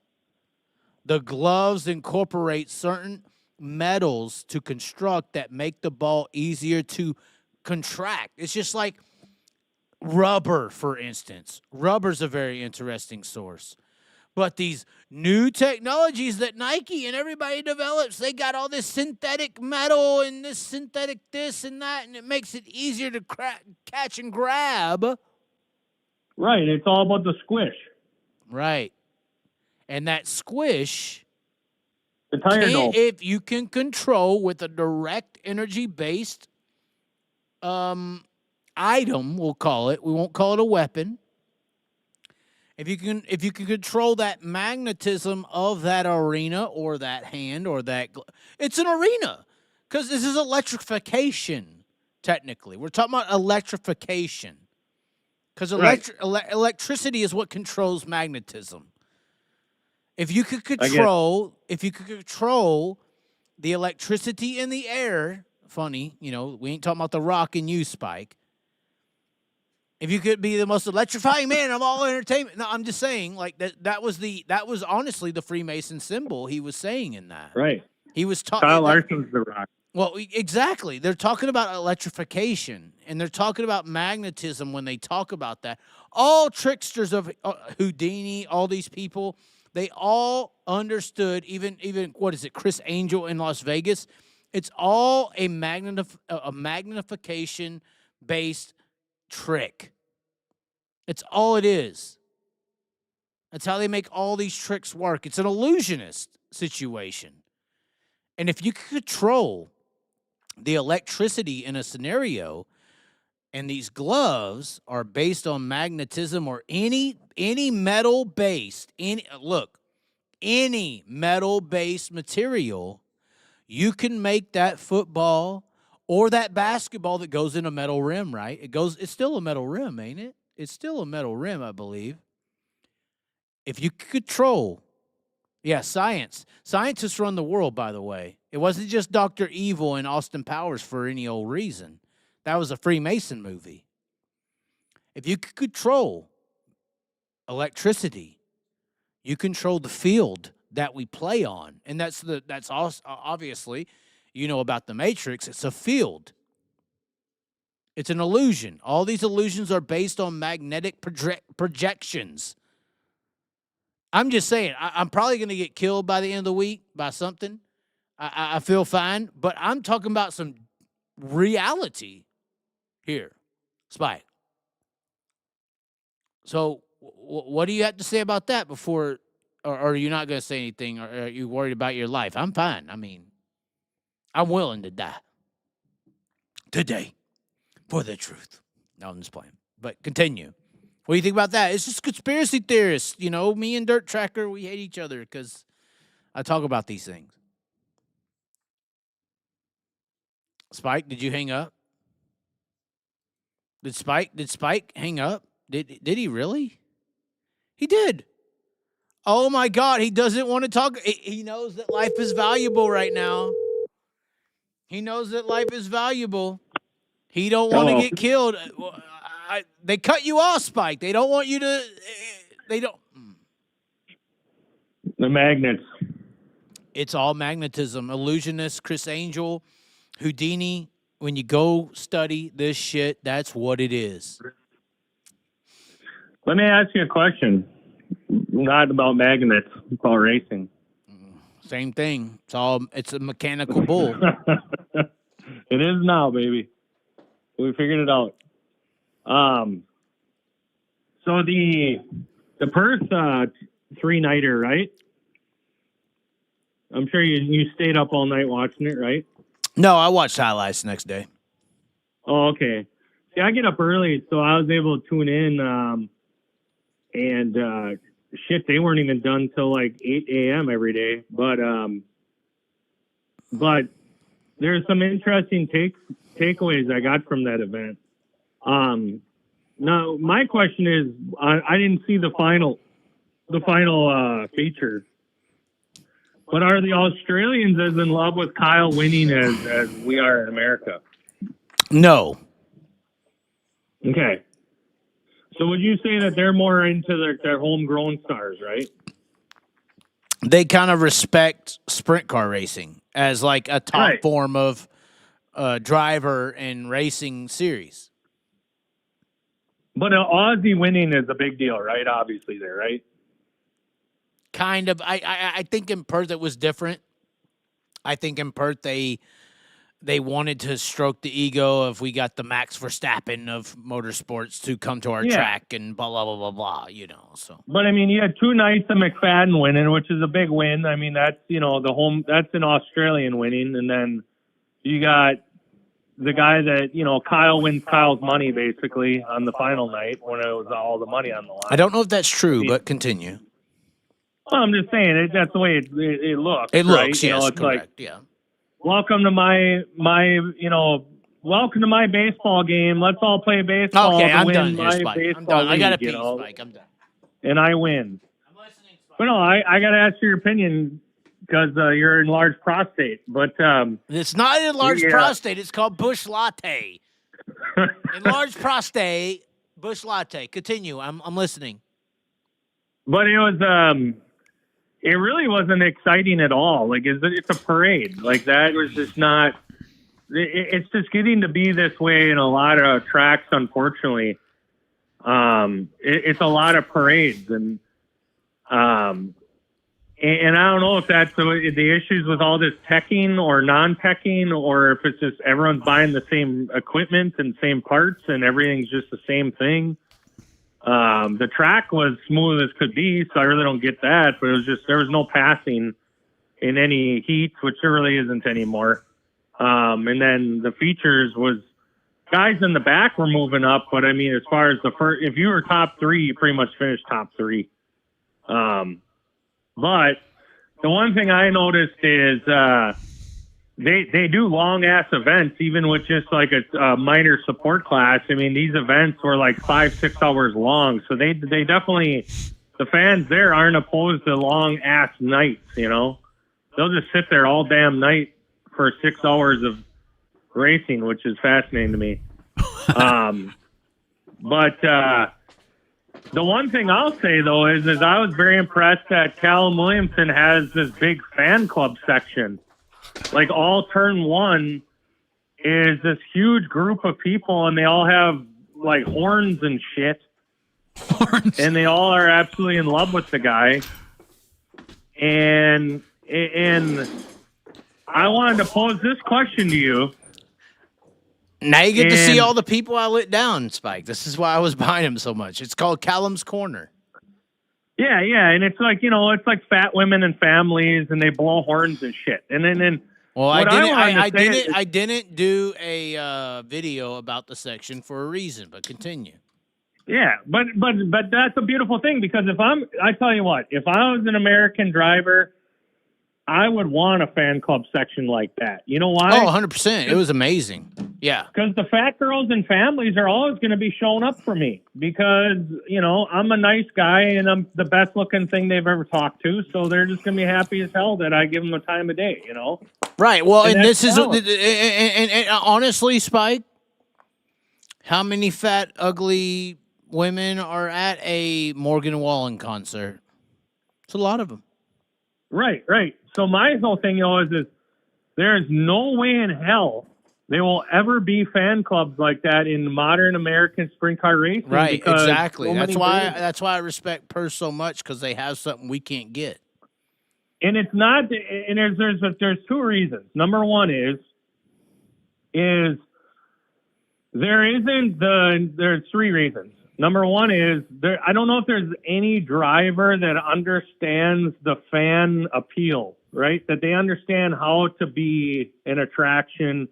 The gloves incorporate certain metals to construct that make the ball easier to contract. It's just like rubber, for instance. Rubber's a very interesting source. But these new technologies that Nike and everybody develops, they got all this synthetic metal and this synthetic this and that, and it makes it easier to catch and grab. Right. It's all about the squish. Right. And that squish, The tire dome. if you can control with a direct energy-based item, we'll call it. We won't call it a weapon. If you can control that magnetism of that arena or that hand or that, it's an arena because this is electrification. Technically, we're talking about electrification because electricity is what controls magnetism. If you could control the electricity in the air, funny, we ain't talking about the rock and you, Spike. If you could be the most electrifying man of all entertainment. No, I'm just saying, like that was honestly the Freemason symbol he was saying in that. Right. He was talking. Kyle Larson's the rock. Well, exactly. They're talking about electrification and they're talking about magnetism when they talk about that. All tricksters of Houdini, all these people, they all understood. Even what is it, Chris Angel in Las Vegas? It's all a magnification based trick. It's all it is. That's how they make all these tricks work. It's an illusionist situation. And if you control the electricity in a scenario, and these gloves are based on magnetism or any metal-based, any metal-based material, you can make that football or that basketball that goes in a metal rim, right? It's still a metal rim, ain't it? It's still a metal rim, I believe. If you control, scientists run the world, by the way. It wasn't just Dr. Evil and Austin Powers for any old reason. That was a Freemason movie. If you could control electricity, you control the field that we play on. And that's also, obviously, about the Matrix. It's a field. It's an illusion. All these illusions are based on magnetic projections. I'm just saying, I'm probably going to get killed by the end of the week by something. I feel fine, but I'm talking about some reality here, Spike. So what do you have to say about that before, or are you not going to say anything, or are you worried about your life? I'm fine. I mean, I'm willing to die today for the truth. No, I'm just playing. But continue. What do you think about that? It's just conspiracy theorists. You know, me and Dirt Tracker, we hate each other because I talk about these things. Spike, did you hang up? Did Spike hang up? Did he really? He did. Oh my God, he doesn't want to talk. He knows that life is valuable right now. He knows that life is valuable. He don't want to get killed. They cut you off, Spike. They don't want you to. They don't. The magnets. It's all magnetism. Illusionist, Chris Angel, Houdini. When you go study this shit, that's what it is. Let me ask you a question. Not about magnets, it's about racing. Same thing. It's a mechanical bull. It is now, baby. We figured it out. So the Perth 3-nighter, right? I'm sure you stayed up all night watching it, right? No, I watched highlights the next day. Oh, okay. See, I get up early, so I was able to tune in. And shit, they weren't even done till like 8 a.m. every day. But there's some interesting takeaways I got from that event. Now my question is, I didn't see the final feature. But are the Australians as in love with Kyle winning as we are in America? No. Okay. So would you say that they're more into their homegrown stars, right? They kind of respect sprint car racing as like a top form of driver and racing series. But an Aussie winning is a big deal, right? Obviously there, right? Kind of. I think in Perth it was different. I think in Perth they wanted to stroke the ego of we got the Max Verstappen of motorsports to come to our track and blah, blah, blah, blah, blah, you know. So. But, I mean, you had 2 nights of McFadden winning, which is a big win. I mean, that's, that's an Australian winning. And then you got the guy that, Kyle wins Kyle's money, basically, on the final night when it was all the money on the line. I don't know if that's true, but continue. Well, I'm just saying, that's the way it looks. It right? looks, yes, it's correct, like, yeah. Welcome to my baseball game. Let's all play baseball. Okay, to I'm win done my here, Spike. baseball I'm done. I got to league, pee, Spike. I'm done. And I win. I'm listening, Spike. But no, I got to ask your opinion because you're enlarged prostate. But it's not enlarged prostate. It's called Bush Latte. Enlarged prostate, Bush Latte. Continue. I'm listening. But it was it really wasn't exciting at all. Like it's a parade. Like that was just not. It's just getting to be this way in a lot of tracks, unfortunately. It's a lot of parades, and I don't know if that's the issues with all this teching or non-teching, or if it's just everyone's buying the same equipment and same parts, and everything's just the same thing. The track was smooth as could be, so I really don't get that. But it was just there was no passing in any heats, which there really isn't anymore. And then the features was guys in the back were moving up, but I mean, as far as the first, if you were top 3, you pretty much finished top 3. But the one thing I noticed is they do long ass events, even with just like a minor support class. I mean, these events were like 5-6 hours long, so they definitely, the fans there aren't opposed to long ass nights. They'll just sit there all damn night for 6 hours of racing, which is fascinating to me. But the one thing I'll say though is I was very impressed that Callum Williamson has this big fan club section. Like all turn 1 is this huge group of people, and they all have like horns and shit. Horns. And they all are absolutely in love with the guy. And I wanted to pose this question to you. Now you get to see all the people I lit down, Spike. This is why I was behind him so much. It's called Callum's Corner. Yeah, and it's like, it's like fat women and families, and they blow horns and shit. And then well, I didn't do a video about the section for a reason, but continue. Yeah, but that's a beautiful thing, because I tell you what, if I was an American driver, I would want a fan club section like that. You know why? Oh, 100%. It was amazing. Yeah. Because the fat girls and families are always going to be showing up for me, because, I'm a nice guy and I'm the best looking thing they've ever talked to. So they're just going to be happy as hell that I give them the time of day, Right. Well, and this is, and honestly, Spike, how many fat, ugly women are at a Morgan Wallen concert? It's a lot of them. Right. So my whole thing, is there is no way in hell there will ever be fan clubs like that in modern American sprint car racing. Right, exactly. So that's why I respect Purse so much, because they have something we can't get. And it's not. And there's two reasons. Number one is there's three reasons. Number one is I don't know if there's any driver that understands the fan appeal, right? That they understand how to be an attraction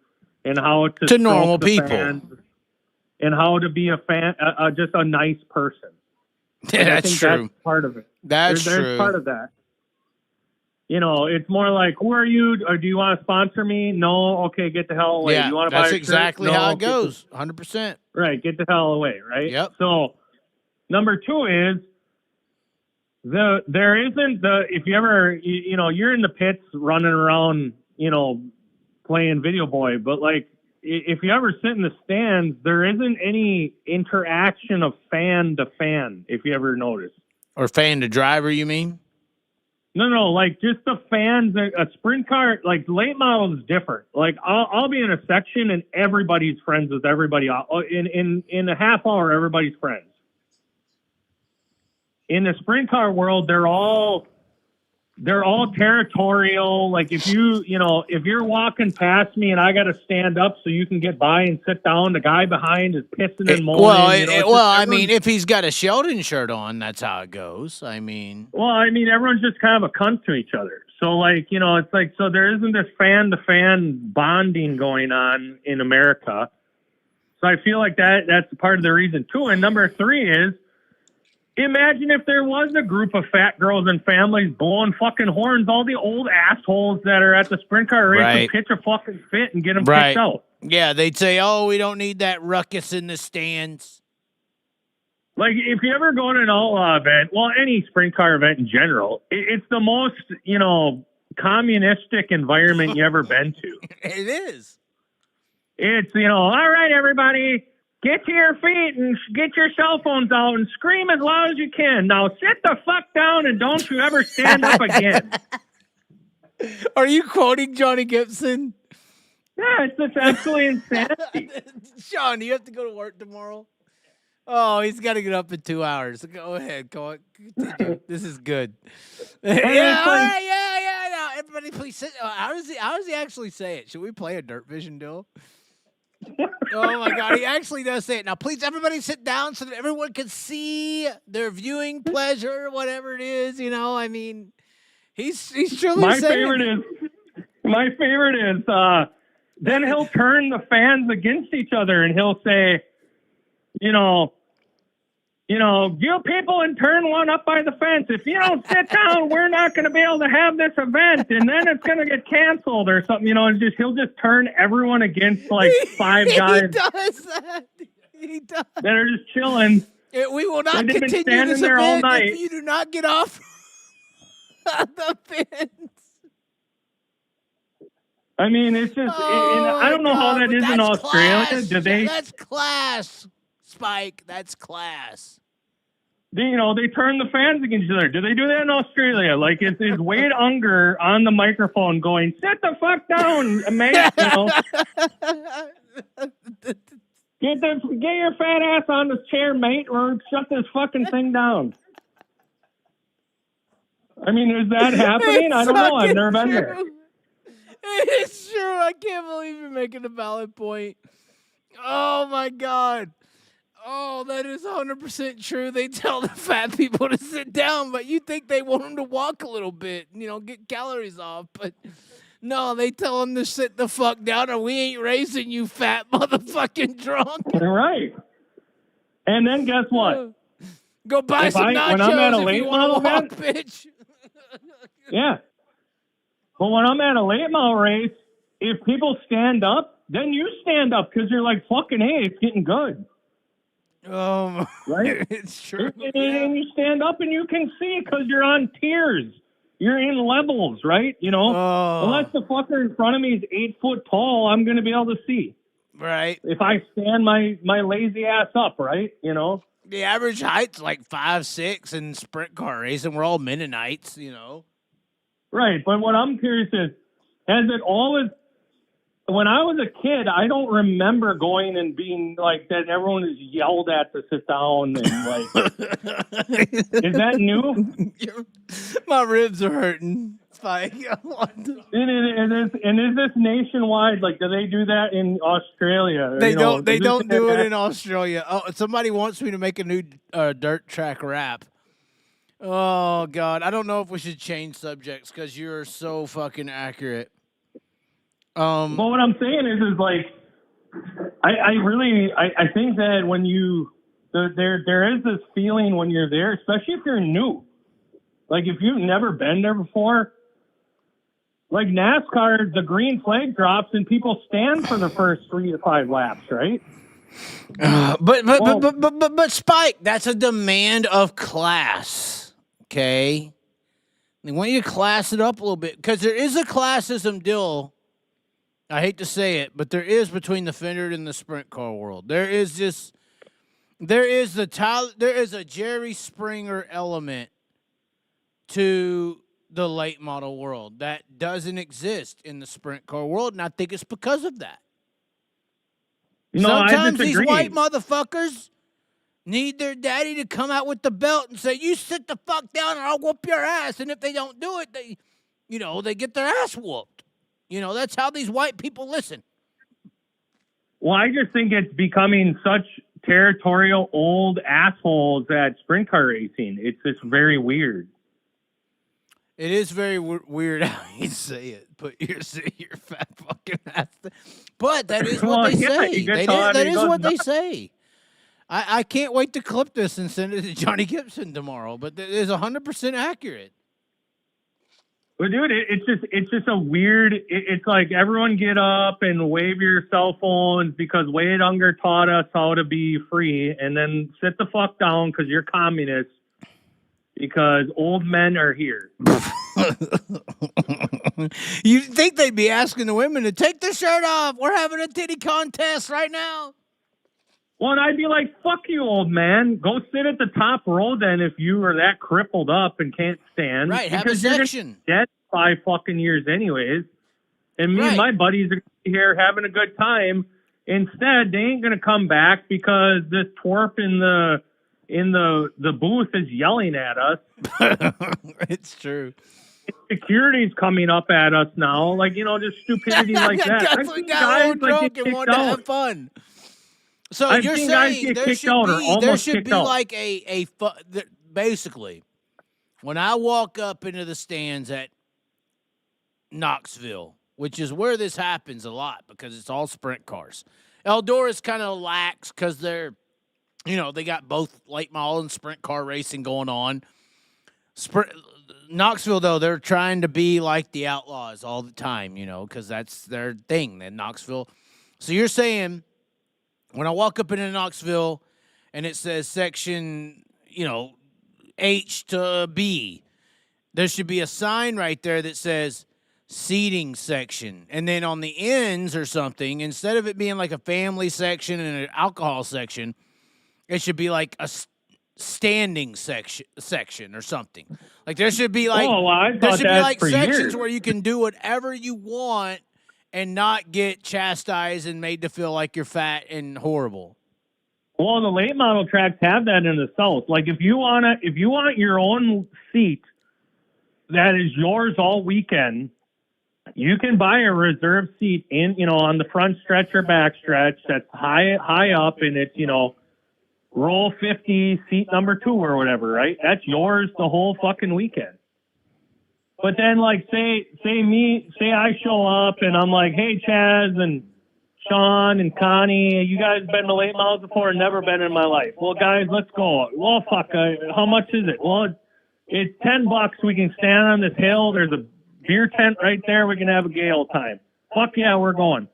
and how to normal people and how to be a fan, just a nice person. Yeah, that's true. That's part of it. That's true. There's part of that. It's more like, who are you? Or do you want to sponsor me? No. Okay, get the hell away. Yeah, you want to buy that's a exactly shirt? how No, it goes. 100%. Right, get the hell away, right? Yep. So, number two is there isn't if you ever you're in the pits running around playing video boy, but like if you ever sit in the stands, there isn't any interaction of fan to fan, if you ever notice. Or fan to driver, you mean? No, like just the fans. A sprint car, like late model, is different. Like I'll be in a section and everybody's friends with everybody. In a half hour, everybody's friends. In the sprint car world, they're all territorial. Like if you're walking past me and I got to stand up so you can get by and sit down, the guy behind is pissing and moaning. I mean, if he's got a Sheldon shirt on, that's how it goes. Everyone's just kind of a cunt to each other. So like, it's like, so there isn't this fan to fan bonding going on in America. So I feel like that's part of the reason too. And number three is, imagine if there was a group of fat girls and families blowing fucking horns, all the old assholes that are at the sprint car race would pitch a fucking fit and get them kicked out. Yeah, they'd say, oh, we don't need that ruckus in the stands. Like, if you ever go to an outlaw event, well, any sprint car event in general, it's the most, communistic environment you ever been to. It is. It's, all right, everybody, get to your feet and get your cell phones out and scream as loud as you can. Now sit the fuck down and don't you ever stand up again. Are you quoting Johnny Gibson? Yeah, it's just absolutely insanity. Sean, do you have to go to work tomorrow? Oh, he's got to get up in 2 hours. Go ahead. Go on. Continue. This is good. Yeah. No, everybody, please sit. How does he actually say it? Should we play a Dirt Vision deal? Oh my God, he actually does say it. Now, please, everybody sit down so that everyone can see their viewing pleasure, whatever it is. He's truly My favorite is then he'll turn the fans against each other and he'll say, you people in turn one up by the fence, if you don't sit down, we're not going to be able to have this event, and then it's going to get canceled or something. He'll just turn everyone against like five guys. He does that. He does. That are just chilling. We will not continue this there all event night. if you do not get off the fence. It's just, I don't know how that is in Australia. That's class, Spike. That's class. They turn the fans against each other. Do they do that in Australia? Like, is Wade Unger on the microphone going, sit the fuck down, mate? Get your fat ass on this chair, mate, or shut this fucking thing down. I mean, is that happening? I don't know. I've never been there. It's true. I can't believe you're making a valid point. Oh, my God. Oh, that is 100% true. They tell the fat people to sit down, but you think they want them to walk a little bit, get calories off. But no, they tell them to sit the fuck down or we ain't raising you, fat motherfucking drunk. Right. And then guess what? Go buy some nachos when I'm at a if late you want model to walk, event, bitch. Yeah. But when I'm at a late model race, if people stand up, then you stand up because you're like, fucking, hey, it's getting good. Right? It's true. And you stand up and you can see because you're on tiers. You're in levels, right? Unless the fucker in front of me is 8 foot tall, I'm going to be able to see. Right. If I stand my lazy ass up, right? The average height's like 5'6" in sprint car racing. We're all Mennonites, Right. But what I'm curious is, has it always, when I was a kid, I don't remember going and being like that. Everyone is yelled at to sit down and like, is that new? My ribs are hurting. Spike. And is this nationwide? Like, do they do that in Australia? They don't. They don't do it in Australia. Oh, somebody wants me to make a new dirt track rap. Oh God, I don't know if we should change subjects because you're so fucking accurate. But what I'm saying is like, I think that when there is this feeling when you're there, especially if you're new. Like if you've never been there before. Like NASCAR, the green flag drops and people stand for the first 3 to 5 laps, right? But Spike, that's a demand of class. Okay, they want you to class it up a little bit because there is a classism deal. I hate to say it, but there is between the fendered and the sprint car world. There is a Jerry Springer element to the late model world that doesn't exist in the sprint car world, and I think it's because of that. No, sometimes these white motherfuckers need their daddy to come out with the belt and say, "You sit the fuck down, or I'll whoop your ass." And if they don't do it, they get their ass whooped. That's how these white people listen. Well, I just think it's becoming such territorial old assholes at sprint car racing. It's just very weird. It is very weird how you say it. Put your fat fucking ass. But that is what they say. That is what they say. I can't wait to clip this and send it to Johnny Gibson tomorrow. But it is 100% accurate. Well, dude, it's just a weird. It's like everyone get up and wave your cell phones because Wade Unger taught us how to be free, and then sit the fuck down because you're communists. Because old men are here. You'd think they'd be asking the women to take their shirt off. We're having a titty contest right now. Well, and I'd be like, fuck you, old man. Go sit at the top row then if you are that crippled up and can't stand. Right, have a section. You're dead 5 fucking years anyways. And me and my buddies are here having a good time. Instead, they ain't going to come back because this twerp in the booth is yelling at us. It's true. Security's coming up at us now. Like, just stupidity like that. I've seen guys drunk and want to have fun. So you're saying there should be like basically, when I walk up into the stands at Knoxville, which is where this happens a lot because it's all sprint cars. Eldora's kind of lax because they're, they got both late model and sprint car racing going on. Knoxville, though, they're trying to be like the Outlaws all the time, because that's their thing in Knoxville. So you're saying when I walk up into Knoxville and it says section, H to B, there should be a sign right there that says seating section. And then on the ends or something, instead of it being like a family section and an alcohol section, it should be like a standing section or something. Like there should be like sections years. Where you can do whatever you want and not get chastised and made to feel like you're fat and horrible. Well, the late model tracks have that in the South. Like if you want your own seat that is yours all weekend. You can buy a reserve seat on the front stretch or back stretch that's high up, and it's, row 50, seat number 2 or whatever, right? That's yours the whole fucking weekend. But then, like, say I show up and I'm like, hey, Chaz and Sean and Connie, you guys been to late models before? Never been in my life. Well, guys, let's go. Well, fuck, how much is it? Well, it's $10. We can stand on this hill. There's a beer tent right there. We can have a gay old time. Fuck yeah, we're going.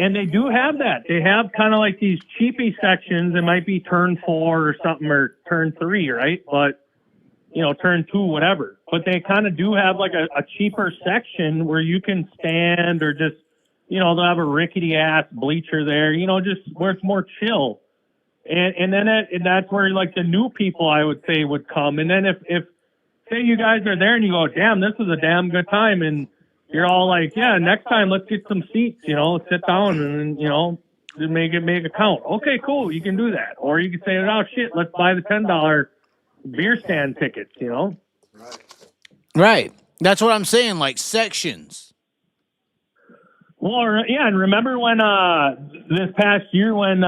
And they do have that. They have kind of like these cheapy sections. It might be turn 4 or something, or turn 3, right? But, turn 2, whatever. But they kind of do have like a cheaper section where you can stand, or just, they'll have a rickety ass bleacher there, just where it's more chill. And then that's where like the new people, I would say, would come. And then if say you guys are there and you go, damn, this is a damn good time, and you're all like, yeah, next time let's get some seats, sit down and, just make it count. Okay, cool, you can do that. Or you can say, oh shit, let's buy the $10 beer stand tickets, Right. That's what I'm saying, like sections. Well, yeah, and remember when this past year when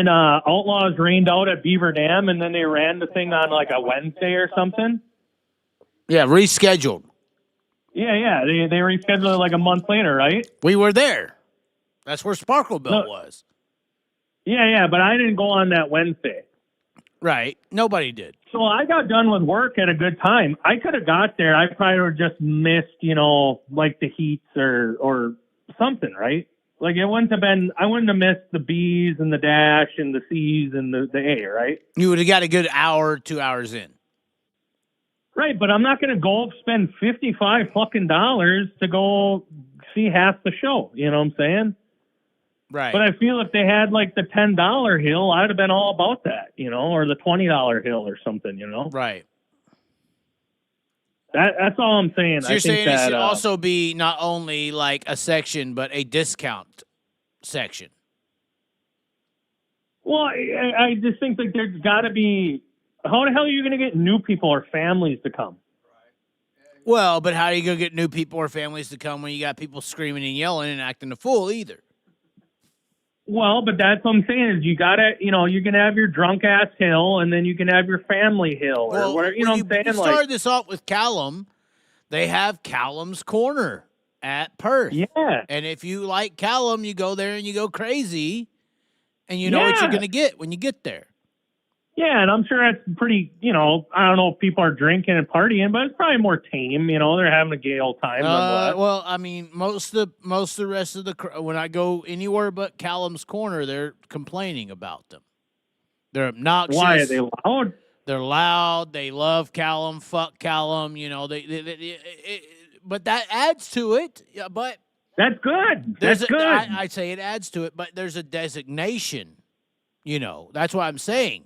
Outlaws rained out at Beaver Dam, and then they ran the thing on like a Wednesday or something? Yeah, rescheduled. Yeah, they rescheduled it like a month later, right? We were there. That's where Sparkleville was. Yeah, but I didn't go on that Wednesday. Right. Nobody did. So I got done with work at a good time. I could have got there. I probably would have just missed, like the heats or something, right? Like it wouldn't have been, I wouldn't have missed the B's and the dash and the C's and the A, right? You would have got a good hour, 2 hours in. Right, but I'm not going to go spend $55 fucking dollars to go see half the show. You know what I'm saying? Right. But I feel if they had like the $10 hill, I'd have been all about that, or the $20 hill or something, Right. That's all I'm saying. So you're saying it should also be not only like a section, but a discount section. Well, I just think that there's got to be. How the hell are you going to get new people or families to come? Well, but how are you going to get new people or families to come when you got people screaming and yelling and acting a fool either? Well, but that's what I'm saying is you got to, you can have your drunk ass hill, and then you can have your family hill, or whatever. You know what I'm saying? You started this off with Callum. They have Callum's Corner at Perth. Yeah. And if you like Callum, you go there and you go crazy, and you know what you're going to get when you get there. Yeah, and I'm sure that's pretty, I don't know if people are drinking and partying, but it's probably more tame, they're having a gay old time. Well, I mean, most of the rest of when I go anywhere but Callum's Corner, they're complaining about them. They're obnoxious. Why are they loud? They're loud. They love Callum. Fuck Callum. But that adds to it. Yeah, but that's good. That's good. I'd say it adds to it, but there's a designation. That's what I'm saying.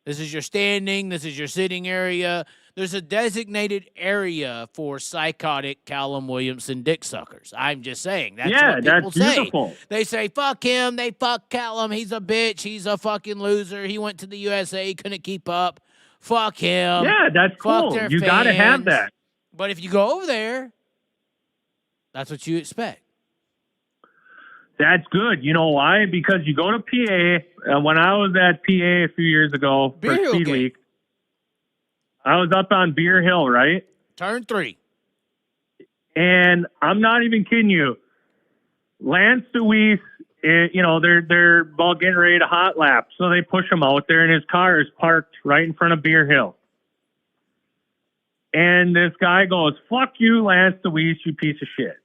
This is your standing. This is your sitting area. There's a designated area for psychotic Callum Williamson dick suckers. I'm just saying. That's what people say. Beautiful. They say, fuck him. They fuck Callum. He's a bitch. He's a fucking loser. He went to the USA. He couldn't keep up. Fuck him. Yeah, that's cool. You got to have that. But if you go over there, that's what you expect. That's good. You know why? Because you go to PA. When I was at PA a few years ago for Speed Week, I was up on Beer Hill, right? Turn 3. And I'm not even kidding you. Lance DeWeese, they're about getting ready to hot lap. So they push him out there, and his car is parked right in front of Beer Hill. And this guy goes, fuck you, Lance DeWeese, you piece of shit.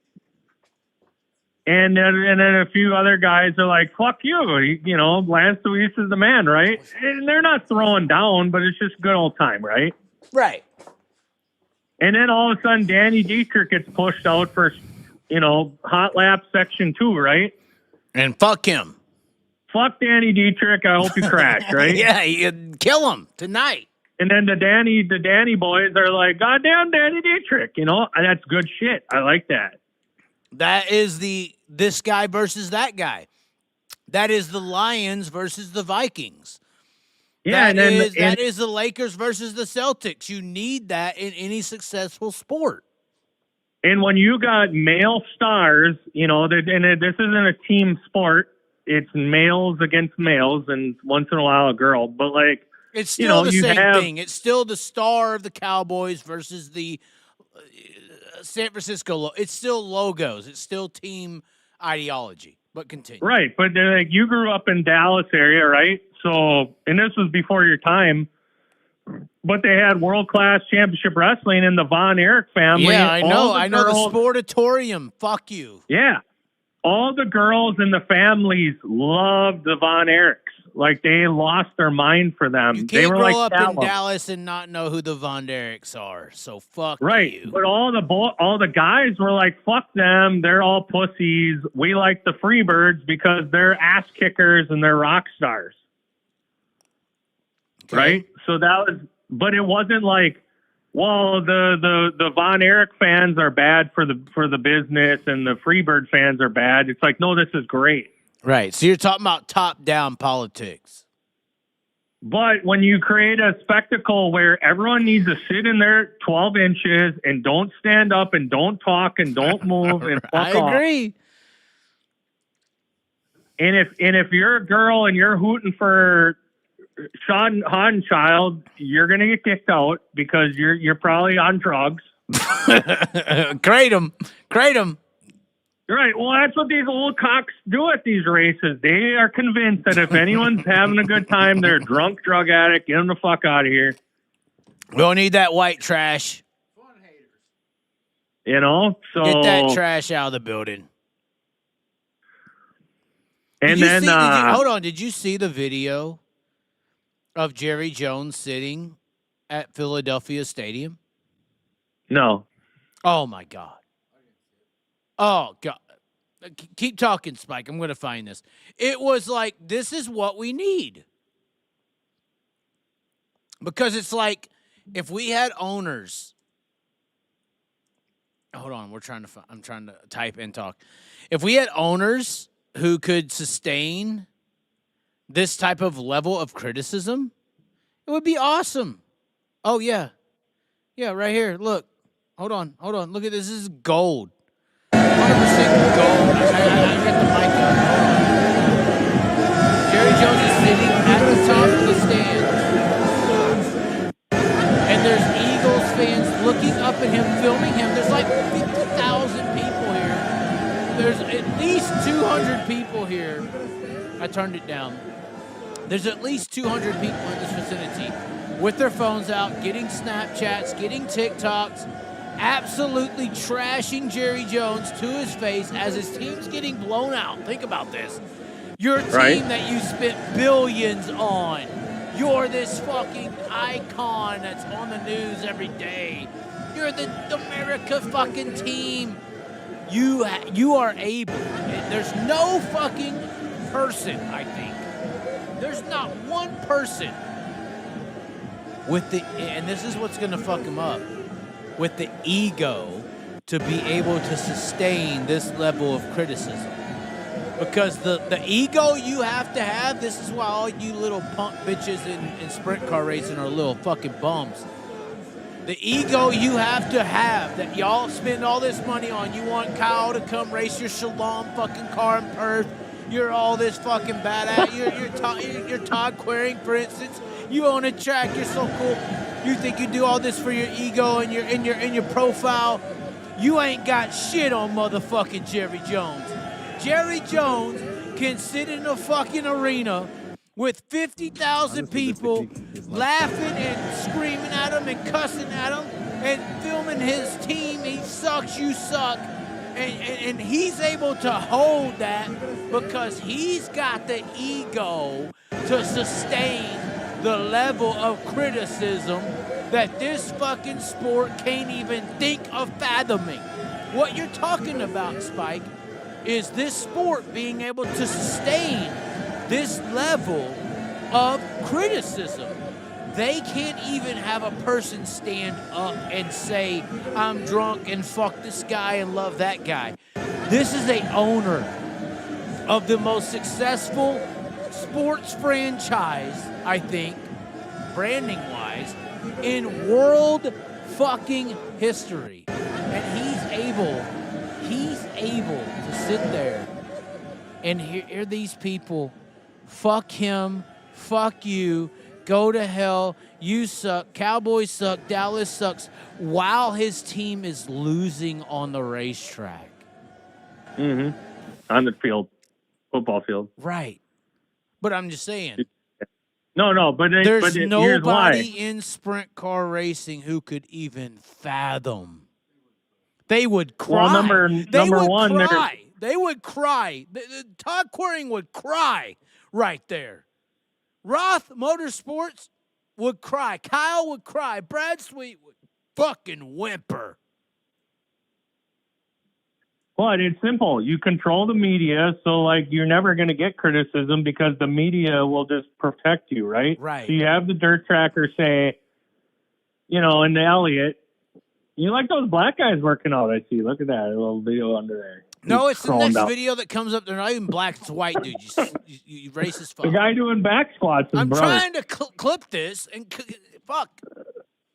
And then a few other guys are like, fuck you. Lance DeWeese is the man, right? And they're not throwing down, but it's just a good old time, right? Right. And then all of a sudden, Danny Dietrich gets pushed out for, hot lap section 2, right? And fuck him. Fuck Danny Dietrich. I hope you crash, right? Yeah, you kill him tonight. And then the Danny boys are like, goddamn Danny Dietrich, that's good shit. I like that. That is this guy versus that guy. That is the Lions versus the Vikings. Yeah, that is the Lakers versus the Celtics. You need that in any successful sport. And when you got male stars, you know, this isn't a team sport. It's males against males, and once in a while a girl. But like, it's still the same thing. It's still the star of the Cowboys versus the San Francisco. It's still logos. It's still team ideology. But continue. Right, but like, you grew up in Dallas area, right? So, and this was before your time. But they had world-class championship wrestling in the Von Erich family. Yeah, I know. I know the Sportatorium. Fuck you. Yeah. All the girls in the families loved the Von Erichs. Like, they lost their mind for them. You can't they were grow like up in Dallas and not know who the Von Erichs are. So fuck you. But all the guys were like, fuck them. They're all pussies. We like the Freebirds because they're ass kickers and they're rock stars. Okay. Right? So but it wasn't like, well, the Von Erich fans are bad for the business and the Freebird fans are bad. It's like, no, this is great. Right. So you're talking about top-down politics. But when you create a spectacle where everyone needs to sit in their 12 inches and don't stand up and don't talk and don't move and fuck off. I agree. And if you're a girl and you're hooting for Sean Hodenchild, you're gonna get kicked out because you're probably on drugs. Kratom. Right. Well, that's what these old cocks do at these races. They are convinced that if anyone's having a good time, they're a drunk drug addict. Get them the fuck out of here. We don't need that white trash. You know. So get that trash out of the building. And then hold on. Did you see the video of Jerry Jones sitting at Philadelphia Stadium? No. Oh, my God. Oh, God. Keep talking, Spike. I'm going to find this. It was like, this is what we need. Because it's like, if we had owners. Hold on. I'm trying to type and talk. If we had owners who could sustain this type of level of criticism, it would be awesome. Oh, yeah. Yeah, right here. Look. Hold on. Look at this. This is gold. 100% gold. I got the mic up. Jerry Jones is sitting at the top of the stand. And there's Eagles fans looking up at him, filming him. There's like 50,000 people here. There's at least 200 people here. I turned it down. There's at least 200 people in this vicinity with their phones out, getting Snapchats, getting TikToks, absolutely trashing Jerry Jones to his face as his team's getting blown out. Think about this. Your team that you spent billions on. You're this fucking icon that's on the news every day. You're the America fucking team. You are able. There's no fucking person, I think. There's not one person with the, and this is what's going to fuck him up, with the ego to be able to sustain this level of criticism. Because the ego you have to have, this is why all you little punk bitches in sprint car racing are little fucking bums. The ego you have to have that y'all spend all this money on. You want Kyle to come race your Shalom fucking car in Perth. You're all this fucking badass. You're Todd Queering, for instance. You own a track. You're so cool. You think you do all this for your ego and your profile. You ain't got shit on motherfucking Jerry Jones. Jerry Jones can sit in a fucking arena with 50,000 people laughing and screaming at him and cussing at him and filming his team. He sucks, you suck. And he's able to hold that because he's got the ego to sustain the level of criticism that this fucking sport can't even think of fathoming. What you're talking about, Spike, is this sport being able to sustain this level of criticism. They can't even have a person stand up and say, I'm drunk and fuck this guy and love that guy. This is a owner of the most successful sports franchise, I think, branding wise, in world fucking history. And he's able to sit there and hear these people, fuck him, fuck you, go to hell, you suck, Cowboys suck, Dallas sucks, while his team is losing on the racetrack. Mm-hmm. On the field, football field. Right. But I'm just saying. No, but there's here's nobody why. in sprint car racing who could even fathom. They would cry. Well, number one, They would cry. Todd Quering would cry right there. Roth Motorsports would cry. Kyle would cry. Brad Sweet would fucking whimper. But it's simple. You control the media, so like you're never going to get criticism because the media will just protect you, right? Right. So you have the dirt tracker say, in the Elliott, you like those black guys working out, I see. Look at that little video under there. No, it's the next video that comes up. They're not even black. It's white, dude. You racist fuck. The guy doing back squats is I'm brother. trying to clip this and fuck.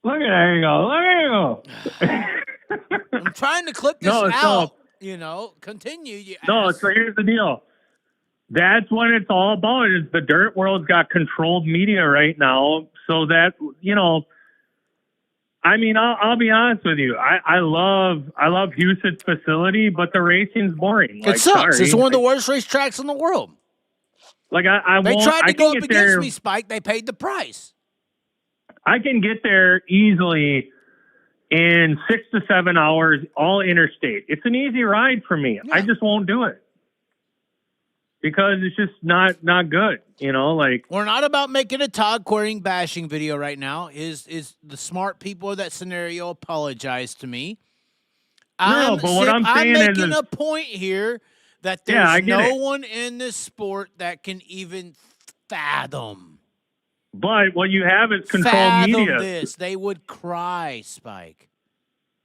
Look at there you go. I'm trying to clip this out. Continue. So here's the deal. That's what it's all about. Is the dirt world's got controlled media right now, so that I'll be honest with you. I love Houston's facility, but the racing's boring. It sucks. It's one of the worst racetracks in the world. Like they tried to go up against me, Spike. They paid the price. I can get there easily in 6 to 7 hours, all interstate. It's an easy ride for me. Yeah. I just won't do it because it's just not good. We're not about making a Todd Quering bashing video right now. Is the smart people of that scenario apologize to me? No, but what I'm saying I'm making a point here that there's no one in this sport that can even fathom. But what you have is controlled media. This. They would cry, Spike.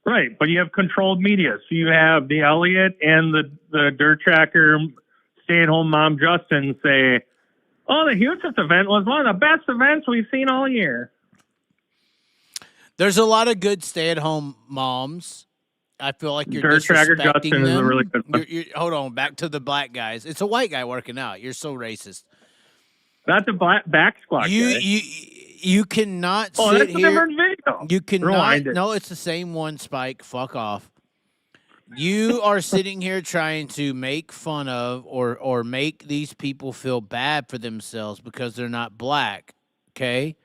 Right, but you have controlled media. So you have the Elliott and the dirt tracker stay-at-home mom Justin say, oh, the Houston event was one of the best events we've seen all year. There's a lot of good stay-at-home moms. I feel like you're dirt tracker disrespecting Justin them. is a really good one. Hold on, back to the black guys. It's a white guy working out. You're so racist. Not the back squat guy. You cannot sit that's here. A different video. You cannot. No, it's the same one, Spike. Fuck off. You are sitting here trying to make fun of or make these people feel bad for themselves because they're not black. Okay?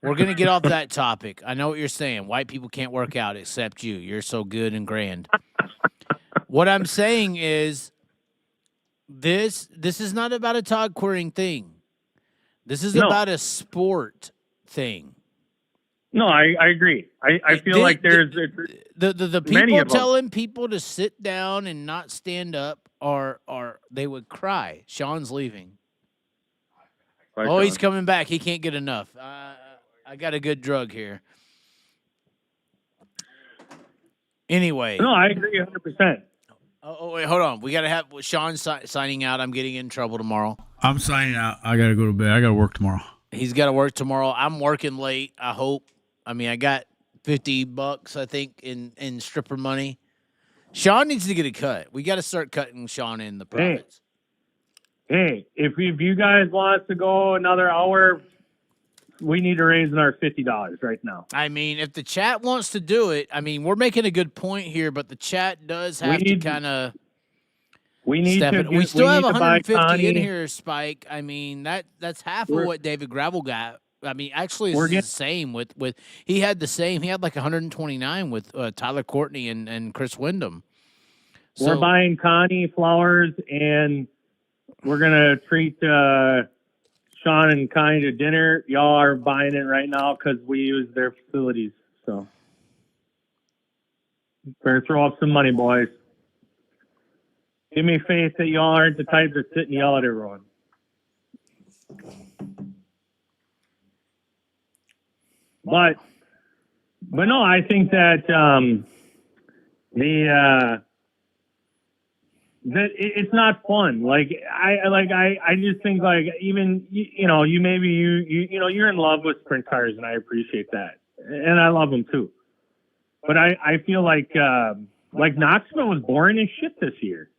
We're going to get off that topic. I know what you're saying. White people can't work out except you. You're so good and grand. What I'm saying is this is not about a Todd Quering thing. This is about a sport thing. No, I agree. I feel like there's the people telling people to sit down and not stand up are they would cry. Sean's leaving. Bye, Sean. He's Sean. coming back. He can't get enough. I got a good drug here. Anyway. No, I agree 100%. Oh, wait, hold on. We got to have Sean signing out. I'm getting in trouble tomorrow. I'm signing out. I got to go to bed. I got to work tomorrow. He's got to work tomorrow. I'm working late, I hope. I got $50, I think, in stripper money. Sean needs to get a cut. We got to start cutting Sean in the profits. Hey, if you guys want us to go another hour, we need to raise our $50 right now. If the chat wants to do it, we're making a good point here, but the chat does have to kind of step it. We still have 150 in here, Spike. That's half of what David Gravel got. Actually, it's the same with he had the same. He had like 129 with Tyler Courtney and Chris Wyndham. So, we're buying Connie flowers, and we're gonna treat Sean and Connie to dinner. Y'all are buying it right now because we use their facilities. So better throw up some money, boys. Give me faith that y'all aren't the type to sit and yell at everyone. But no, I think that it's not fun. I just think like even you're in love with sprint cars, and I appreciate that, and I love them too. But I feel like Knoxville was boring as shit this year.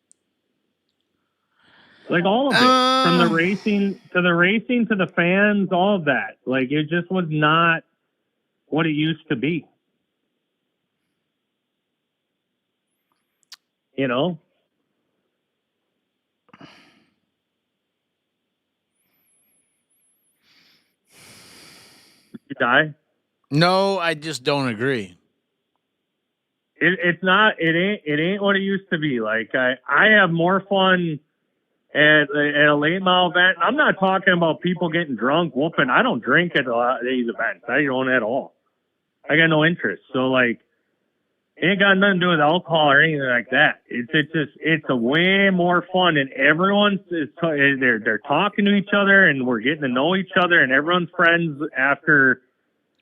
Like all of it, from the racing to the fans, all of that. Like it just was not what it used to be. You know? Did you die? No, I just don't agree. It's not. It ain't what it used to be. Like I have more fun at a late model event. I'm not talking about people getting drunk, whooping. I don't drink at a lot of these events. I don't at all. I got no interest. So like, it ain't got nothing to do with alcohol or anything like that. It's a way more fun, and everyone's they're talking to each other, and we're getting to know each other, and everyone's friends after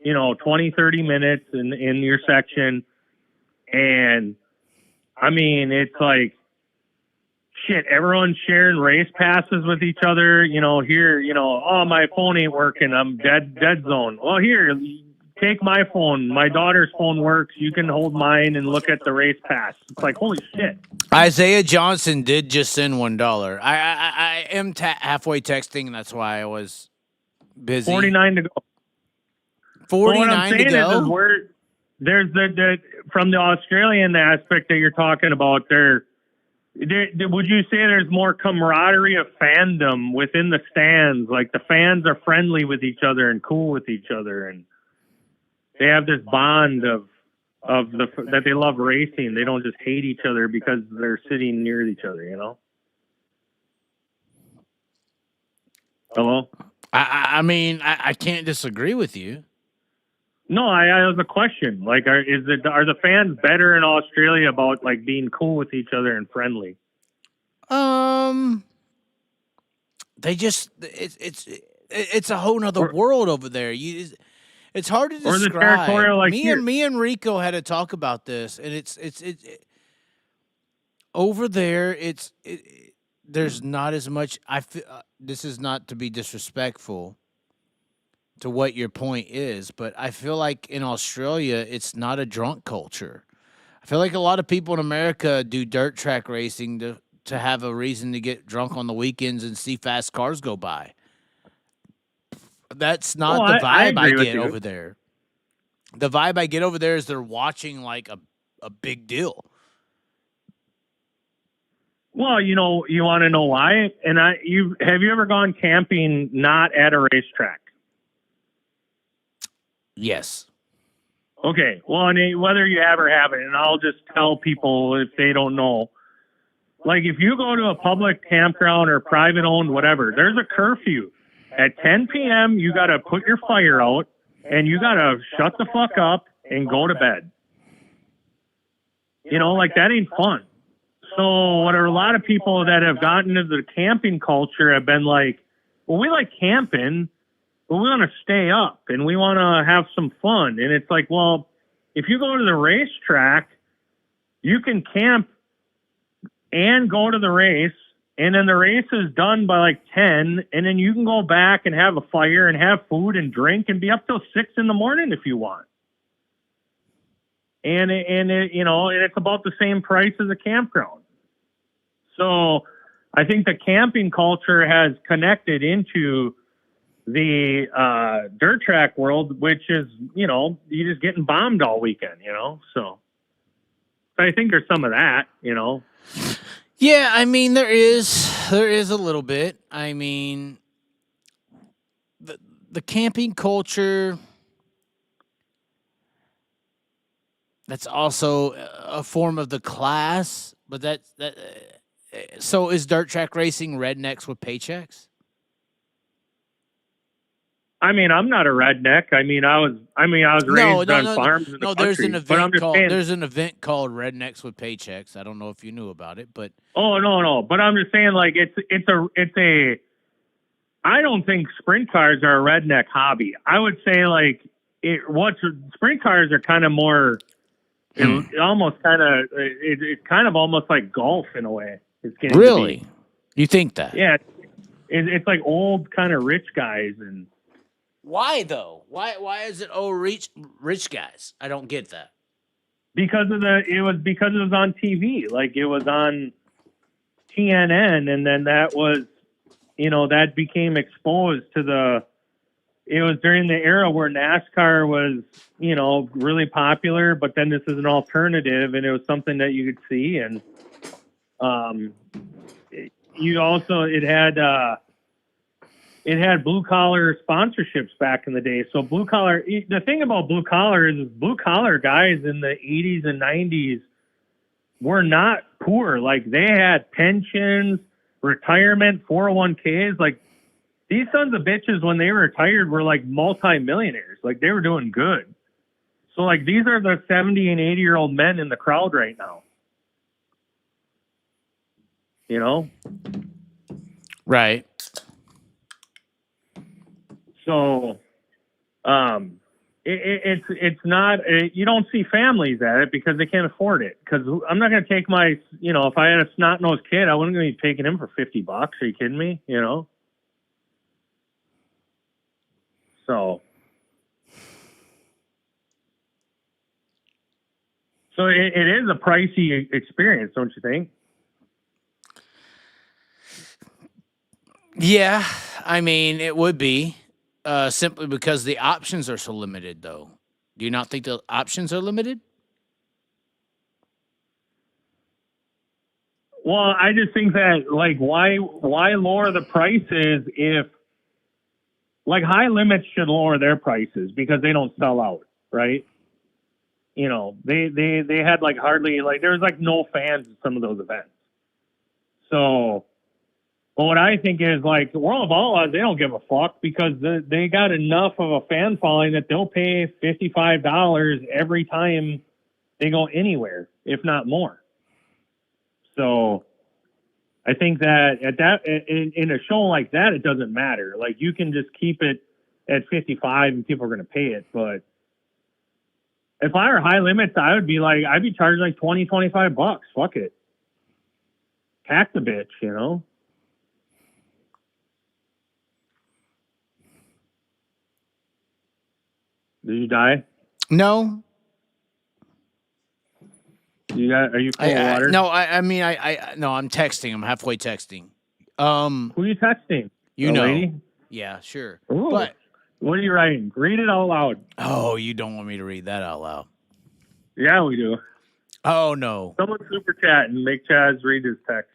20, 30 minutes in your section. And I mean, it's like, shit, everyone's sharing race passes with each other. Here, oh, my phone ain't working. I'm dead zone. Well, here, take my phone. My daughter's phone works. You can hold mine and look at the race pass. It's like, holy shit. Isaiah Johnson did just send $1. I am halfway texting. That's why I was busy. 49 to go. 49 to go. There's the from the Australian aspect that you're talking about there. Would you say there's more camaraderie of fandom within the stands? Like the fans are friendly with each other and cool with each other, and they have this bond that they love racing. They don't just hate each other because they're sitting near each other. Hello? I mean, I can't disagree with you. No, I have a question. Like, are the fans better in Australia about like being cool with each other and friendly? They just it's a whole nother world over there. It's hard to describe. Or the territorial, like me and Rico had to talk about this, and it's over there. There's not as much. I feel this is not to be disrespectful to what your point is, but I feel like in Australia, it's not a drunk culture. I feel like a lot of people in America do dirt track racing to have a reason to get drunk on the weekends and see fast cars go by. That's not the vibe I get over there. The vibe I get over there is they're watching like a big deal. Well, you want to know why? And have you ever gone camping not at a racetrack? Yes. Okay. Well, whether you have or haven't, and I'll just tell people if they don't know. Like, if you go to a public campground or private owned, whatever, there's a curfew. At 10 p.m., you got to put your fire out, and you got to shut the fuck up and go to bed. Like, that ain't fun. So what are a lot of people that have gotten into the camping culture have been like, well, we like camping, but we want to stay up and we want to have some fun. And it's like, well, if you go to the racetrack, you can camp and go to the race, and then the race is done by like 10, and then you can go back and have a fire and have food and drink and be up till 6 in the morning if you want. And it's about the same price as a campground. So I think the camping culture has connected into the dirt track world, which is, you're just getting bombed all weekend, so I think there's some of that, Yeah, I mean, there is a little bit. I mean, the camping culture, that's also a form of the class, but so is dirt track racing rednecks with paychecks? I mean, I'm not a redneck. I was raised on farms in the country. There's an event called Rednecks with Paychecks. I don't know if you knew about it, but no. But I'm just saying, like, it's a. I don't think sprint cars are a redneck hobby. I would say, like, sprint cars are kind of more, it's kind of almost like golf in a way. It's getting Really? to be. You think that? Yeah, it's like old kind of rich guys, and Why though? Why is it rich guys? I don't get that. because it was on TV, like it was on TNN, and then that was, that became exposed to it was during the era where NASCAR was, really popular, but then this is an alternative, and it was something that you could see, and it had blue collar sponsorships back in the day. So the thing about blue collar is blue collar guys in the 80s and 90s were not poor. Like, they had pensions, retirement, 401ks. Like, these sons of bitches, when they retired, were like multi-millionaires. Like, they were doing good. So, like, these are the 70 and 80-year-old men in the crowd right now. Right. So, it's not, you don't see families at it because they can't afford it. Because I'm not going to take my, if I had a snot-nosed kid, I wouldn't be taking him for $50. Are you kidding me? So it is a pricey experience, don't you think? Yeah, I mean, it would be simply because the options are so limited, though. Do you not think the options are limited? Well, I just think that, like, why lower the prices if, like, High Limits should lower their prices because they don't sell out, right? They had, like, hardly, like, there was, like, no fans at some of those events. So, but what I think is, like, World of Outlaws, they don't give a fuck because they got enough of a fan following that they'll pay $55 every time they go anywhere, if not more. So I think that in a show like that, it doesn't matter. Like, you can just keep it at 55 and people are going to pay it. But if I were High Limits, I'd be charging like $20-25. Fuck it. Pack the bitch, Did you die? No. Are you full of water? No, no, I'm texting. I'm halfway texting. Who are you texting? You A know. lady? Yeah, sure. Ooh. But What are you writing? Read it out loud. oh, you don't want me to read that out loud. Yeah, we do. Oh no. Someone super chat and make Chaz read his text.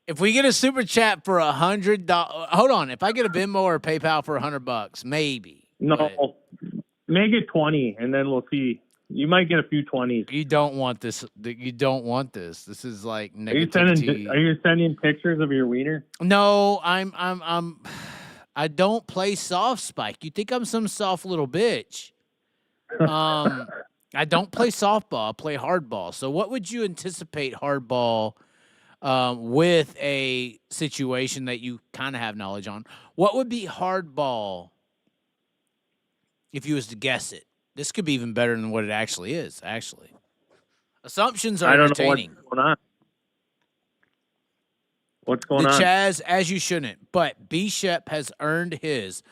If we get a super chat for $100, hold on. If I get a Venmo or a PayPal for $100, maybe. No, but make it 20, and then we'll see. You might get a few 20s. you don't want this. You don't want this. This is like Are you negativity. sending pictures of your wiener? No, I don't play soft, Spike. You think I'm some soft little bitch? I don't play softball. I play hardball. So what would you anticipate hardball with a situation that you kind of have knowledge on? What would be hardball if you was to guess it? This could be even better than what it actually is, actually. Assumptions are entertaining. What's going on. What's going on? Chaz, as you shouldn't, but B-Shep has earned his.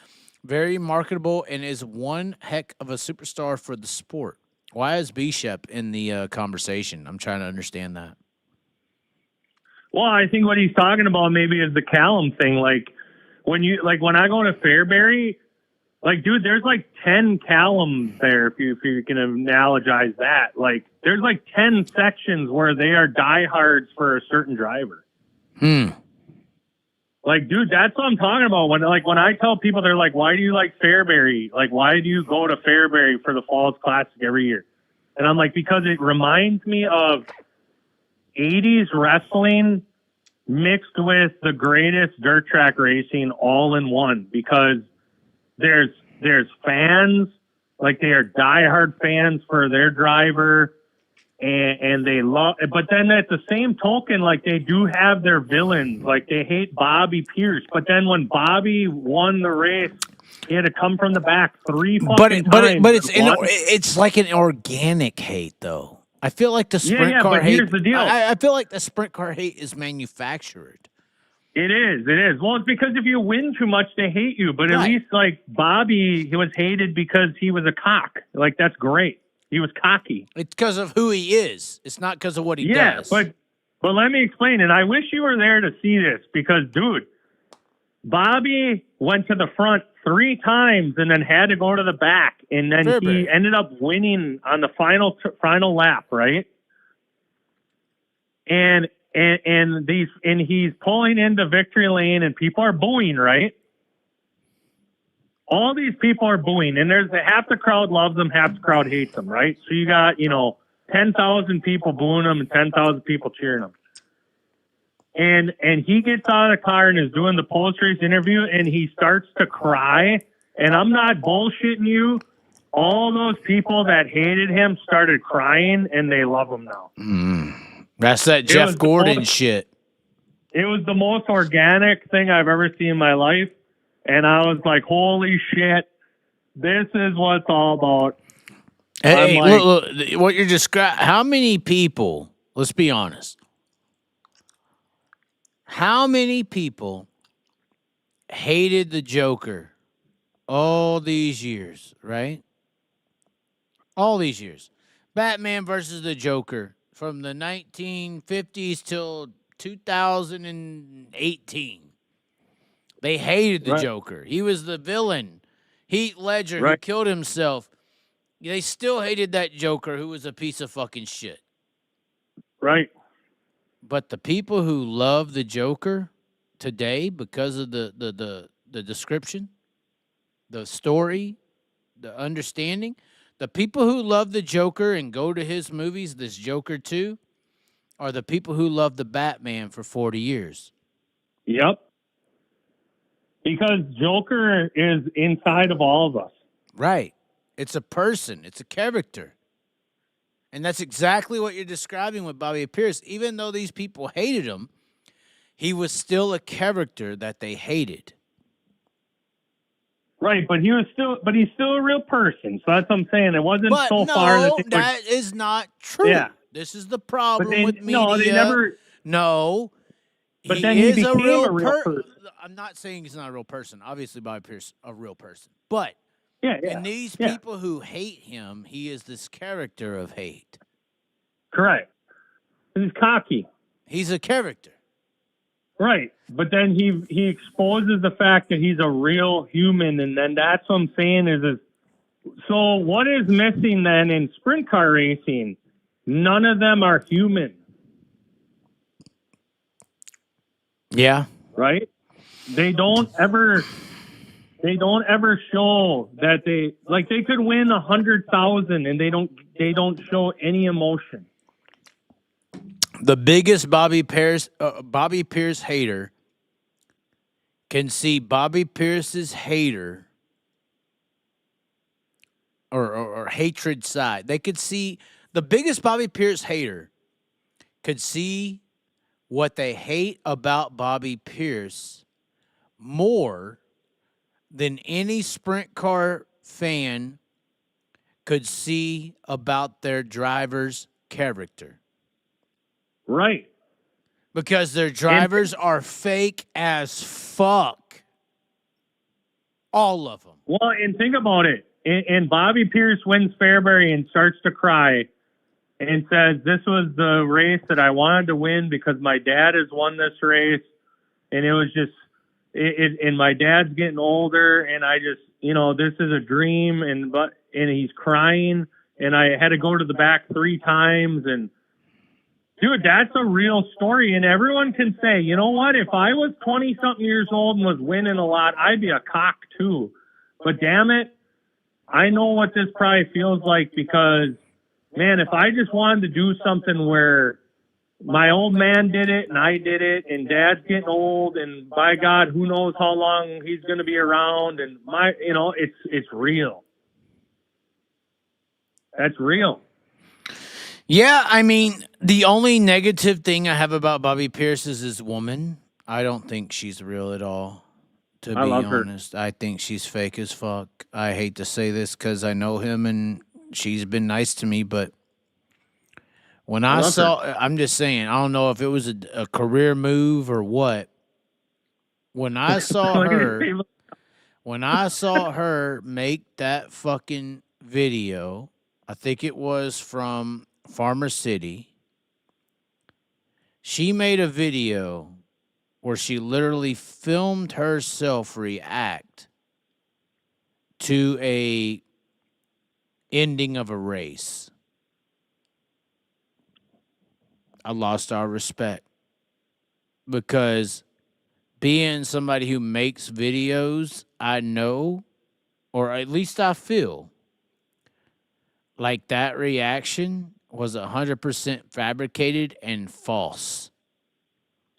Very marketable and is one heck of a superstar for the sport. Why is B-Shep in the conversation? I'm trying to understand that. Well, I think what he's talking about maybe is the Callum thing. Like, when I go to Fairbury, like, dude, there's like 10 Callums there, if you can analogize that. Like, there's like 10 sections where they are diehards for a certain driver. Like, dude, that's what I'm talking about. When I tell people, they're like, why do you like Fairbury? Like, why do you go to Fairbury for the Falls Classic every year? And I'm like, because it reminds me of 80s wrestling mixed with the greatest dirt track racing all in one, because there's fans, like, they are diehard fans for their driver, and they love, but then at the same token, like, they do have their villains, like, they hate Bobby Pierce, but then when Bobby won the race, he had to come from the back 3 fucking times. But it's like an organic hate, though. I feel like the sprint car but hate. here's the deal. I feel like the sprint car hate is manufactured. It is. Well, it's because if you win too much, they hate you. But at least, like, Bobby, he was hated because he was a cock. Like, that's great. He was cocky. It's because of who he is. It's not because of what he does. Yeah, but let me explain it. I wish you were there to see this because, dude, Bobby went to the front 3 times and then had to go to the back. And then he ended up winning on the final lap, right? And he's pulling into victory lane and people are booing, right? All these people are booing, and there's half the crowd loves him, half the crowd hates him, right? So you got, 10,000 people booing him and 10,000 people cheering him. And he gets out of the car and is doing the post-race interview, and he starts to cry. And I'm not bullshitting you. All those people that hated him started crying, and they love him now. That's that Jeff Gordon shit. It was the most organic thing I've ever seen in my life. And I was like, holy shit, this is what it's all about. Hey, look, what you're describing, how many people, let's be honest, how many people hated the Joker all these years, right? All these years. Batman versus the Joker from the 1950s till 2018. They hated the Joker. He was the villain. Heath Ledger, who killed himself. They still hated that Joker who was a piece of fucking shit. Right. But the people who love the Joker today because of the description, the story, the understanding, the people who love the Joker and go to his movies, this Joker 2, are the people who love the Batman for 40 years. Yep. Because Joker is inside of all of us. Right. It's a person. It's a character. And that's exactly what you're describing with Bobby Pierce. Even though these people hated him, he was still a character that they hated. Right, but he's still a real person. So that's what I'm saying. It wasn't far that is not true. Yeah. This is the problem with media. No, they never. No. But then he became a real person. I'm not saying he's not a real person. Obviously, Bobby Pierce a real person. But in these people who hate him, he is this character of hate. Correct. He's cocky. He's a character. Right. But then he exposes the fact that he's a real human, and then that's what I'm saying is so what is missing then in sprint car racing? None of them are human. Yeah. Right? They don't ever show that they could win 100,000 and they don't show any emotion. The biggest Bobby Pierce hater can see Bobby Pierce's hater or hatred side. They could see the biggest Bobby Pierce hater could see what they hate about Bobby Pierce more than any sprint car fan could see about their driver's character. Right. Because their drivers are fake as fuck. All of them. Well, and think about it. And Bobby Pierce wins Fairbury and starts to cry and says, this was the race that I wanted to win because my dad has won this race. And it was just, and my dad's getting older and I just, this is a dream. And he's crying and I had to go to the back 3 times. And dude, that's a real story. And everyone can say, you know what? If I was 20-something years old and was winning a lot, I'd be a cock too. But damn it, I know what this probably feels like because, man, if I just wanted to do something where my old man did it and I did it and dad's getting old and by God, who knows how long he's going to be around and it's real. That's real. Yeah, I mean, the only negative thing I have about Bobby Pierce is his woman. I don't think she's real at all, to be honest. I think she's fake as fuck. I hate to say this because I know him and she's been nice to me, but When I saw, I'm just saying, I don't know if it was a career move or what. When I saw her make that fucking video, I think it was from Farmer City. She made a video where she literally filmed herself react to a ending of a race. I lost our respect because being somebody who makes videos, I know, or at least I feel like that reaction was 100% fabricated and false.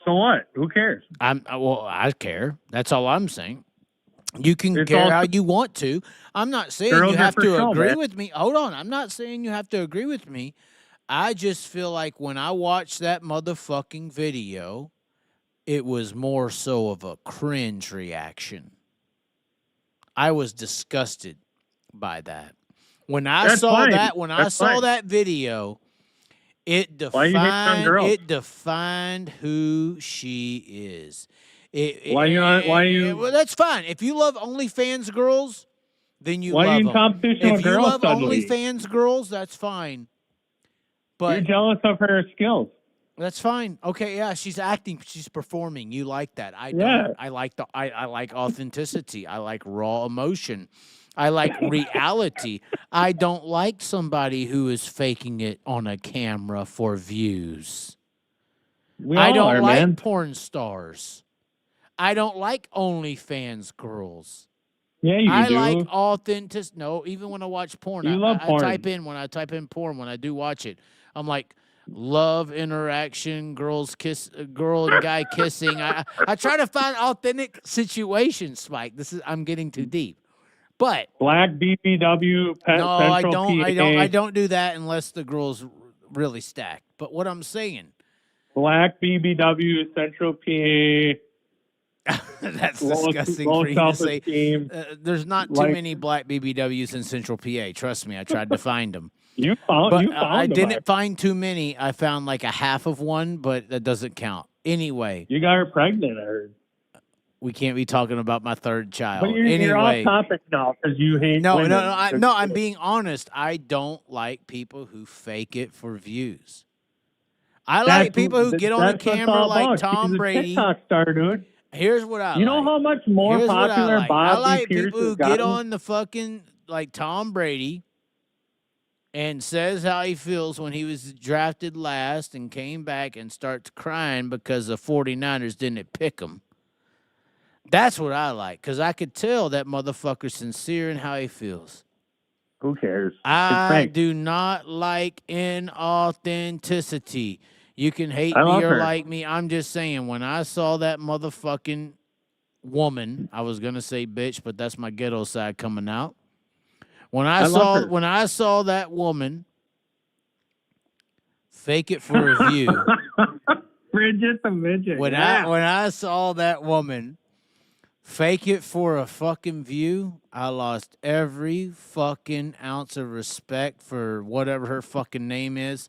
So what? Who cares? I care. That's all I'm saying. You can care how you want to. I'm not saying you have to agree with me. Hold on. I'm not saying you have to agree with me. I just feel like when I watched that motherfucking video, it was more so of a cringe reaction. I was disgusted by that. When I saw that video, it defined who she is. Well, that's fine. If you love OnlyFans girls, then you love them. Why are you in competition with girls suddenly? If you love OnlyFans girls, that's fine. But you're jealous of her skills. That's fine. Okay, yeah, she's acting, she's performing. You like that. I don't. I like authenticity. I like raw emotion. I like reality. I don't like somebody who is faking it on a camera for views. I don't like porn stars. I don't like OnlyFans girls. Yeah, you do. I like authentic. No, even when I watch porn, love porn. I type in porn when I do watch it. I'm like, love interaction, girl and guy kissing. I try to find authentic situations, Spike. I'm getting too deep. But black BBW I don't do that unless the girl's really stacked. But what I'm saying, black BBW Central PA. That's disgusting for you to say. There's not too many black BBWs in Central PA. Trust me, I tried to find them. I didn't find too many. I found like a half of one, but that doesn't count. Anyway. You got her pregnant, I heard. We can't be talking about my third child. But you're off topic now because you hate women. I'm being honest. I don't like people who fake it for views. I like people who get on the camera like Tom Brady. She's a TikTok star, dude. Here's what I like. You know how much more popular Bobby I like Pierce people who get on the fucking like Tom Brady and says how he feels when he was drafted last and came back and starts crying because the 49ers didn't pick him. That's what I like, because I could tell that motherfucker's sincere in how he feels. Who cares? I do not like inauthenticity. You can hate me or like me. I'm just saying, when I saw that motherfucking woman, I was going to say bitch, but that's my ghetto side coming out. When I saw that woman fake it for a view. Bridget the midget. When I saw that woman fake it for a fucking view, I lost every fucking ounce of respect for whatever her fucking name is.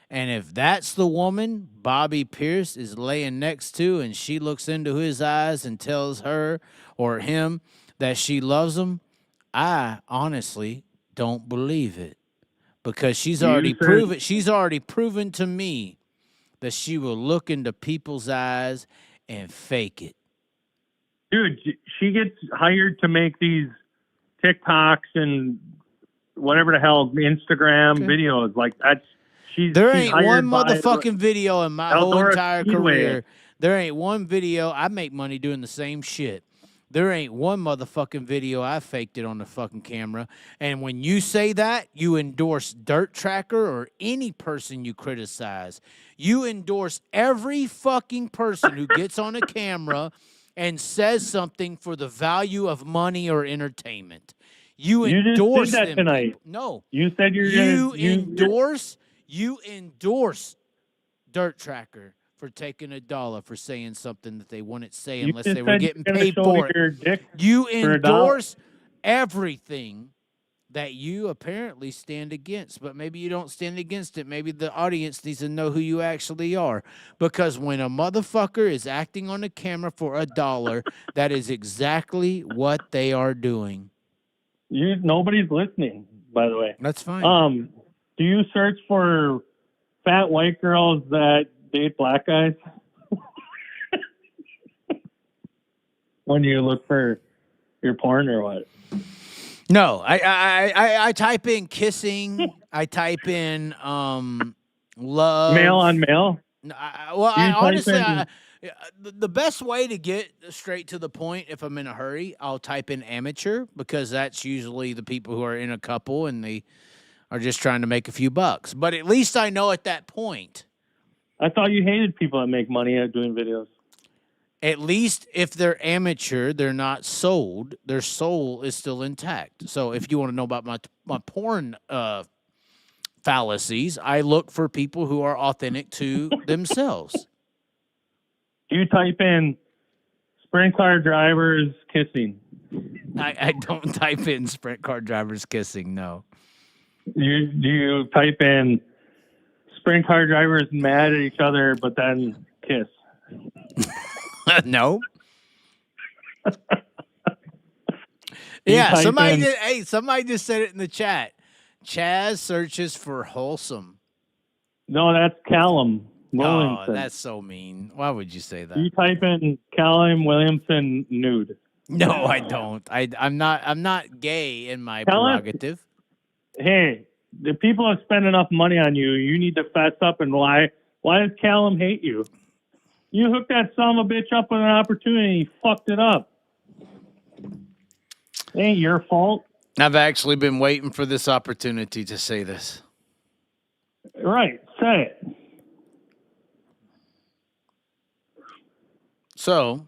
And if that's the woman Bobby Pierce is laying next to and she looks into his eyes and tells her or him that she loves him, I honestly don't believe it, because she's already proven to me that she will look into people's eyes and fake it. Dude, she gets hired to make these TikToks and whatever the hell Instagram videos like that. There ain't one motherfucking video in my whole entire career. There ain't one video. I make money doing the same shit. There ain't one motherfucking video I faked it on the fucking camera. And when you say that, you endorse Dirt Tracker or any person you criticize. You endorse every fucking person who gets on a camera and says something for the value of money or entertainment. You endorse just did that them tonight. people. No. You said You endorse Dirt Tracker for taking $1 for saying something that they wouldn't say unless they were getting paid for it. You endorse everything that you apparently stand against, but maybe you don't stand against it. Maybe the audience needs to know who you actually are. Because when a motherfucker is acting on the camera for $1, that is exactly what they are doing. Nobody's listening, by the way. That's fine. Do you search for fat white girls that date black guys? When you look for your porn or what? No, I type in kissing. I type in love. Male on male? Honestly, the best way to get straight to the point, if I'm in a hurry, I'll type in amateur, because that's usually the people who are in a couple and they are just trying to make a few bucks. But at least I know at that point. I thought you hated people that make money at doing videos. At least if they're amateur, they're not sold. Their soul is still intact. So if you want to know about my porn fallacies, I look for people who are authentic to themselves. Do you type in sprint car drivers kissing? I don't type in sprint car drivers kissing, no. Do you type in sprint car drivers mad at each other but then kiss? No. Yeah, somebody just said it in the chat. Chaz searches for wholesome. No, that's Callum Williamson. Oh, that's so mean. Why would you say that? You type in Callum Williamson nude. No, I don't. I'm not gay in my prerogative. Hey, the people have spent enough money on you. You need to fess up and lie. Why does Callum hate you? You hooked that son of a bitch up with an opportunity. He fucked it up. It ain't your fault. I've actually been waiting for this opportunity to say this. Right. Say it. So,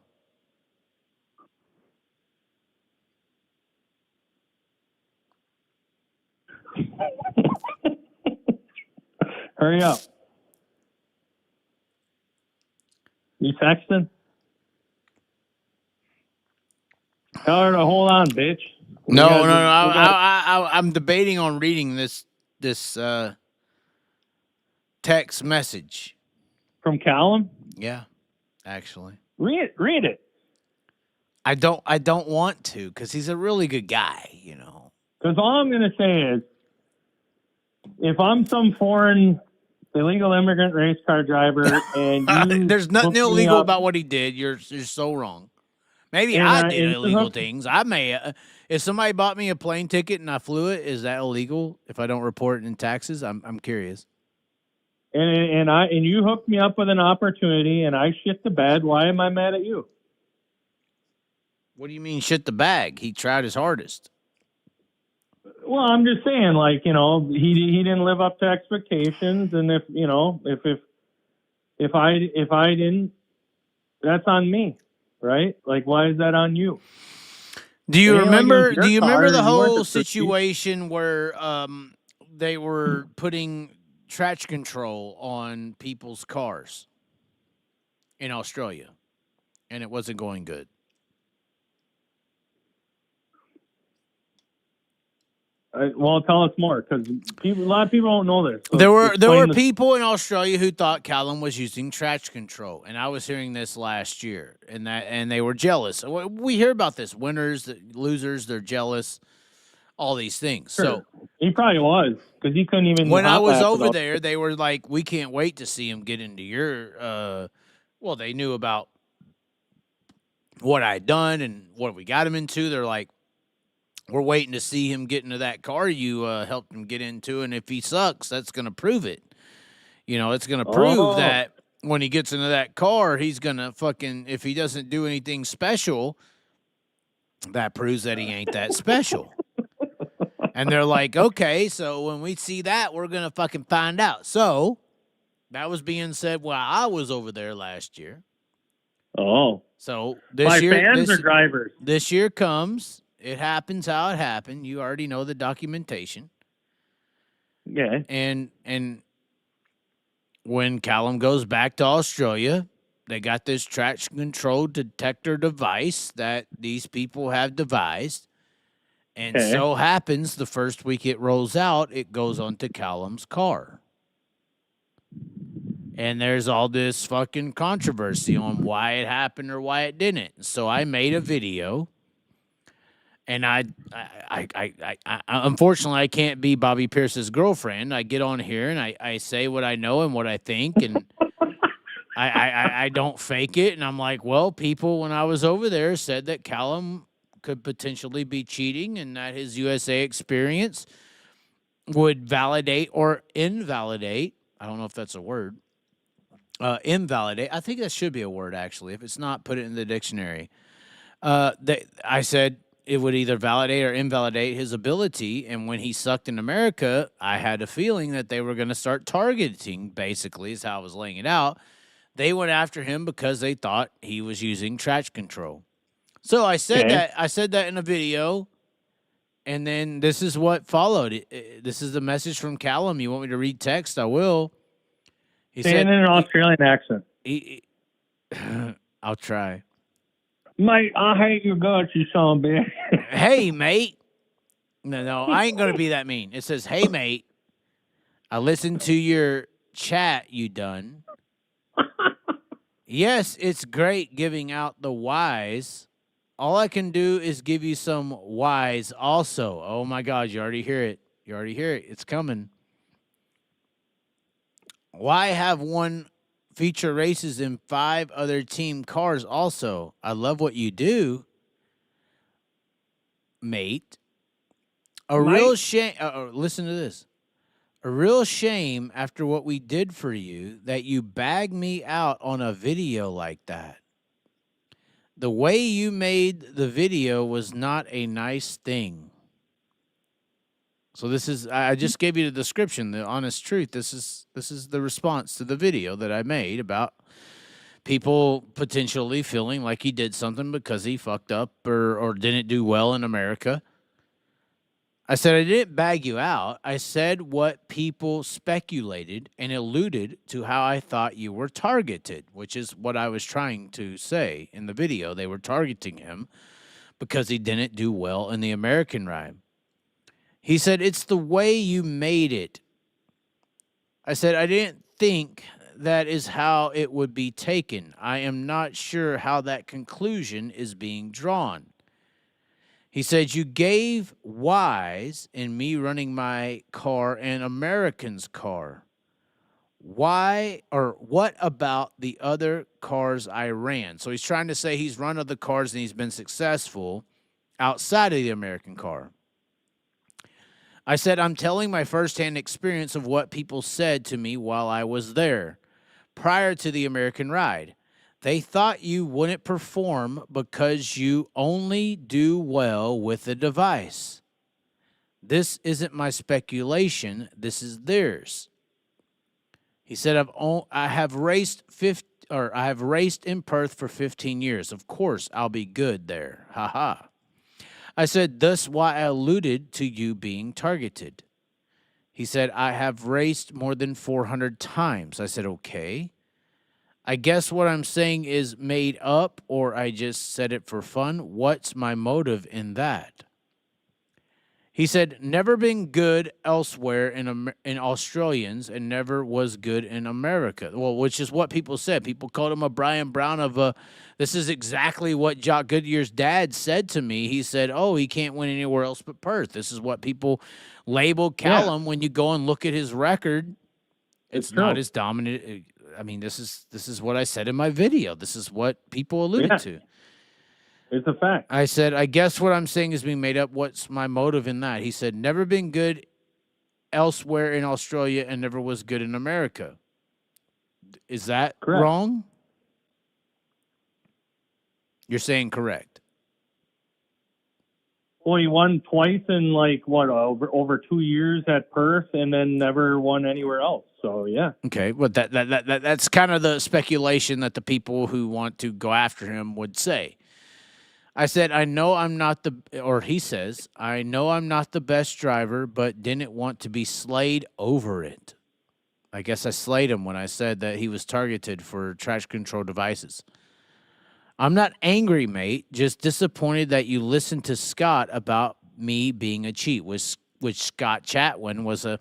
hurry up. You texting? Tell her to hold on, bitch. No. I'm debating on reading this text message from Callum. Yeah, actually, read it. I don't want to, because he's a really good guy, you know. Because all I'm gonna say is, if I'm some foreign illegal immigrant race car driver, and there's nothing illegal about what he did. You're so wrong. Maybe I did illegal things. I may. If somebody bought me a plane ticket and I flew it, is that illegal if I don't report it in taxes? I'm curious. And you hooked me up with an opportunity, and I shit the bed. Why am I mad at you? What do you mean shit the bag? He tried his hardest. Well, I'm just saying, like, you know, he didn't live up to expectations, and if I didn't, that's on me, right? Like, why is that on you? Do you remember the whole situation where they were putting traction control on people's cars in Australia, and it wasn't going good? Well, tell us more, because a lot of people don't know this. So there were people in Australia who thought Callum was using traction control, and I was hearing this last year, and they were jealous. We hear about this: winners, losers, they're jealous, all these things. Sure. So he probably was, because he couldn't even. When I was over there, they were like, "We can't wait to see him get into your." Well, they knew about what I'd done and what we got him into. They're like, we're waiting to see him get into that car you helped him get into, and if he sucks, that's going to prove it. You know, it's going to prove that when he gets into that car, he's going to fucking, if he doesn't do anything special, that proves that he ain't that special. And they're like, okay, so when we see that, we're going to fucking find out. So that was being said while I was over there last year. Oh. So this by year, fans or drivers? This year comes. It happens how it happened. You already know the documentation. Yeah. And when Callum goes back to Australia, they got this traction control detector device that these people have devised. And Okay. so happens the first week it rolls out, it goes onto Callum's car. And there's all this fucking controversy on why it happened or why it didn't. So I made a video, and I unfortunately I can't be Bobby Pierce's girlfriend. I get on here and I say what I know and what I think, and I don't fake it. And I'm like, well, people when I was over there said that Callum could potentially be cheating and that his USA experience would validate or invalidate. I don't know if that's a word. Invalidate. I think that should be a word, actually. If it's not, put it in the dictionary. I said it would either validate or invalidate his ability. And when he sucked in America, I had a feeling that they were going to start targeting, basically, is how I was laying it out. They went after him because they thought he was using traction control. So I said that. I said that in a video. And then this is what followed. This is the message from Callum. You want me to read text? I will. He Say it said, in an Australian accent. I'll try. Mate, I hate your guts, you son of a bitch. Hey, mate. No, I ain't going to be that mean. It says, hey, mate, I listened to your chat you done. Yes, it's great giving out the whys. All I can do is give you some whys also. Oh, my God, you already hear it. You already hear it. It's coming. Why have one feature races in 5 other team cars also? I love what you do, mate. Real shame. Listen to this. A real shame after what we did for you that you bag me out on a video like that. The way you made the video was not a nice thing. So this is, I just gave you the description, the honest truth. This is the response to the video that I made about people potentially feeling like he did something because he fucked up or didn't do well in America. I said I didn't bag you out. I said what people speculated and alluded to how I thought you were targeted, which is what I was trying to say in the video. They were targeting him because he didn't do well in the American ride. He said, it's the way you made it. I said, I didn't think that is how it would be taken. I am not sure how that conclusion is being drawn. He said, you gave whys in me running my car and American's car. Why or what about the other cars I ran? So he's trying to say he's run other cars and he's been successful outside of the American car. I said, I'm telling my firsthand experience of what people said to me while I was there, prior to the American ride. They thought you wouldn't perform because you only do well with the device. This isn't my speculation. This is theirs. He said, I have raced in Perth for 15 years. Of course, I'll be good there. Ha ha. I said, thus why I alluded to you being targeted. He said, I have raced more than 400 times. I said, okay. I guess what I'm saying is made up or I just said it for fun. What's my motive in that? He said, never been good elsewhere in Australians and never was good in America. Well, which is what people said. People called him a Brian Brown of a, this is exactly what Jock Goodyear's dad said to me. He said, oh, he can't win anywhere else but Perth. This is what people labeled Callum when you go and look at his record. It's not as dominant. I mean, this is what I said in my video. This is what people alluded to. It's a fact. I said, I guess what I'm saying is being made up. What's my motive in that? He said, never been good elsewhere in Australia and never was good in America. Is that wrong? You're saying correct. Well, he won twice in over 2 years at Perth and then never won anywhere else. So, yeah. Okay, well, that's kind of the speculation that the people who want to go after him would say. I said, I know I'm not he says, I know I'm not the best driver, but didn't want to be slayed over it. I guess I slayed him when I said that he was targeted for traction control devices. I'm not angry, mate, just disappointed that you listened to Scott about me being a cheat, which Scott Chatwin was a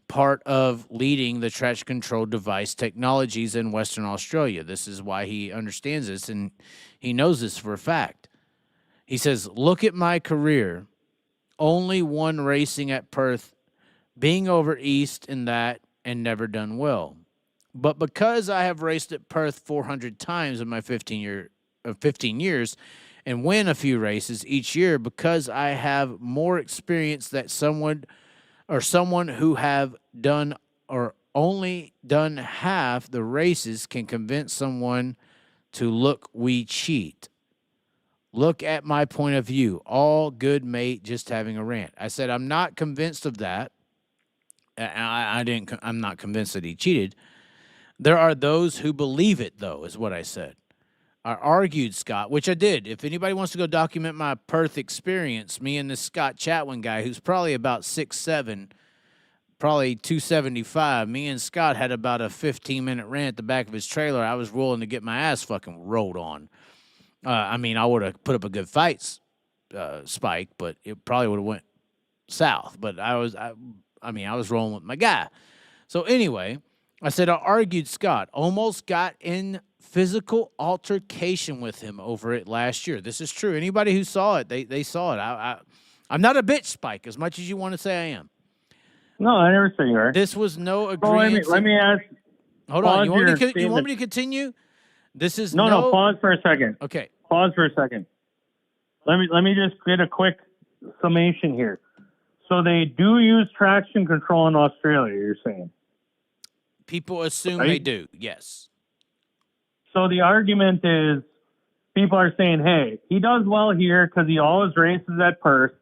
part of leading the traction control device technologies in Western Australia. This is why he understands this, and he knows this for a fact. He says, look at my career. Only one racing at Perth, being over east in that, and never done well. But because I have raced at Perth 400 times in my 15 years and win a few races each year, because I have more experience that someone who have done or only done half the races can convince someone to look, we cheat. Look at my point of view. All good, mate, just having a rant. I said, I'm not convinced of that. I'm not convinced that he cheated. There are those who believe it, though, is what I said. I argued, Scott, which I did. If anybody wants to go document my Perth experience, me and this Scott Chatwin guy, who's probably about 6'7", probably 275, me and Scott had about a 15-minute rant at the back of his trailer. I was willing to get my ass fucking rolled on. I would have put up a good fight, Spike, but it probably would have went south. But I was rolling with my guy. So anyway, I said I argued Scott, almost got in physical altercation with him over it last year. This is true. Anybody who saw it, they saw it. I'm not a bitch, Spike, as much as you want to say I am. No, I never say you are. This was no agreement. Let me ask. Hold on. You want me to continue? This is no. Pause for a second. Okay. Pause for a second. Let me just get a quick summation here. So they do use traction control in Australia, you're saying? People assume they do, yes. So the argument is people are saying, hey, he does well here because he always races at Perth.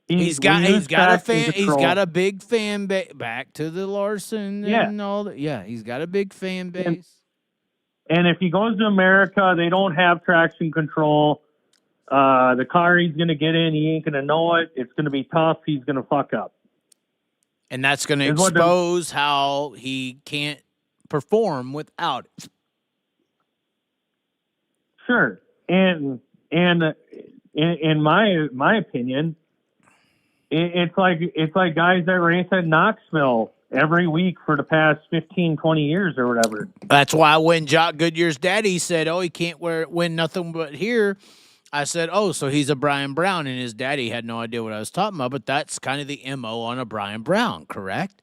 He's got a big fan base. Back to the Larson and all that. Yeah, he's got a big fan base. And if he goes to America, they don't have traction control. The car he's going to get in, he ain't going to know it. It's going to be tough. He's going to fuck up. And that's going to expose how he can't perform without it. Sure. And in my opinion, it's like guys that race at Knoxville every week for the past 15, 20 years or whatever. That's why when Jock Goodyear's daddy said, he can't win nothing but here, I said, so he's a Brian Brown, and his daddy had no idea what I was talking about, but that's kind of the MO on a Brian Brown, correct?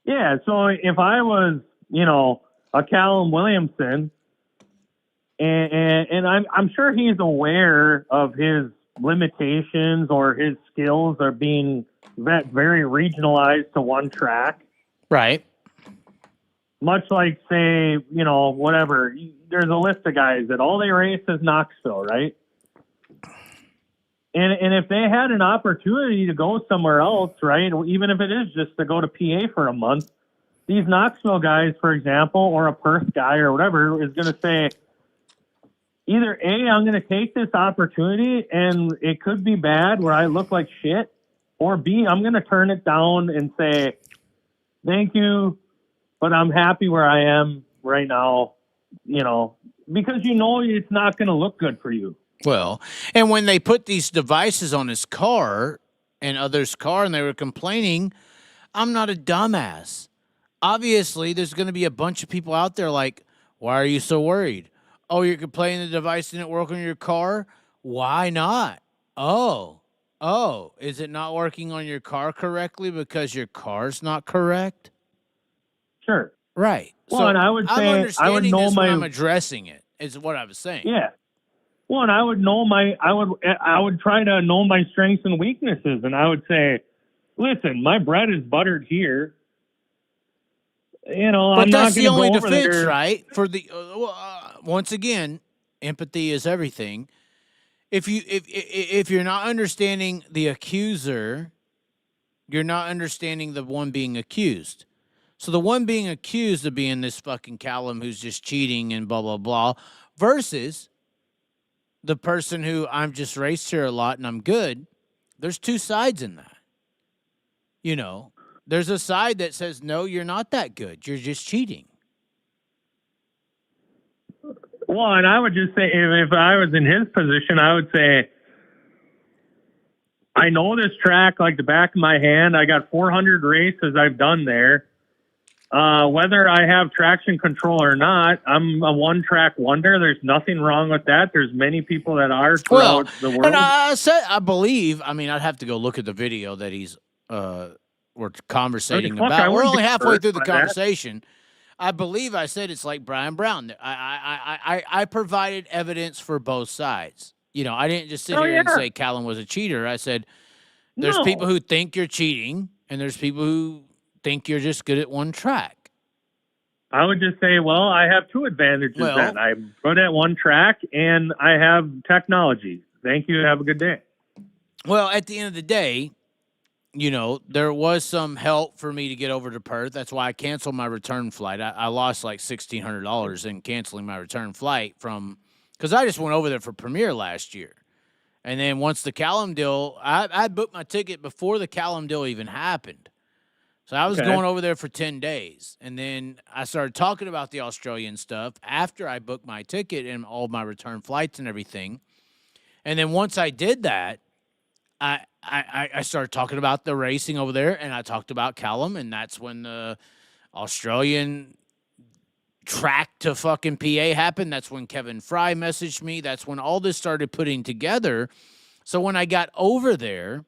Yeah, so if I was, a Callum Williamson, and I'm sure he's aware of his limitations or his skills are being very regionalized to one track. Right. Much like, say, whatever, there's a list of guys that all they race is Knoxville, right? And if they had an opportunity to go somewhere else, right, even if it is just to go to PA for a month, these Knoxville guys, for example, or a Perth guy or whatever, is going to say, either A, I'm going to take this opportunity and it could be bad where I look like shit, or B, I'm going to turn it down and say, thank you, but I'm happy where I am right now, because it's not going to look good for you. Well, and when they put these devices on his car and others' car and they were complaining, I'm not a dumbass. Obviously, there's going to be a bunch of people out there like, why are you so worried? Oh, you're complaining the device didn't work on your car? Why not? Oh, is it not working on your car correctly because your car's not correct? Sure. Right. Well, so and I would say I would know when I'm addressing it, is what I was saying. Yeah. Well, and I would try to know my strengths and weaknesses, and I would say, listen, my bread is buttered here. But I'm that's not the only defense, there. right? For the once again, empathy is everything. If you're not understanding the accuser, you're not understanding the one being accused. So the one being accused of being this fucking Callum who's just cheating and blah blah blah, versus the person who I'm just raced here a lot and I'm good. There's two sides in that. There's a side that says, no, you're not that good. You're just cheating. Well, and I would just say, if I was in his position, I would say, I know this track like the back of my hand. I got 400 races I've done there. Whether I have traction control or not, I'm a one-track wonder. There's nothing wrong with that. There's many people that are throughout the world. And I believe, I mean, I'd have to go look at the video that we're conversating about. We're only halfway through the conversation. I believe I said it's like Brian Brown. I provided evidence for both sides. You know, I didn't just sit here and say Callum was a cheater. I said there's people who think you're cheating, and there's people who think you're just good at one track. I would just say, well, I have two advantages then. I'm good at one track, and I have technology. Thank you. Have a good day. Well, at the end of the day, you know, there was some help for me to get over to Perth. That's why I canceled my return flight. I lost like $1,600 in canceling my return flight because I just went over there for Premier last year. And then once the Callum deal, I booked my ticket before the Callum deal even happened. So I was going over there for 10 days. And then I started talking about the Australian stuff after I booked my ticket and all my return flights and everything. And then once I did that, I started talking about the racing over there, and I talked about Callum, and that's when the Australian track to fucking PA happened. That's when Kevin Fry messaged me. That's when all this started putting together. So when I got over there,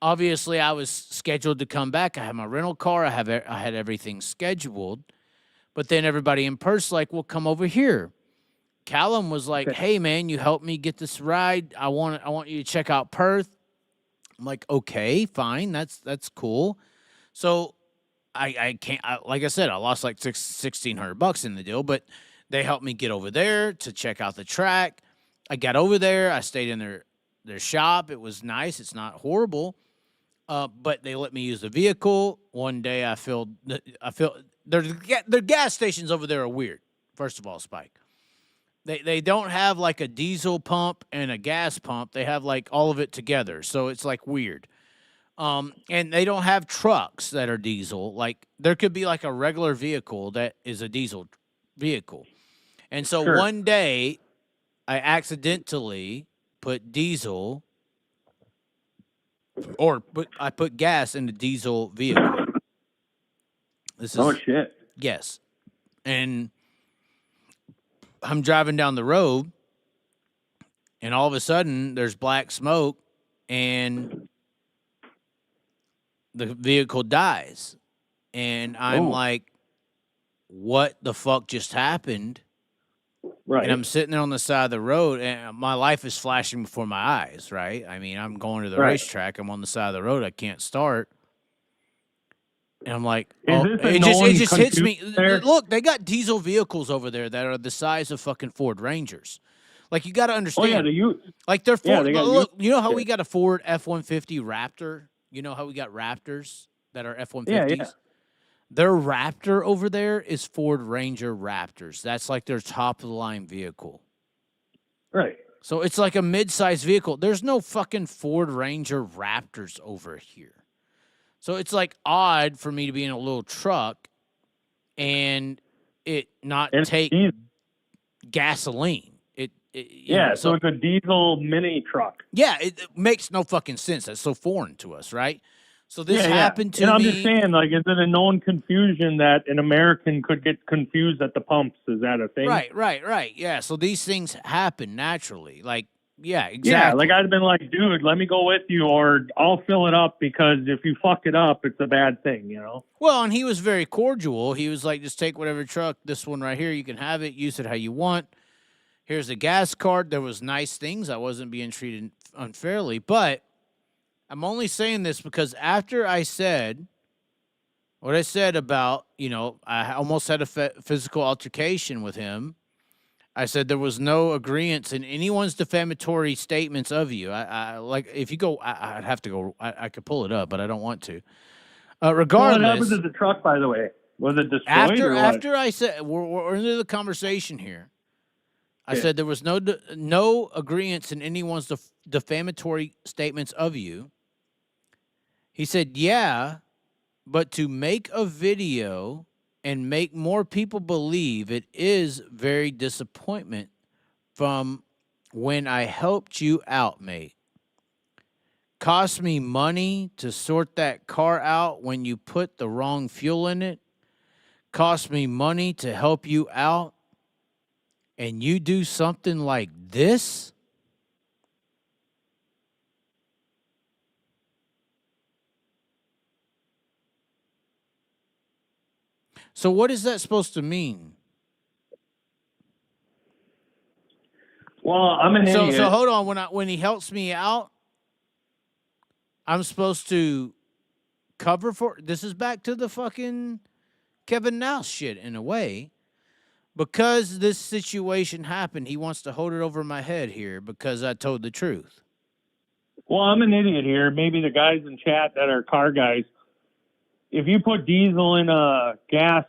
obviously I was scheduled to come back. I had my rental car. I had everything scheduled. But then everybody in Perth's like, well, come over here. Callum was like, hey, man, you helped me get this ride. I want you to check out Perth. I'm like, okay, fine. That's cool. So I can't, like I said, I lost like $1,600 in the deal, but they helped me get over there to check out the track. I got over there. I stayed in their shop. It was nice. It's not horrible. But they let me use the vehicle. One day I filled their gas stations over there are weird. First of all, Spike. They don't have like a diesel pump and a gas pump. They have like all of it together. So it's like weird. And they don't have trucks that are diesel. Like there could be like a regular vehicle that is a diesel vehicle. And so one day I accidentally put diesel I put gas in the diesel vehicle. Shit. Yes. And I'm driving down the road, and all of a sudden there's black smoke, and the vehicle dies. And I'm like, what the fuck just happened? Right. And I'm sitting there on the side of the road, and my life is flashing before my eyes, right? I mean, I'm going to the racetrack. I'm on the side of the road. I can't start. And I'm like, it just hits me. Look, they got diesel vehicles over there that are the size of fucking Ford Rangers. Like, you got to understand. Like, they're Ford. Look, you know how we got a Ford F-150 Raptor? You know how we got Raptors that are F-150s? Yeah. Their Raptor over there is Ford Ranger Raptors. That's like their top-of-the-line vehicle. Right. So it's like a mid-sized vehicle. There's no fucking Ford Ranger Raptors over here. So it's like odd for me to be in a little truck and it not take gasoline. So it's a diesel mini truck. Yeah, it makes no fucking sense. That's so foreign to us, right? So this happened to me. I'm just saying, like, is it a known confusion that an American could get confused at the pumps? Is that a thing? Right. Yeah, so these things happen naturally. Like, yeah, exactly. Yeah, like I'd have been like, dude, let me go with you, or I'll fill it up, because if you fuck it up, it's a bad thing, you know? Well, and he was very cordial. He was like, just take whatever truck, this one right here, you can have it, use it how you want. Here's a gas card. There was nice things. I wasn't being treated unfairly, but I'm only saying this because after I said what I said about, you know, I almost had a physical altercation with him. I said there was no agreement in anyone's defamatory statements of you. I like, if you go, I'd have to go. I could pull it up, but I don't want to. Regardless. What happened to the truck, by the way? Was it destroyed or what? After I said, we're into the conversation here. I said there was no agreement in anyone's defamatory statements of you. He said, yeah, but to make a video and make more people believe it is very disappointment from when I helped you out, mate. Cost me money to sort that car out when you put the wrong fuel in it. Cost me money to help you out. And you do something like this? So what is that supposed to mean? Well, I'm an idiot. So hold on. When he helps me out, I'm supposed to cover for. This is back to the fucking Kevin Naus shit in a way. Because this situation happened, he wants to hold it over my head here because I told the truth. Well, I'm an idiot here. Maybe the guys in chat that are car guys. If you put diesel in a gas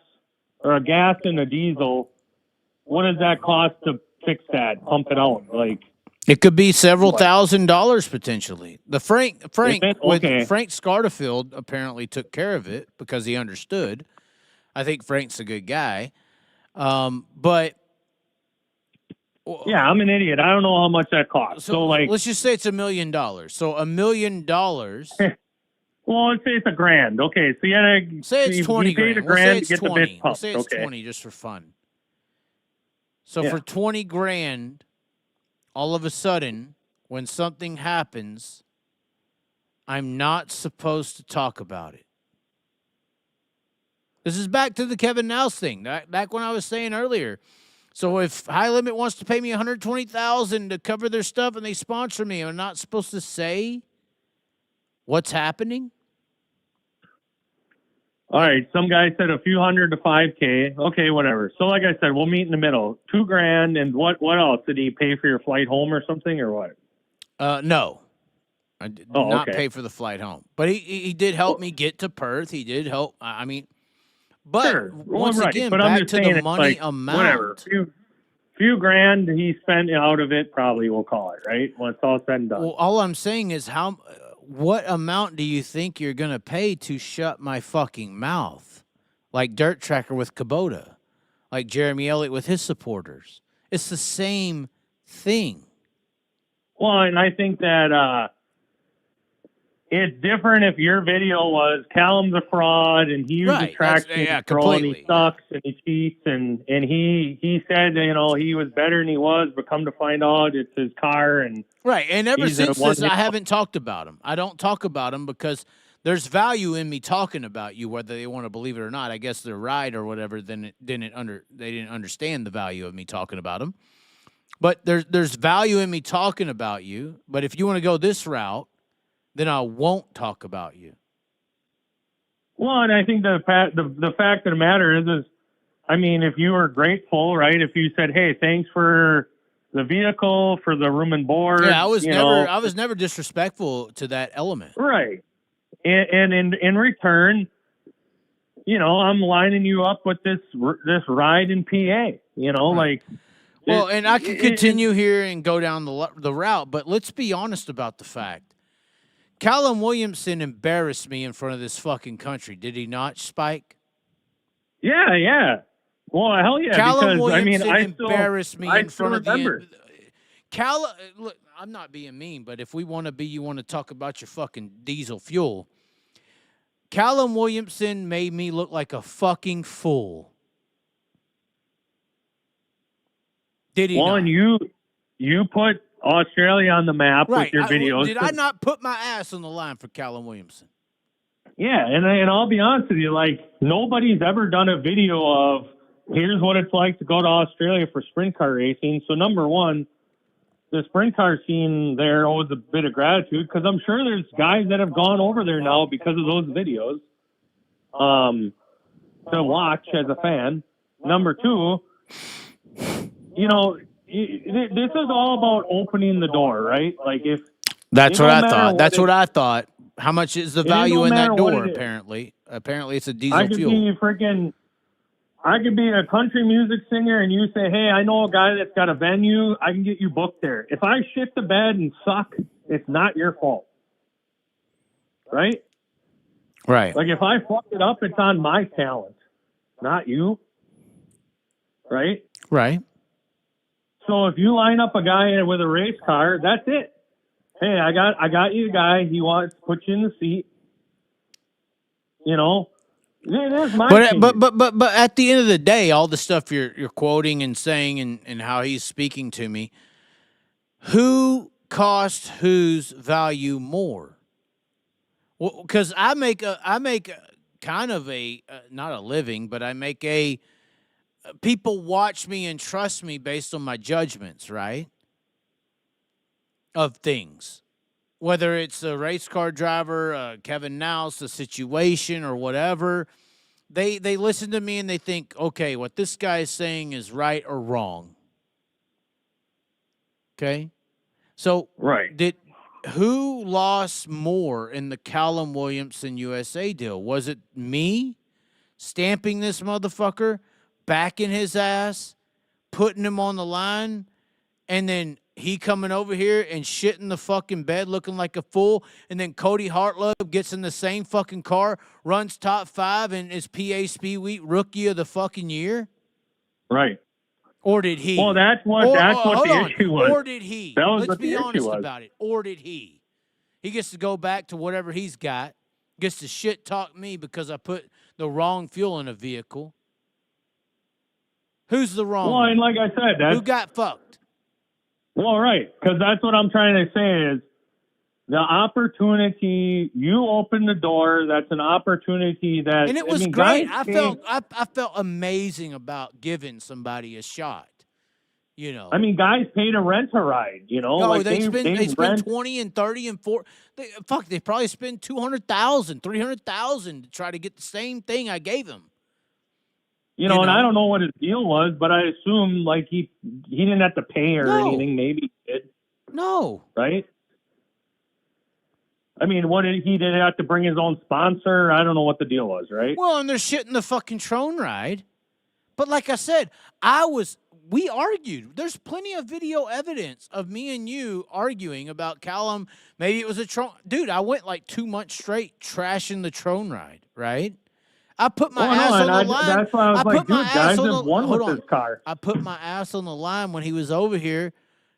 or a gas in a diesel, what does that cost to fix that, pump it out? Like, it could be several $1,000s potentially. The Frank okay. Frank Scarterfield apparently took care of it because he understood. I think Frank's a good guy. But yeah, I'm an idiot. I don't know how much that costs. So like, let's just say it's $1 million. So $1 million. Well, let's say it's $1,000. Okay, so you gotta say it's 20 grand. We'll say it's 20. The bit pumped. We'll say it's okay. 20 just for fun. So for 20 grand, all of a sudden, when something happens, I'm not supposed to talk about it. This is back to the Kevin Naus thing. Back when I was saying earlier. So if High Limit wants to pay me $120,000 to cover their stuff and they sponsor me, I'm not supposed to say what's happening? All right. Some guy said a few hundred to $5,000. Okay, whatever. So like I said, we'll meet in the middle. $2,000 and what else? Did he pay for your flight home or something or what? No. I did not pay for the flight home. But he did help me get to Perth. He did help. I mean, but sure. once again, but back to the money amount. Whatever. Few grand he spent out of it, probably we'll call it, right? When it's all said and done. Well, all I'm saying is what amount do you think you're going to pay to shut my fucking mouth? Like Dirt Tracker with Kubota. Like Jeremy Elliott with his supporters. It's the same thing. Well, and I think that it's different if your video was Callum's a fraud and he uses traction control and he sucks and he cheats and he said, you know, he was better than he was, but come to find out it's his car. And right. And ever since this, I haven't talked about him. I don't talk about him because there's value in me talking about you, whether they want to believe it or not. I guess they're right or whatever. Then they didn't understand the value of me talking about him. But there's value in me talking about you. But if you want to go this route, then I won't talk about you. Well, and I think the fact of the matter is, I mean, if you were grateful, right? If you said, "Hey, thanks for the vehicle, for the room and board," yeah, I was never disrespectful to that element, right? And in return, you know, I'm lining you up with this ride in PA. You know, right. Well, and I could continue here and go down the route, but let's be honest about the fact. Callum Williamson embarrassed me in front of this fucking country. Did he not, Spike? Yeah. Well, hell yeah. Callum because, Williamson I embarrassed me in front of the Callum, look, I'm not being mean, but if you want to talk about your fucking diesel fuel. Callum Williamson made me look like a fucking fool. Did he? Well, not? And you put Australia on the map right. with your videos. Did I not put my ass on the line for Callum Williamson? Yeah, and I'll be honest with you, like, nobody's ever done a video of here's what it's like to go to Australia for sprint car racing. So, number one, the sprint car scene there owes a bit of gratitude because I'm sure there's guys that have gone over there now because of those videos to watch as a fan. Number two, you know, this is all about opening the door, right? Like if that's what I thought. That's what I thought. How much is the value in that door? Apparently, it's a diesel fuel. I could be a country music singer, and you say, "Hey, I know a guy that's got a venue. I can get you booked there." If I shit the bed and suck, it's not your fault, right? Right. Like if I fucked it up, it's on my talent, not you. Right. Right. So if you line up a guy with a race car, that's it. hey, I got you a guy. He wants to put you in the seat. You know, it is my opinion. But at the end of the day, all the stuff you're quoting and saying and how he's speaking to me, who cost whose value more? Well, because I make kind of a not a living, but I make a people watch me and trust me based on my judgments, right? Of things. Whether it's a race car driver, Kevin Nouse, the situation, or whatever, they listen to me and they think, okay, what this guy is saying is right or wrong. Okay? So Right. who lost more in the Callum Williamson USA deal? Was it me stamping this motherfucker, backing his ass, putting him on the line, and then he coming over here and shitting the fucking bed looking like a fool, and then Cody Hartlove gets in the same fucking car, runs top 5, and is PA Speedweek Rookie of the fucking year? Right. Or did he? Well, that's what the issue was. Or did he? That was Let's what the be issue honest was. about it. Or did he? He gets to go back to whatever he's got, gets to shit talk me because I put the wrong fuel in a vehicle. Who's the wrong Well, one? and like I said, Who got fucked? Well, right, because that's what I'm trying to say is the opportunity, you open the door, that's an opportunity that... And it was great. guys I felt amazing about giving somebody a shot, you know. I mean, guys pay to rent a ride, you know. No, like they spend rent, 20 and 30 and 40. They probably spend 200,000, 300,000 to try to get the same thing I gave him. You know, and I don't know what his deal was, but I assume like he didn't have to pay or anything. Maybe he did. No. Right? I mean, he did have to bring his own sponsor? I don't know what the deal was, right? Well, and they're shitting the fucking Trone ride. But like I said, we argued. There's plenty of video evidence of me and you arguing about Callum. Maybe it was a Trone. Dude, I went like 2 months straight trashing the Trone ride, right? I put my ass on the line. That's why I was like, dude, guys have won with this car. I put my ass on the line when he was over here,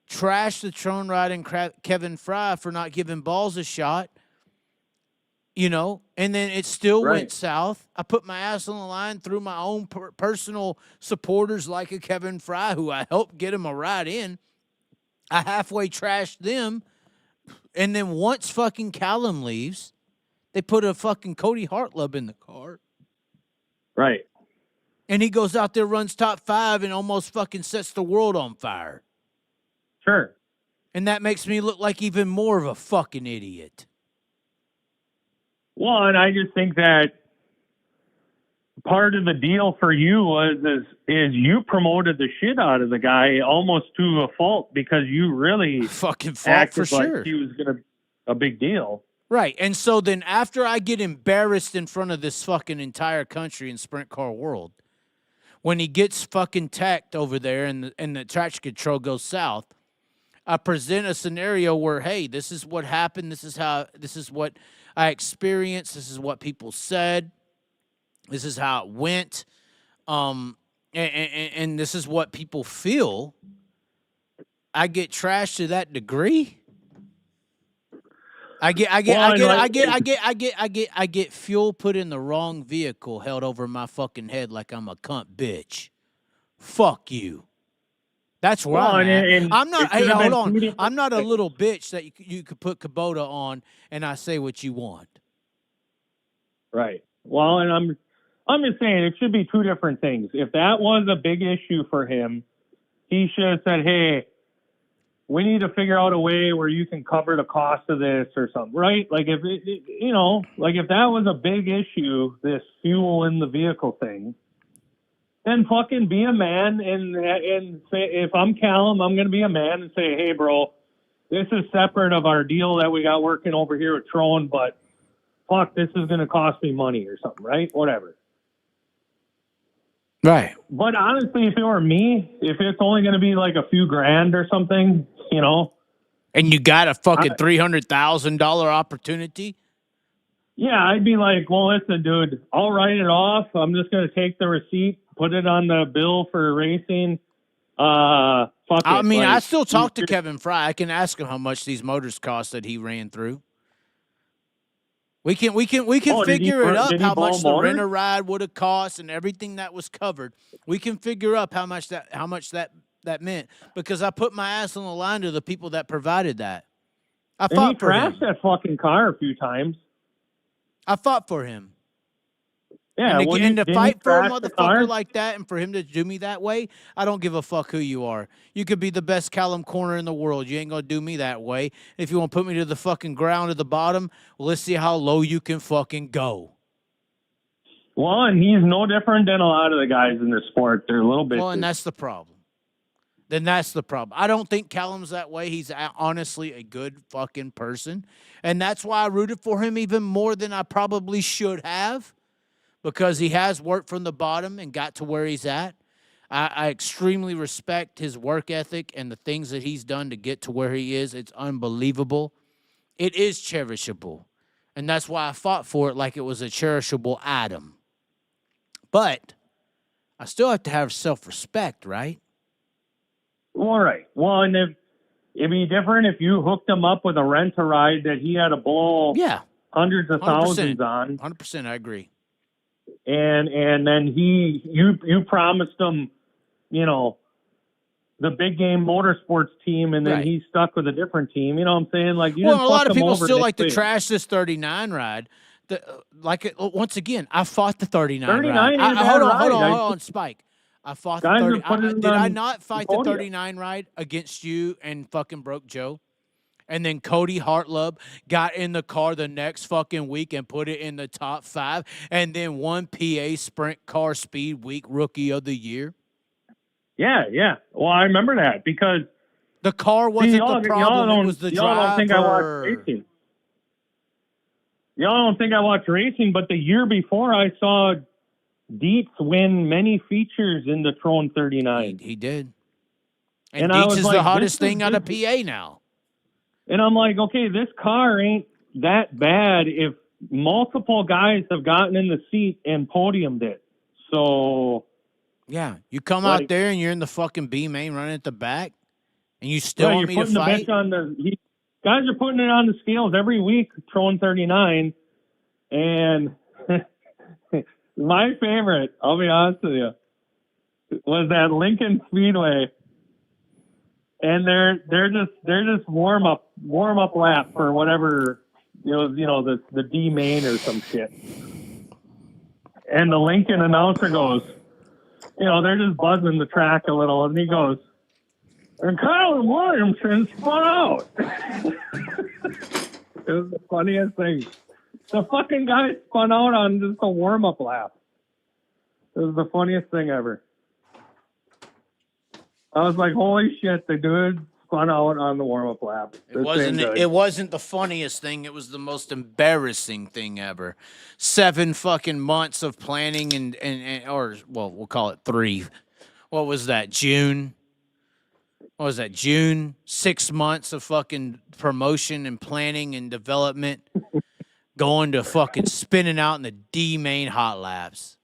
trashed the Trone ride and Kevin Fry for not giving Balls a shot, you know, and then it still went south. I put my ass on the line through my own personal supporters like a Kevin Fry, who I helped get him a ride in. I halfway trashed them, and then once fucking Callum leaves, they put a fucking Cody Hartlove in the car. Right. And he goes out there, runs top 5, and almost fucking sets the world on fire. Sure. And that makes me look like even more of a fucking idiot. Well, and I just think that part of the deal for you is you promoted the shit out of the guy almost to a fault because you really fucking fought for sure. Like he was gonna a big deal. Right. And so then after I get embarrassed in front of this fucking entire country in sprint car world, when he gets fucking tacked over there and the traction control goes south, I present a scenario where, hey, this is what happened. This is what I experienced. This is what people said. This is how it went. And this is what people feel. I get trashed to that degree. I get fuel put in the wrong vehicle held over my fucking head like I'm a cunt bitch. Fuck you. That's where I'm at. I'm not. Hey, hold on. I'm not a little bitch that you could put Kubota on and I say what you want. Right. Well, and I'm just saying it should be two different things. If that was a big issue for him, he should have said, "Hey, we need to figure out a way where you can cover the cost of this or something," right? Like if if that was a big issue, this fuel in the vehicle thing, then fucking be a man and say, if I'm Callum, I'm going to be a man and say, "Hey, bro, this is separate of our deal that we got working over here with Trone, but fuck, this is going to cost me money or something," right? Whatever. Right. But honestly, if it were me, if it's only going to be like a few grand or something, you know. And you got a fucking $300,000 opportunity? Yeah, I'd be like, well, listen, dude, I'll write it off. I'm just going to take the receipt, put it on the bill for racing, Fuck I it. mean, like, I still talk to Kevin Fry. I can ask him how much these motors cost that he ran through. We can figure it up how much the rent a ride would have cost and everything that was covered. We can figure up how much that meant because I put my ass on the line to the people that provided that. I fought for him. He crashed that fucking car a few times. I fought for him. Yeah, and to fight for a motherfucker like that and for him to do me that way, I don't give a fuck who you are. You could be the best Callum corner in the world. You ain't going to do me that way. If you want to put me to the fucking ground at the bottom, well, let's see how low you can fucking go. Well, and he's no different than a lot of the guys in the sport. They're a little bit. Well, and that's the problem. Then that's the problem. I don't think Callum's that way. He's honestly a good fucking person. And that's why I rooted for him even more than I probably should have. Because he has worked from the bottom and got to where he's at. I extremely respect his work ethic and the things that he's done to get to where he is. It's unbelievable. It is cherishable. And that's why I fought for it like it was a cherishable item. But I still have to have self-respect, right? All right. Well, and it'd be different if you hooked him up with a rent-a-ride that he had to blow hundreds of 100%. thousands on. 100%, I agree. And then you promised him, you know, the big game motorsports team, and then he's stuck with a different team. You know what I'm saying? Like, a lot of people still like to trash this 39 ride. Once again, I fought the 39 ride. Hold on, Spike. I fought the 30. Did I not fight the 39 ride against you and fucking Broke Joe? And then Cody Hartlub got in the car the next fucking week and put it in the top 5. And then won PA Sprint Car Speed Week Rookie of the Year. Yeah. Well, I remember that because the car wasn't the problem. It was the driver. Y'all don't think I watched racing. Y'all don't think I watched racing, but the year before I saw Dietz win many features in the Tron 39. He did. And Dietz is the hottest thing out of PA now. And I'm like, okay, this car ain't that bad if multiple guys have gotten in the seat and podiumed it. So, yeah, you come out there and you're in the fucking B main running at the back, and you still want me to fight? Guys are putting it on the scales every week, Tron 39. And my favorite, I'll be honest with you, was that Lincoln Speedway. And they're just warm up lap for whatever the D main or some shit. And the Lincoln announcer goes, they're just buzzing the track a little, and he goes, and Callum Williamson spun out. It was the funniest thing. The fucking guy spun out on just a warm up lap. It was the funniest thing ever. I was like, holy shit, the dude spun out on the warm-up lap. It wasn't the funniest thing. It was the most embarrassing thing ever. 7 fucking months of planning or we'll call it 3. What was that, June? What was that, June? 6 months of fucking promotion and planning and development going to fucking spinning out in the D main hot laps.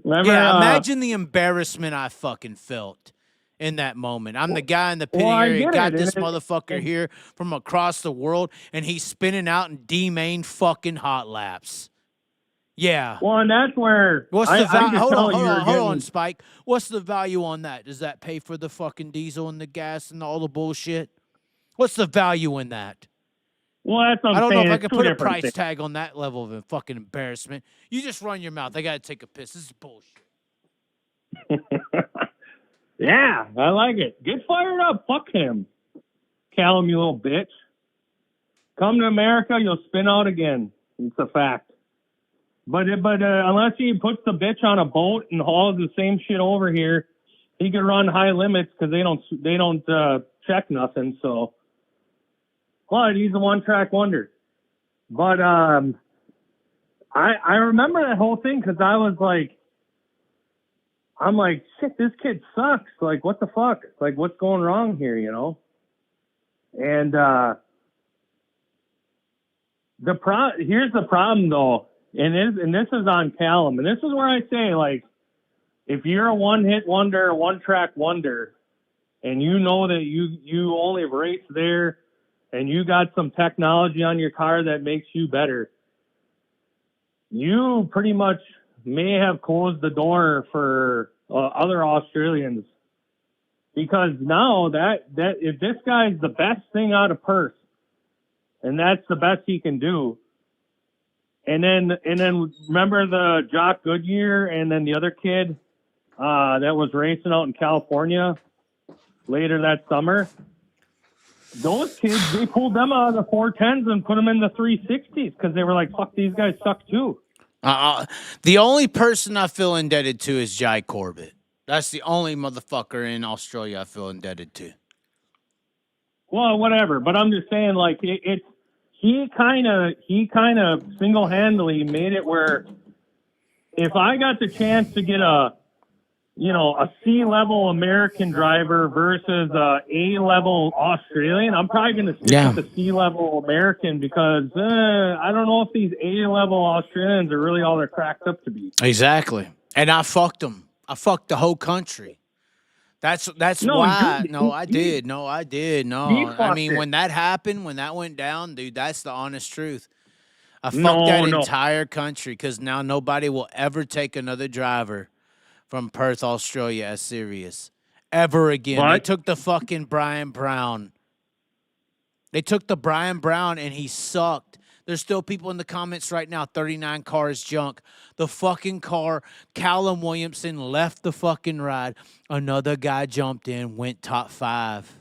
Imagine the embarrassment I fucking felt in that moment. I'm the guy in the pit area. Got this motherfucker here from across the world, and he's spinning out in D main fucking hot laps. Yeah. Well, and that's where. What's the value? Hold on, Spike. What's the value on that? Does that pay for the fucking diesel and the gas and all the bullshit? What's the value in that? Well, that's what I'm I don't saying. know if I can put a price tag on that level of fucking embarrassment. You just run your mouth. I got to take a piss. This is bullshit. Yeah, I like it. Get fired up. Fuck him. Callum, you little bitch. Come to America, you'll spin out again. It's a fact. But unless he puts the bitch on a boat and hauls the same shit over here, he can run high limits because they don't check nothing. So, but he's a one-track wonder. But I remember that whole thing because I'm like, shit, this kid sucks. Like, what the fuck? Like, what's going wrong here, And here's the problem, though, and this is on Callum, and this is where I say, like, if you're a one-hit wonder, a one-track wonder, and you know that you only race there and you got some technology on your car that makes you better, you pretty much may have closed the door for other Australians. Because now that if this guy's the best thing out of Perth, and that's the best he can do, and then remember the Jock Goodyear and then the other kid that was racing out in California later that summer. Those kids, they pulled them out of the 410s and put them in the 360s because they were like, "Fuck, these guys suck too." The only person I feel indebted to is Jai Corbett. That's the only motherfucker in Australia I feel indebted to. Well, whatever, but I'm just saying, like, he kind of single-handedly made it where if I got the chance to get a C-level American driver versus a A-level Australian, I'm probably going to stick with the C-level American because I don't know if these A-level Australians are really all they're cracked up to be. Exactly. And I fucked them. I fucked the whole country. That's why. I did. I mean, when that happened, when that went down, dude, that's the honest truth. I fucked that entire country because now nobody will ever take another driver from Perth, Australia as serious ever again. What? They took the fucking Brian Brown. They took the Brian Brown and he sucked. There's still people in the comments right now, 39 car is junk. The fucking car, Callum Williamson left the fucking ride. Another guy jumped in, went top 5.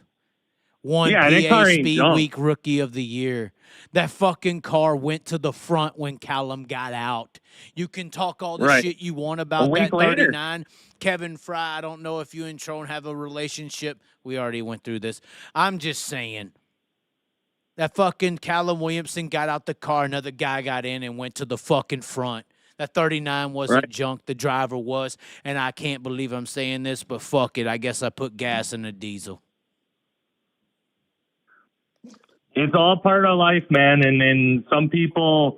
Won PA Speed Week Rookie of the Year. That fucking car went to the front when Callum got out. You can talk all the shit you want about that 39. Later. Kevin Fry, I don't know if you and Tron have a relationship. We already went through this. I'm just saying. That fucking Callum Williamson got out the car. Another guy got in and went to the fucking front. That 39 wasn't junk. The driver was. And I can't believe I'm saying this, but fuck it. I guess I put gas in the diesel. It's all part of life, man. And some people,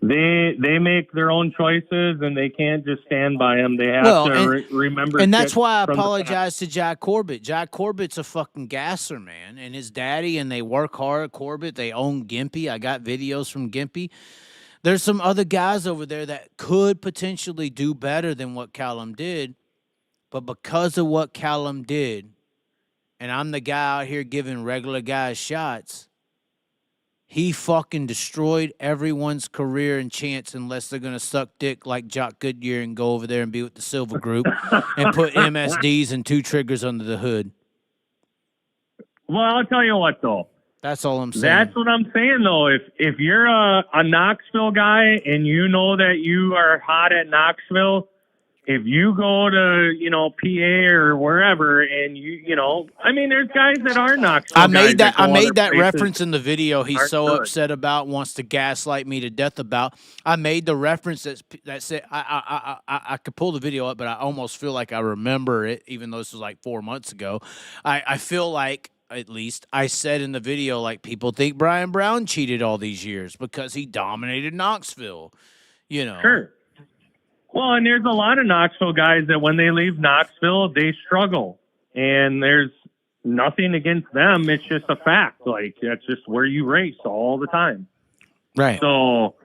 they make their own choices and they can't just stand by them. They have to remember. And that's why I apologize to Jack Corbett. Jack Corbett's a fucking gasser, man. And his daddy, and they work hard. Corbett, they own Gimpy. I got videos from Gimpy. There's some other guys over there that could potentially do better than what Callum did. But because of what Callum did, and I'm the guy out here giving regular guys shots, he fucking destroyed everyone's career and chance unless they're going to suck dick like Jock Goodyear and go over there and be with the Silver Group and put MSDs and 2 triggers under the hood. Well, I'll tell you what, though. That's all I'm saying. That's what I'm saying, though. If you're a Knoxville guy and you know that you are hot at Knoxville, if you go to, PA or wherever and I mean, there's guys that are Knoxville. I made that reference in the video he's so upset about, wants to gaslight me to death about. I made the reference that said, I could pull the video up, but I almost feel like I remember it, even though this was like 4 months ago. I feel like, at least, I said in the video, like, people think Brian Brown cheated all these years because he dominated Knoxville, Sure. Well, and there's a lot of Knoxville guys that when they leave Knoxville, they struggle. And there's nothing against them. It's just a fact. Like, that's just where you race all the time. Right. So,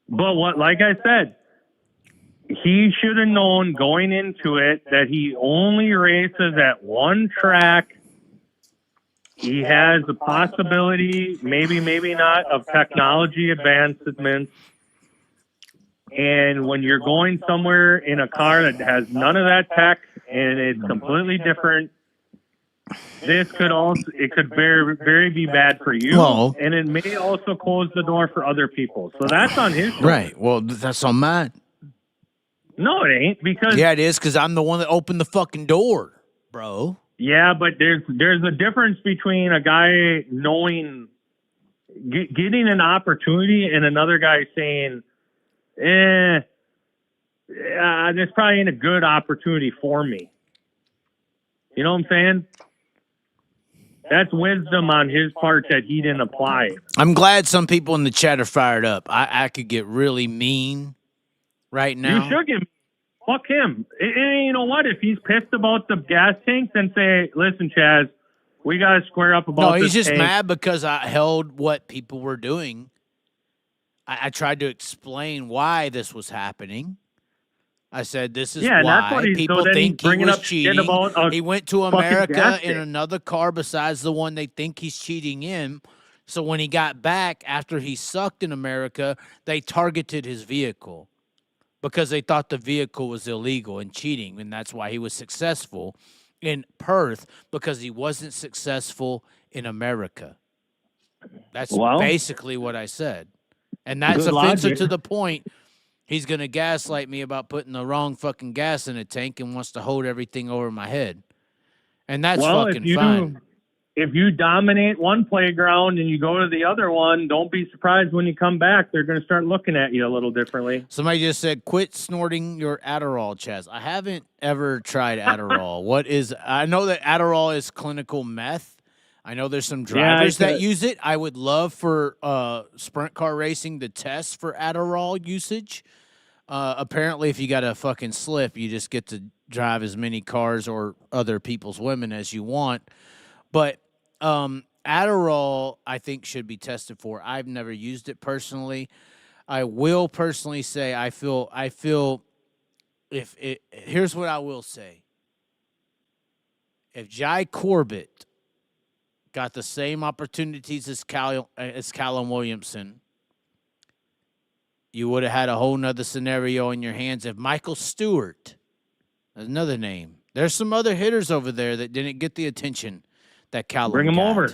but like I said, he should have known going into it that he only races at one track. He has a possibility, maybe not, of technology advancements. And when you're going somewhere in a car that has none of that tech and it's completely different, it could very, very be bad for you. Well, and it may also close the door for other people. So that's on his shoulder. Right. Well, that's on mine. No, it ain't, because it is, because I'm the one that opened the fucking door, bro. Yeah, but there's a difference between a guy getting an opportunity and another guy saying, this probably ain't a good opportunity for me. You know what I'm saying? That's wisdom on his part that he didn't apply. I'm glad some people in the chat are fired up. I could get really mean right now. You should get. fuck him. And you know what? If he's pissed about the gas tanks, then say, listen, Chaz, we got to square up about this. No, he's just tank. mad because I held what people were doing. I tried to explain why this was happening. I said, this is Yeah, why that's what people so think he bringing was up shit cheating. about He went to fucking America gas in tank. another car besides the one they think he's cheating in. So when he got back after he sucked in America, they targeted his vehicle because they thought the vehicle was illegal and cheating, and that's why he was successful in Perth, because he wasn't successful in America. That's basically what I said. And that's Good offensive logic. to the point. He's going to gaslight me about putting the wrong fucking gas in a tank and wants to hold everything over my head. And that's fucking fine. If you dominate one playground and you go to the other one, don't be surprised when you come back. They're going to start looking at you a little differently. Somebody just said, quit snorting your Adderall, Chaz. I haven't ever tried Adderall. I know that Adderall is clinical meth. I know there's some drivers that use it. I would love for sprint car racing to test for Adderall usage. Apparently, if you got a fucking slip, you just get to drive as many cars or other people's women as you want. But Adderall, I think, should be tested for. I've never used it personally. I will personally say I feel here's what I will say. If Jai Corbett got the same opportunities as Callum Williamson, you would have had a whole nother scenario in your hands. If Michael Stewart, that's another name. There's some other hitters over there that didn't get the attention that Callum Bring them got. over.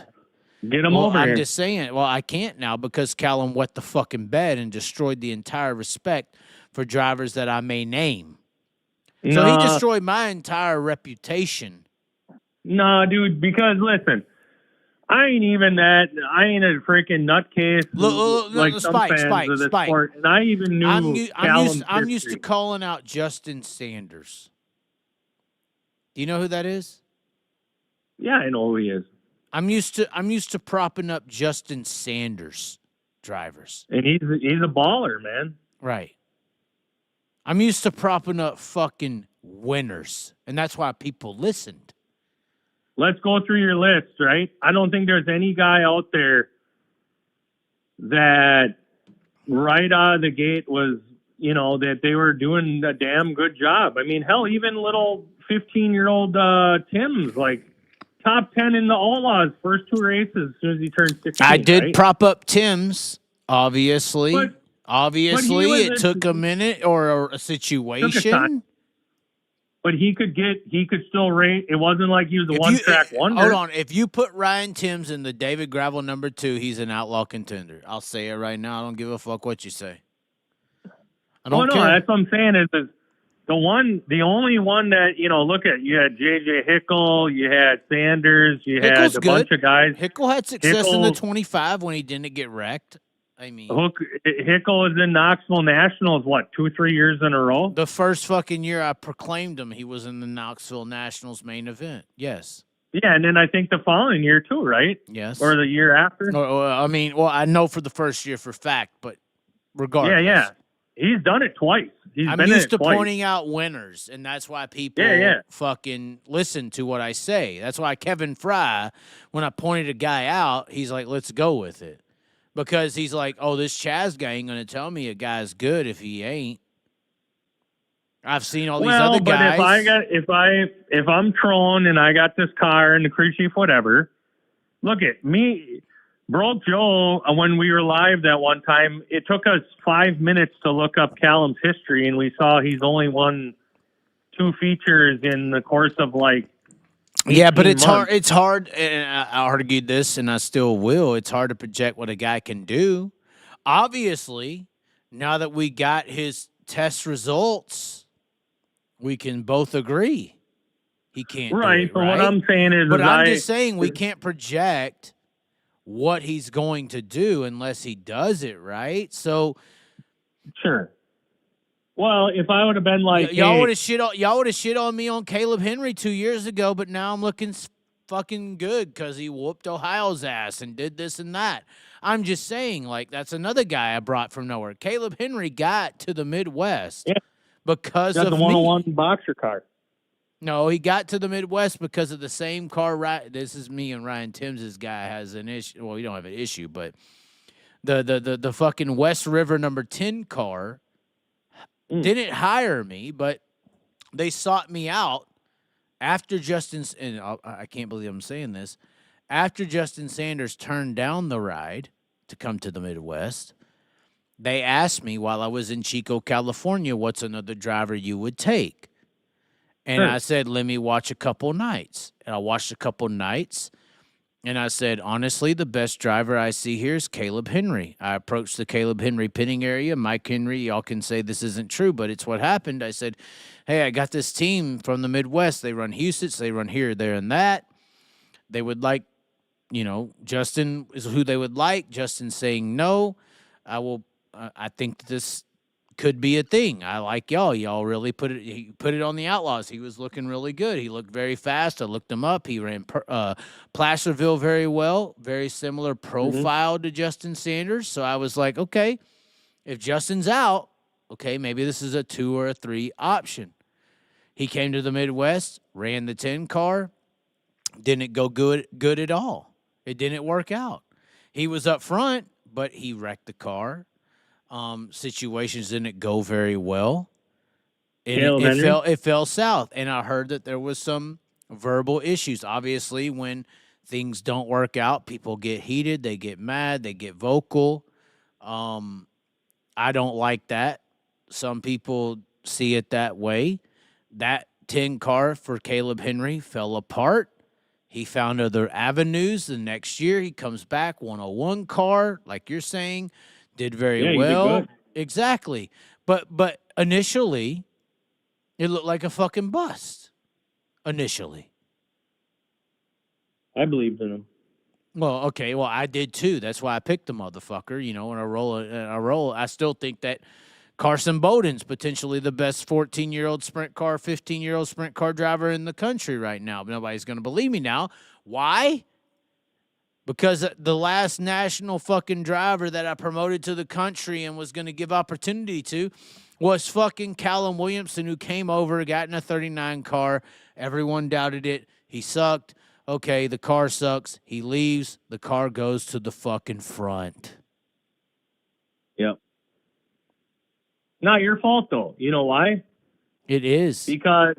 Get them over I'm here. just saying, I can't now because Callum wet the fucking bed and destroyed the entire respect for drivers that I may name. So he destroyed my entire reputation. Nah, dude, because listen, I ain't a freaking nutcase like some fans of the sport. And I even knew I'm used to calling out Justin Sanders. Do you know who that is? Yeah, I know who he is. I'm used to propping up Justin Sanders drivers. And he's a baller, man. Right. I'm used to propping up fucking winners. And that's why people listened. Let's go through your list, right? I don't think there's any guy out there that right out of the gate was, that they were doing a damn good job. I mean, hell, even little 15-year-old Tim's like top 10 in the Outlaws first two races as soon as he turned 16. I did right? prop up Tim's, obviously. But it took a minute or a situation. But he could still rate. It wasn't like he was a one-track wonder. Hold on. If you put Ryan Timms in the David Gravel number 2, he's an outlaw contender. I'll say it right now. I don't give a fuck what you say. I don't care. No, that's what I'm saying is the only one that, look at, you had J.J. Hickle, you had Sanders, you had a bunch of guys. Hickle had success in the 25 when he didn't get wrecked. I mean, Hickle is in Knoxville Nationals, 2-3 years in a row? The first fucking year I proclaimed him, he was in the Knoxville Nationals main event. Yes. Yeah, and then I think the following year too, right? Yes. Or the year after? I know for the first year for fact, but regardless. Yeah. He's done it twice. I'm used to pointing out winners, and that's why people fucking listen to what I say. That's why Kevin Fry, when I pointed a guy out, he's like, let's go with it. Because he's like, oh, this Chaz guy ain't going to tell me a guy's good if he ain't. I've seen all these other guys. If I'm trolling and I got this car and the crew chief, whatever, look at me. Broke Joe, when we were live that one time, it took us 5 minutes to look up Callum's history, and we saw he's only won 2 features in the course of Yeah, but it's months. hard. It's hard, and I argued this, and I still will. It's hard to project what a guy can do. Obviously, now that we got his test results, we can both agree he can't do it, But right? what I'm saying is, I'm just saying we can't project what he's going to do unless he does it, right? So, sure. Well, if I would have been like, y'all would have shit on me on Caleb Henry 2 years ago, but now I'm looking fucking good because he whooped Ohio's ass and did this and that. I'm just saying, that's another guy I brought from nowhere. Caleb Henry got to the Midwest because That's of the 101 boxer car. No, he got to the Midwest because of the same car. Right, this is me and Ryan Timms' guy has an issue. Well, we don't have an issue, but the fucking West River number 10 car didn't hire me, but they sought me out after Justin. And I can't believe I'm saying this. After Justin Sanders turned down the ride to come to the Midwest, they asked me while I was in Chico, California, what's another driver you would take? And I said, let me watch a couple nights. And I watched a couple nights, and I said, honestly, the best driver I see here is Caleb Henry. I approached the Caleb Henry pitting area. Mike Henry, y'all can say this isn't true, but it's what happened. I said, hey, I got this team from the Midwest. They run Houston's. They run here, there, and that. They would like, Justin is who they would like. Justin saying no. I think this could be a thing. I like y'all. Y'all really put it on the Outlaws. He was looking really good. He looked very fast. I looked him up. He ran Placerville very well. Very similar profile to Justin Sanders. So I was like, okay, if Justin's out, okay, maybe this is a 2 or a 3 option. He came to the Midwest, ran the 10 car, didn't go good at all. It didn't work out. He was up front, but he wrecked the car. Situations didn't go very well. It fell south, and I heard that there was some verbal issues. Obviously, when things don't work out, people get heated, they get mad, they get vocal. I don't like that. Some people see it that way. That 10 car for Caleb Henry fell apart. He found other avenues. The next year, he comes back, 101 car, like you're saying. Did very well. Did good. Exactly. But initially, it looked like a fucking bust. Initially. I believed in him. Well, okay. Well, I did too. That's why I picked the motherfucker. When I roll, I still think that Carson Bowden's potentially the best 14-year-old sprint car, 15-year-old sprint car driver in the country right now. But nobody's going to believe me now. Why? Because the last national fucking driver that I promoted to the country and was going to give opportunity to was fucking Callum Williamson, who came over, got in a 39 car. Everyone doubted it. He sucked. Okay, the car sucks. He leaves. The car goes to the fucking front. Yep. Not your fault, though. You know why? It is. Because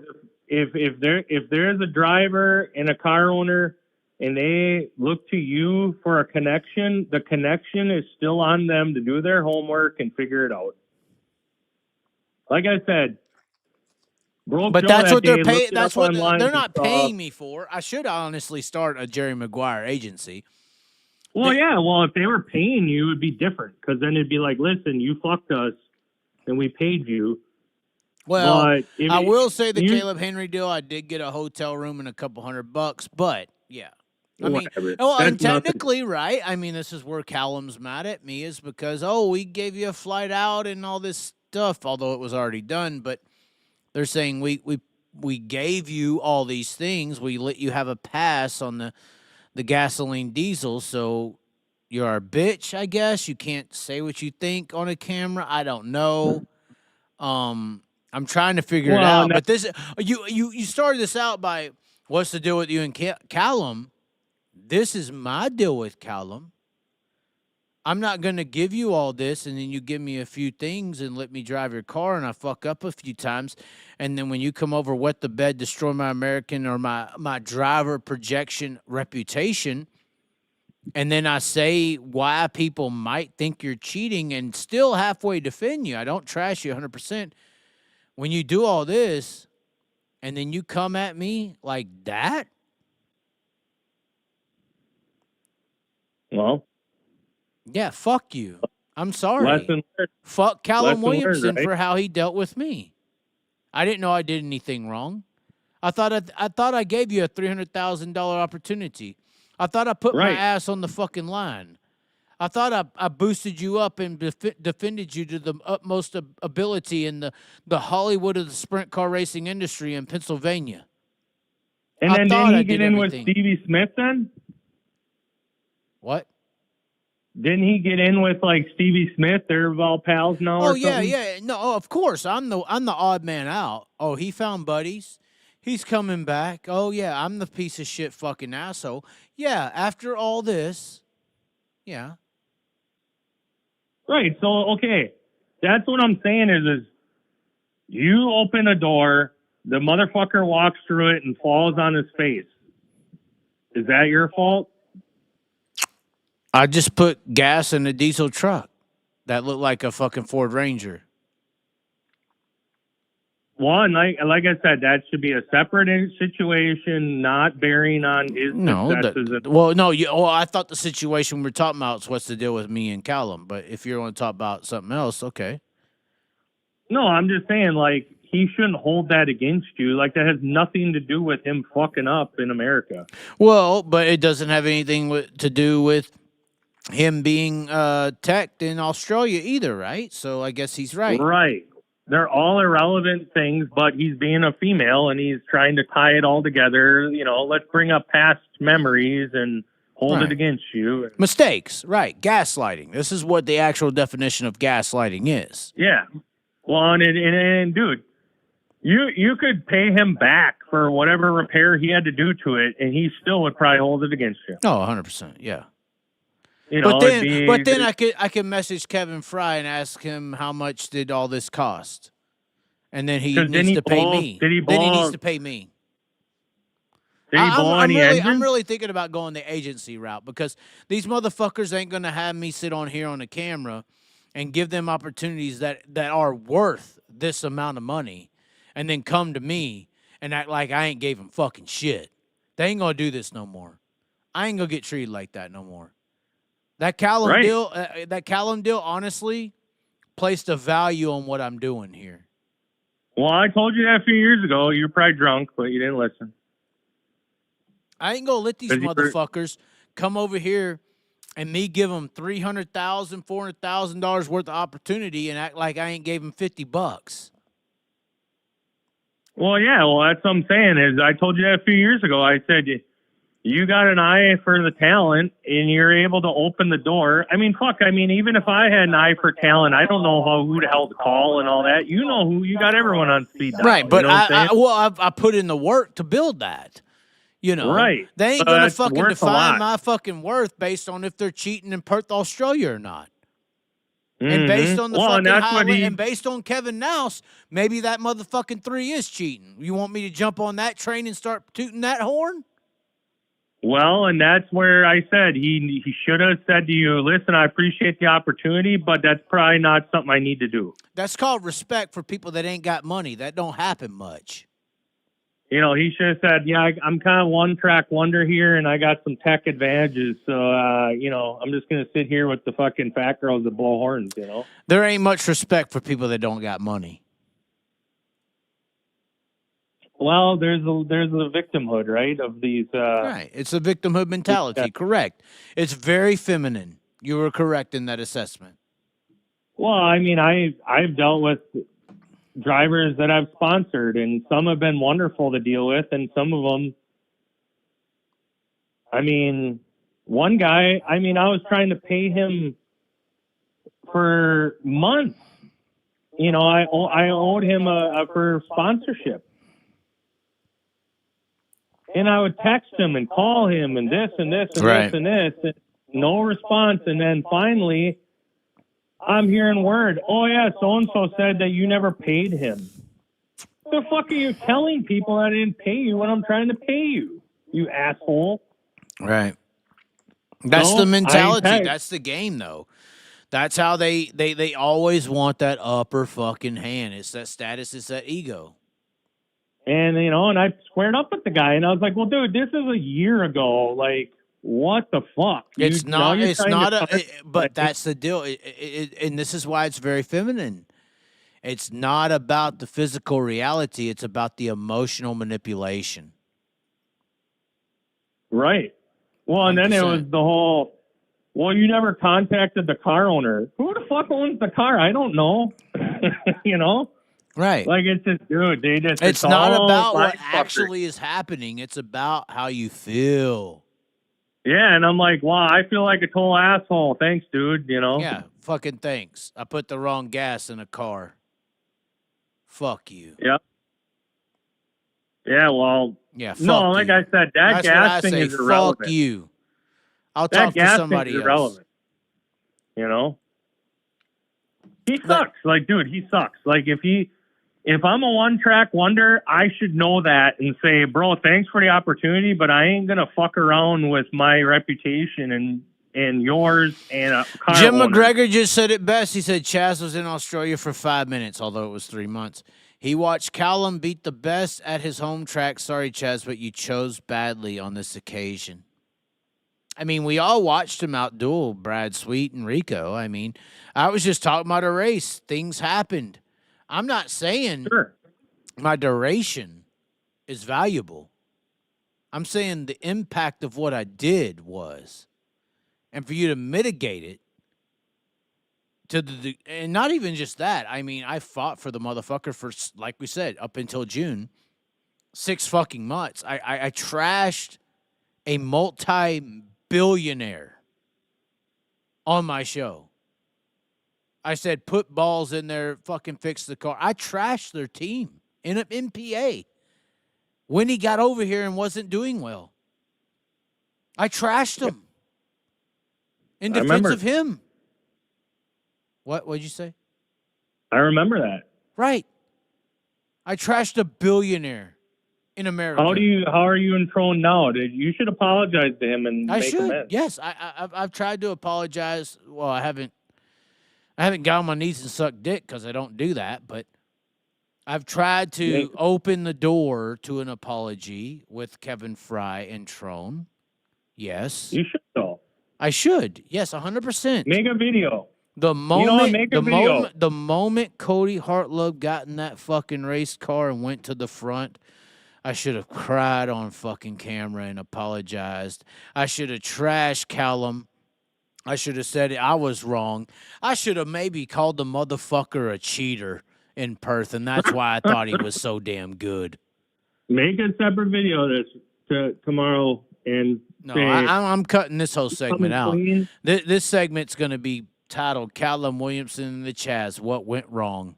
if there's a driver and a car owner and they look to you for a connection, the connection is still on them to do their homework and figure it out. Like I said, but that's what they're paying. That's what they're not paying me for. I should honestly start a Jerry Maguire agency. Well, if they were paying you, it'd be different, because then it'd be like, listen, you fucked us and we paid you. Well, I will say the Caleb Henry deal, I did get a hotel room and a couple $100, but yeah. I mean, and technically, right? I mean, this is where Callum's mad at me, is because, we gave you a flight out and all this stuff, although it was already done. But they're saying we gave you all these things. We let you have a pass on the gasoline diesel, so you're a bitch, I guess. You can't say what you think on a camera. I don't know. I'm trying to figure it out. But this, you started this out by, what's the deal with you and Callum? This is my deal with Callum. I'm not going to give you all this, and then you give me a few things and let me drive your car, and I fuck up a few times. And then when you come over, wet the bed, destroy my American or my driver projection reputation, and then I say why people might think you're cheating and still halfway defend you. I don't trash you 100%. When you do all this, and then you come at me like that, well, yeah, fuck you. I'm sorry. Fuck Callum Williamson for how he dealt with me. I didn't know I did anything wrong. I thought I gave you a $300,000 opportunity. I thought I put my ass on the fucking line. I thought I boosted you up and defended you to the utmost ability in the Hollywood of the sprint car racing industry in Pennsylvania. And then did he get in with Stevie Smith then? What? Didn't he get in with like Stevie Smith? They're all pals now. Oh or yeah, something? yeah. No, of course. I'm the odd man out. Oh, he found buddies. He's coming back. Oh yeah, I'm the piece of shit fucking asshole. Yeah, after all this, yeah. Right. So okay, that's what I'm saying is you open a door, the motherfucker walks through it and falls on his face. Is that your fault? I just put gas in a diesel truck that looked like a fucking Ford Ranger. One, like I said, that should be a separate situation, not bearing on his successes. I thought the situation we're talking about is what's the deal with me and Callum. But if you want to talk about something else, okay. No, I'm just saying, like, he shouldn't hold that against you. Like, that has nothing to do with him fucking up in America. Well, but it doesn't have anything to do with him being teched in Australia either, right? So I guess he's right. Right. They're all irrelevant things, but he's being a female and he's trying to tie it all together. You know, let's bring up past memories and hold it against you. Mistakes, right. Gaslighting. This is what the actual definition of gaslighting is. Yeah. Well, and dude, you could pay him back for whatever repair he had to do to it, and he still would probably hold it against you. Oh, 100%, yeah. You know, but then I could message Kevin Fry and ask him how much did all this cost, and then he needs to pay me. Then he needs to pay me. Did he blow any engine? I'm really thinking about going the agency route because these motherfuckers ain't gonna have me sit on here on the camera and give them opportunities that are worth this amount of money, and then come to me and act like I ain't gave them fucking shit. They ain't gonna do this no more. I ain't gonna get treated like that no more. That Callum deal, honestly, placed a value on what I'm doing here. Well, I told you that a few years ago. You were probably drunk, but you didn't listen. I ain't gonna let these motherfuckers come over here and me give them $300,000, $400,000 worth of opportunity and act like I ain't gave them $50. Well, yeah. Well, that's what I'm saying. Is I told you that a few years ago. I said you got an eye for the talent, and you're able to open the door. I mean, fuck. I mean, even if I had an eye for talent, I don't know who the hell to call and all that. You know who. You got everyone on speed dial. Right, but you know I put in the work to build that. You know, right? They ain't gonna fucking define my fucking worth based on if they're cheating in Perth, Australia, or not. Mm-hmm. And based on the fucking highway, and based on Kevin Nouse, maybe that motherfucking 3 is cheating. You want me to jump on that train and start tooting that horn? Well, and that's where I said he should have said to you, listen, I appreciate the opportunity, but that's probably not something I need to do. That's called respect for people that ain't got money. That don't happen much. You know, he should have said, yeah, I'm kind of one-track wonder here, and I got some tech advantages, so, you know, I'm just going to sit here with the fucking fat girls that blow horns, you know? There ain't much respect for people that don't got money. Well, there's a victimhood, right, of these... Right, it's a victimhood mentality, correct. It's very feminine. You were correct in that assessment. Well, I mean, I've dealt with drivers that I've sponsored, and some have been wonderful to deal with, and some of them, I mean, one guy, I mean, I was trying to pay him for months. You know, I owed him for sponsorship. And I would text him and call him and this and this and this and this, and no response. And then finally, I'm hearing word, oh, yeah, so-and-so said that you never paid him. The fuck are you telling people I didn't pay you when I'm trying to pay you, you asshole? Right. That's the mentality. That's the game, though. That's how they always want that upper fucking hand. It's that status. It's that ego. And, you know, and I squared up with the guy, and I was like, well, dude, this is a year ago. Like, what the fuck? But that's the deal. And this is why it's very feminine. It's not about the physical reality. It's about the emotional manipulation. Right. Well, and 100%. Then it was the whole, well, you never contacted the car owner. Who the fuck owns the car? I don't know. You know? Right. Like, it's just, dude, it's not about what actually is happening. It's about how you feel. Yeah, and I'm like, wow, I feel like a total asshole. Thanks, dude. You know? Yeah, fucking thanks. I put the wrong gas in a car. Fuck you. Yeah. Yeah, well. Yeah, fuck no, like you. I said, that That's gas thing what I say. is irrelevant. Fuck you. I'll That talk to gas somebody thing is else. irrelevant. You know? He sucks. Like, dude, he sucks. Like, if I'm a one-track wonder, I should know that and say, bro, thanks for the opportunity, but I ain't going to fuck around with my reputation and yours and a car Jim owner. McGregor just said it best. He said Chaz was in Australia for 5 minutes, although it was 3 months. He watched Callum beat the best at his home track. Sorry, Chaz, but you chose badly on this occasion. I mean, we all watched him outduel Brad Sweet and Rico. I mean, I was just talking about a race. Things happened. I'm not saying my duration is valuable. I'm saying the impact of what I did was. And for you to mitigate it to and not even just that. I mean, I fought for the motherfucker for, like we said, up until June, 6 fucking months. I trashed a multi-billionaire on my show. I said, put balls in there, fucking fix the car. I trashed their team in an MPA when he got over here and wasn't doing well. I trashed him in defense of him. What'd you say? I remember that. Right. I trashed a billionaire in America. How are you enthroned now? You should apologize to him and I make should. amends. Yes, I've tried to apologize. Well, I haven't got on my knees and sucked dick because I don't do that, but I've tried to open the door to an apology with Kevin Fry and Trone. Yes. You should though. I should. Yes, 100%. Make a video. The moment, make a video. the moment Cody Hartlove got in that fucking race car and went to the front, I should have cried on fucking camera and apologized. I should have trashed Callum. I should have said I was wrong. I should have maybe called the motherfucker a cheater in Perth, and that's why I thought he was so damn good. Make a separate video tomorrow and No, say, I'm cutting this whole segment out. clean. This segment's going to be titled Callum Williamson and the Chaz, What Went Wrong.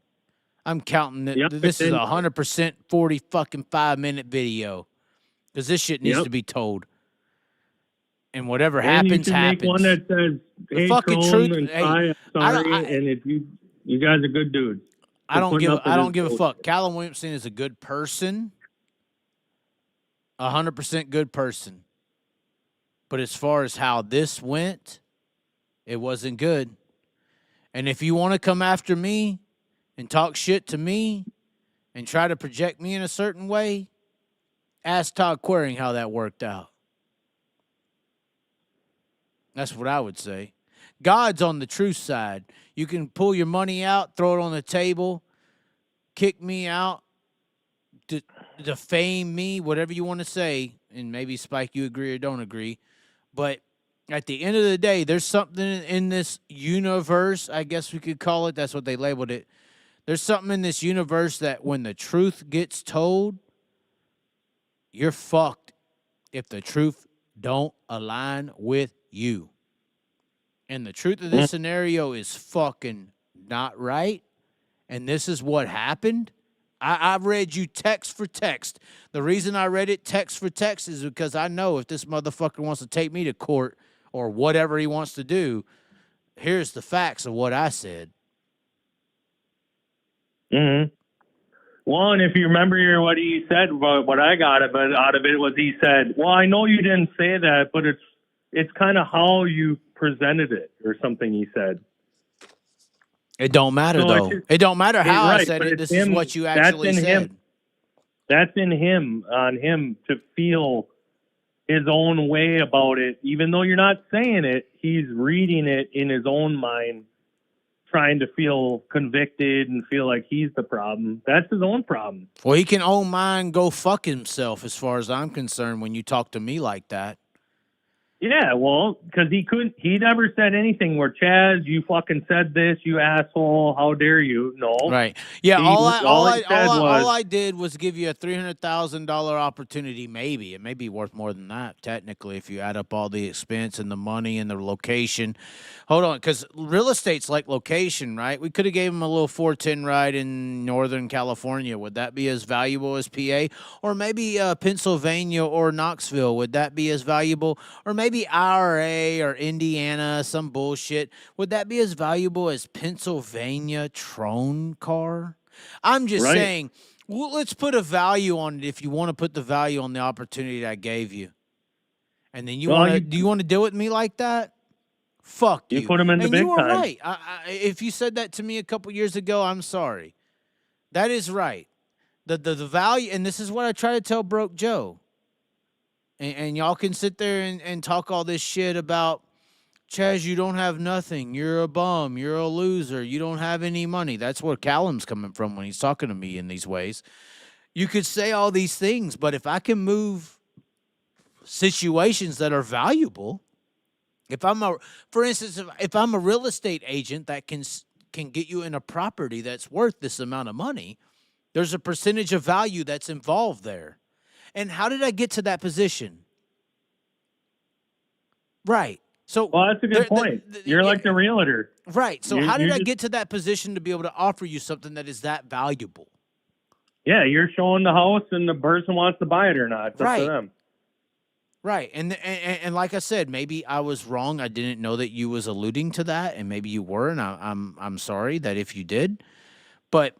I'm counting it. Yep, This is 100% 40 fucking 5-minute video because this shit needs to be told. And whatever happens, you happens. Make one that says, The hey, fucking Trone truth. and Hey, I'm sorry, I- and if you guys are good dudes. I don't give a fuck. fuck. Callum Williamson is a good person. 100% good person. But as far as how this went, it wasn't good. And if you want to come after me and talk shit to me and try to project me in a certain way, ask Todd Queering how that worked out. That's what I would say. God's on the truth side. You can pull your money out, throw it on the table, kick me out, defame me, whatever you want to say, and maybe, Spike, you agree or don't agree. But at the end of the day, there's something in this universe, I guess we could call it. That's what they labeled it. There's something in this universe that when the truth gets told, you're fucked if the truth don't align with you. And the truth of this scenario is fucking not right. And this is what happened. I've read you text for text. The reason I read it text for text is because I know if this motherfucker wants to take me to court or whatever he wants to do, here's the facts of what I said. Mm-hmm. Well, and if you remember what he said, what I got out of it was he said, well, I know you didn't say that, but it's kind of how you presented it or something he said. It don't matter, though. It don't matter how I said it. This is what you actually said. That's in him, on him to feel his own way about it. Even though you're not saying it, he's reading it in his own mind, trying to feel convicted and feel like he's the problem. That's his own problem. Well, he can own mine, go fuck himself as far as I'm concerned when you talk to me like that. Yeah, well, because he never said anything where, Chaz, you fucking said this, you asshole, how dare you? No. Right. Yeah, he said all I did was give you a $300,000 opportunity, maybe. It may be worth more than that, technically, if you add up all the expense and the money and the location. Hold on, because real estate's like location, right? We could have gave him a little 410 ride in Northern California. Would that be as valuable as PA? Or maybe Pennsylvania or Knoxville. Would that be as valuable? Or maybe IRA or Indiana, some bullshit. Would that be as valuable as Pennsylvania Trone car? I'm just saying, well, let's put a value on it if you want to put the value on the opportunity I gave you. And then do you want to deal with me like that? Fuck you. You put him in the big time. You were right. If you said that to me a couple years ago, I'm sorry. That is right. The value, and this is what I try to tell Broke Joe. And y'all can sit there and talk all this shit about, Chaz, you don't have nothing. You're a bum. You're a loser. You don't have any money. That's where Callum's coming from when he's talking to me in these ways. You could say all these things, but if I can move situations that are valuable, for instance, if I'm a real estate agent that can get you in a property that's worth this amount of money, there's a percentage of value that's involved there. And how did I get to that position? Right. So, well, that's a good point. You're like the realtor. Right. So how did I get to that position to be able to offer you something that is that valuable? Yeah, you're showing the house and the person wants to buy it or not. It's up to them. Right. And like I said, maybe I was wrong. I didn't know that you was alluding to that, and maybe you were, and I'm sorry that if you did. But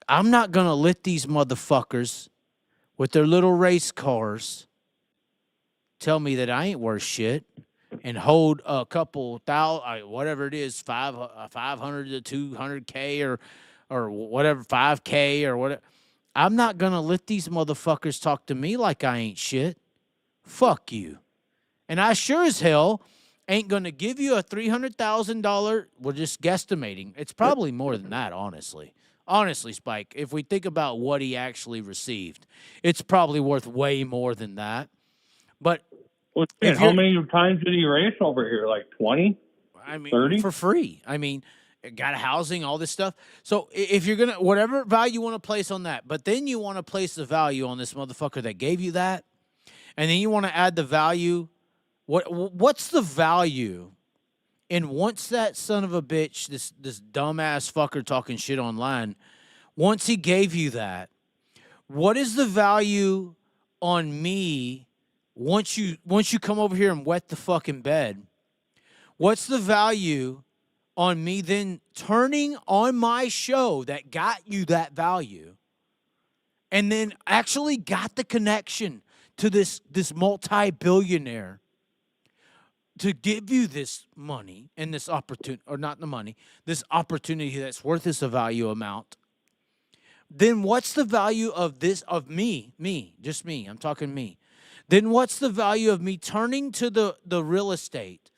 I'm not going to let these motherfuckers with their little race cars tell me that I ain't worth shit and hold a couple thousand, whatever it is, 500 to 200K or whatever, 5K or whatever. I'm not going to let these motherfuckers talk to me like I ain't shit. Fuck you. And I sure as hell ain't going to give you a $300,000. We're just guesstimating. It's probably more than that, honestly. Honestly, Spike, if we think about what he actually received, it's probably worth way more than that. But how many times did he race over here? Like 20? I mean, 30? For free. I mean, got housing, all this stuff. So if you're going to, whatever value you want to place on that, but then you want to place the value on this motherfucker that gave you that, and then you want to add the value. What's the value? And once that son of a bitch, this dumbass fucker talking shit online, once he gave you that, what is the value on me once you come over here and wet the fucking bed? What's the value on me then turning on my show that got you that value and then actually got the connection to this multi-billionaire to give you this money and this opportunity, or not the money, this opportunity that's worth this value amount, then what's the value of this, of me, just me, I'm talking me. Then what's the value of me turning to the real estate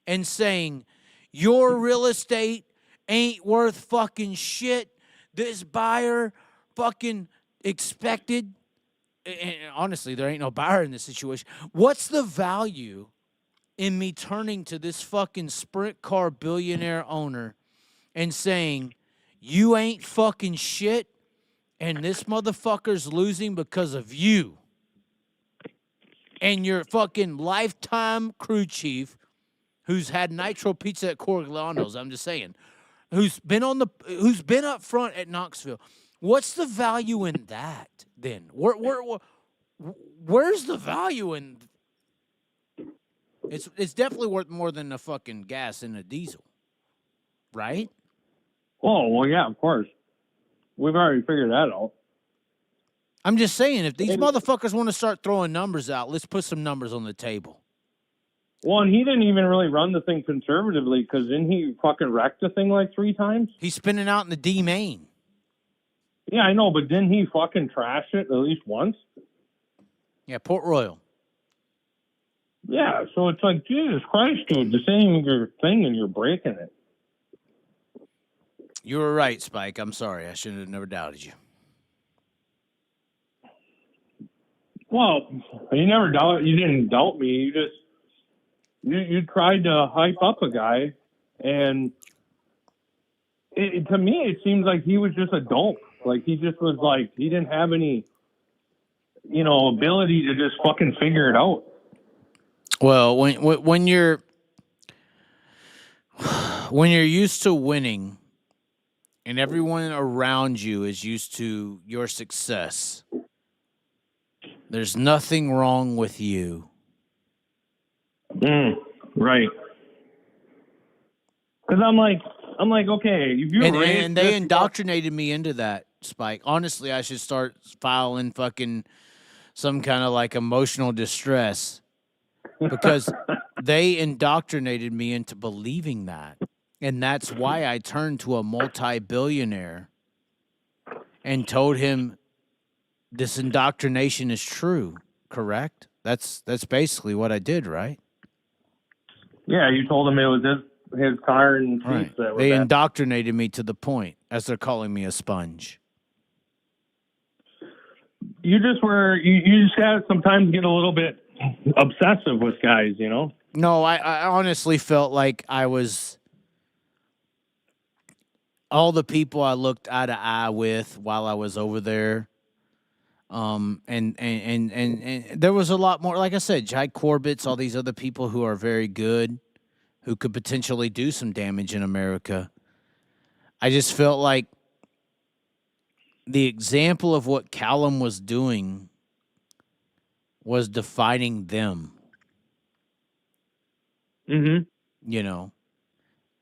and saying, your real estate ain't worth fucking shit. This buyer fucking expected, and honestly, there ain't no buyer in this situation. What's the value in me turning to this fucking sprint car billionaire owner and saying, you ain't fucking shit, and this motherfucker's losing because of you and your fucking lifetime crew chief who's had nitro pizza at Corigliano's, I'm just saying, who's been up front at Knoxville. What's the value in that then? Where's the value in? It's definitely worth more than the fucking gas in a diesel, right? Oh, well, yeah, of course. We've already figured that out. I'm just saying, if these motherfuckers want to start throwing numbers out, let's put some numbers on the table. Well, and he didn't even really run the thing conservatively, because didn't he fucking wreck the thing like 3 times? He's spinning out in the D main. Yeah, I know, but didn't he fucking trash it at least once? Yeah, Port Royal. Yeah, so it's like, Jesus Christ, dude, the same your thing and you're breaking it. You were right, Spike. I'm sorry. I should have never doubted you. Well, you didn't doubt me. You just you tried to hype up a guy, and to me, it seems like he was just a dope. Like, he just was like, he didn't have any, ability to just fucking figure it out. Well, when you're used to winning, and everyone around you is used to your success, there's nothing wrong with you. Right. Because I'm like, okay, if you and they indoctrinated me into that, Spike. Honestly, I should start filing fucking some kind of like emotional distress because they indoctrinated me into believing that. And that's why I turned to a multi-billionaire and told him this indoctrination is true, correct? That's basically what I did, right? Yeah, you told him it was his car and seats Right. that were They bad. indoctrinated me to the point, as they're calling me a sponge. You just gotta sometimes get a little bit obsessive with guys, No, I honestly felt like I was all the people I looked eye to eye with while I was over there. And there was a lot more, like I said, Jai Corbett's, all these other people who are very good, who could potentially do some damage in America. I just felt like the example of what Callum was doing was defining them. Mm-hmm.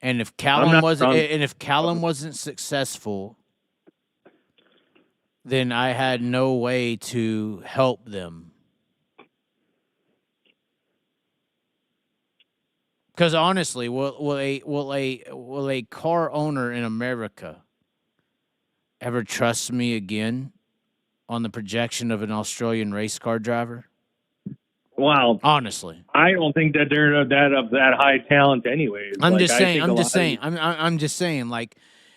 And if Callum wasn't successful, then I had no way to help them. Because honestly, will a car owner in America ever trust me again on the projection of an Australian race car driver? Well, honestly, I don't think that they're that high talent, anyways. I'm just saying. Like,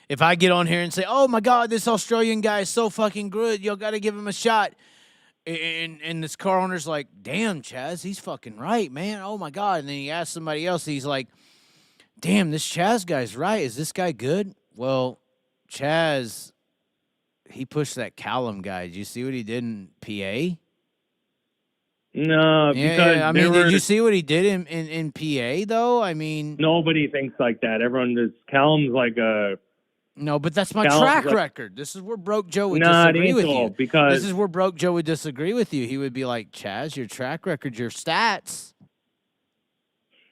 if I get on here and say, "Oh my God, this Australian guy is so fucking good, you got to give him a shot," and this car owner's like, "Damn, Chaz, he's fucking right, man. Oh my God," and then he asks somebody else, he's like, "Damn, this Chaz guy's right. Is this guy good?" Well, Chaz, he pushed that Callum guy. Did you see what he did in PA? No, because I mean, did you see what he did in PA though? I mean, nobody thinks like that. Everyone does. Callum's like a. No, but that's my track record. This is where Broke Joe would disagree with you. Because this is where Broke Joe would disagree with you. He would be like, Chaz, your track record, your stats.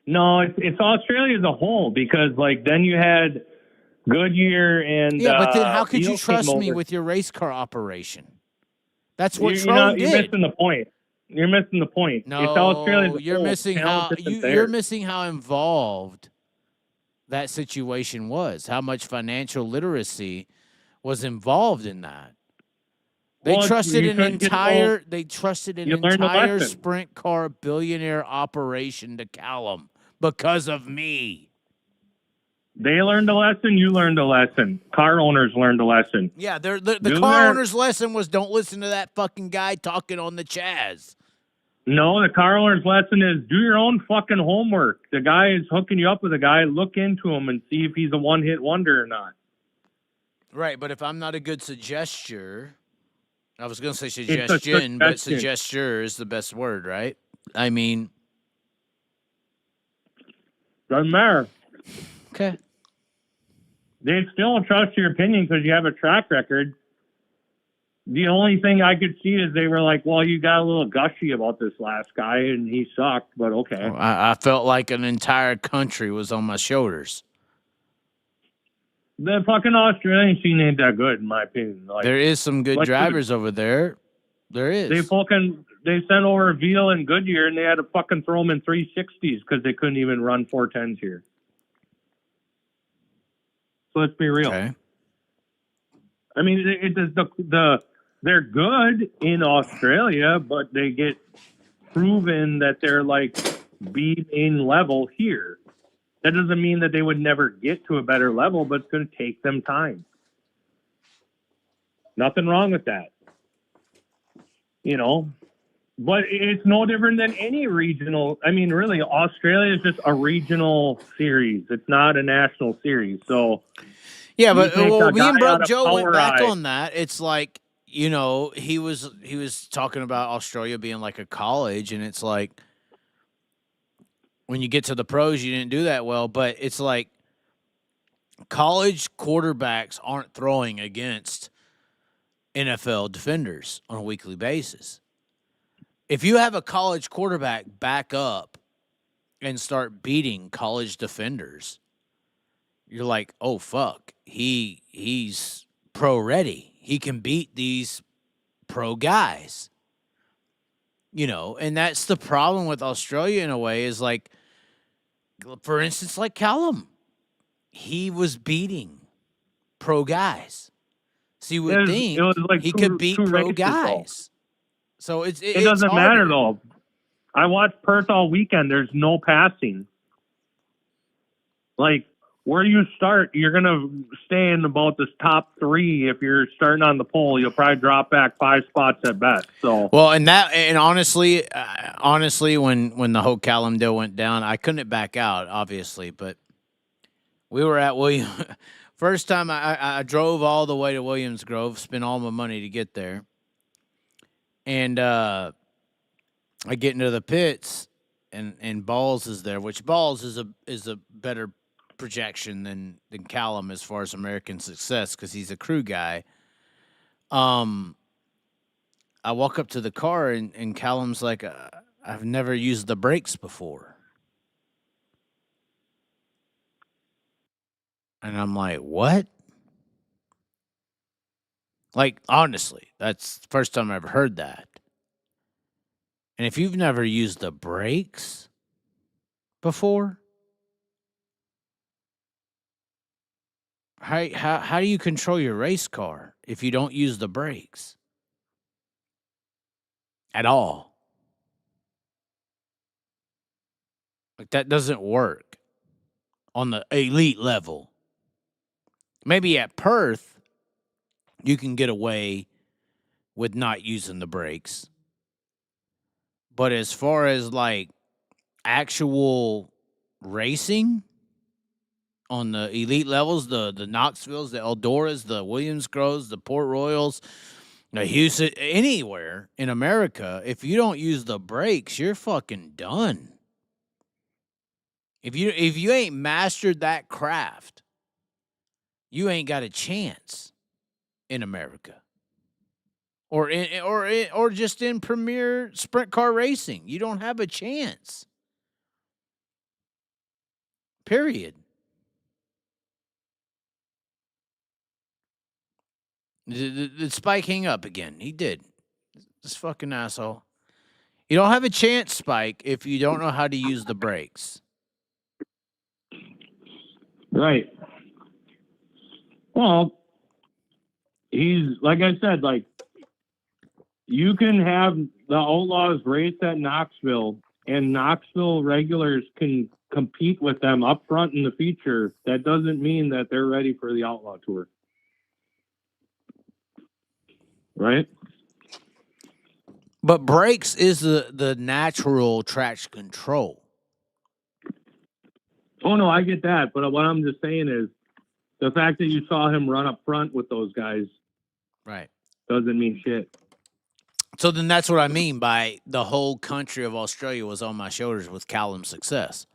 No, it's Australia as a whole, because like then you had Goodyear and but then how could you trust me with your race car operation? That's what Crowe did. You're missing the point. You're missing the point. No, it's Australia as a you're whole. missing you're missing how involved that situation was. How much financial literacy was involved in that. They trusted an entire sprint car billionaire operation to Callum because of me. They learned a lesson. You learned a lesson. Car owners learned a lesson. Yeah, the car owner's lesson was don't listen to that fucking guy talking on the Chaz. No, the car owner's lesson is do your own fucking homework. The guy is hooking you up with a guy. Look into him and see if he's a one-hit wonder or not. Right, but if I'm not a good suggester, I was going to say suggestion, but suggester is the best word, right? I mean, doesn't matter. Okay. They still don't trust your opinion because you have a track record. The only thing I could see is they were like, well, you got a little gushy about this last guy, and he sucked, but okay. I felt like an entire country was on my shoulders. The fucking Australian scene ain't that good, in my opinion. Like, there is some good drivers over there. There is. They sent over Veal and Goodyear, and they had to fucking throw them in 360s because they couldn't even run 410s here. So let's be real. Okay. I mean, they're good in Australia, but they get proven that they're like B-main level here. That doesn't mean that they would never get to a better level, but it's going to take them time. Nothing wrong with that. But it's no different than any regional. I mean, really, Australia is just a regional series. It's not a national series. So yeah, but me and Broke out of Joe went back Power Eye- on that. It's like, you know, he was talking about Australia being like a college, and it's like when you get to the pros, you didn't do that well. But it's like college quarterbacks aren't throwing against NFL defenders on a weekly basis. If you have a college quarterback back up and start beating college defenders, you're like, oh fuck, he's pro ready. He can beat these pro guys. You know, and that's the problem with Australia in a way, is like, for instance, like Callum. He was beating pro guys. So you would think it was like he two- could beat two pro races, guys. So it doesn't matter though. I watched Perth all weekend. There's no passing. Like, where you start, you're gonna stay in about this top 3. If you're starting on the pole, you'll probably drop back 5 spots at best. So Well, and honestly, when the whole Callum deal went down, I couldn't back out, obviously, but we were at William. First time I drove all the way to Williams Grove, spent all my money to get there, and I get into the pits, and Balls is there, which Balls is a better projection than Callum as far as American success because he's a crew guy. I walk up to the car, and Callum's like, I've never used the brakes before. And I'm like, what? Like, honestly, that's the first time I ever heard that. And if you've never used the brakes before, how do you control your race car if you don't use the brakes at all? Like, that doesn't work on the elite level. Maybe at Perth, you can get away with not using the brakes. But as far as like actual racing on the elite levels, the Knoxvilles, the Eldoras, the Williams Groves, the Port Royals, the Houston, anywhere in America, if you don't use the brakes, you're fucking done. If you ain't mastered that craft, you ain't got a chance in America. Or just in premier sprint car racing. You don't have a chance. Period. Did Spike hang up again? He did. This fucking asshole. You don't have a chance, Spike, if you don't know how to use the brakes. right. Well, he's like I said, like, you can have the Outlaws race at Knoxville, and Knoxville regulars can compete with them up front in the feature. That doesn't mean that they're ready for the Outlaw Tour. Right? But brakes is the natural traction control. Oh, no, I get that. But what I'm just saying is the fact that you saw him run up front with those guys Right. doesn't mean shit. So then that's what I mean by the whole country of Australia was on my shoulders with Callum's success.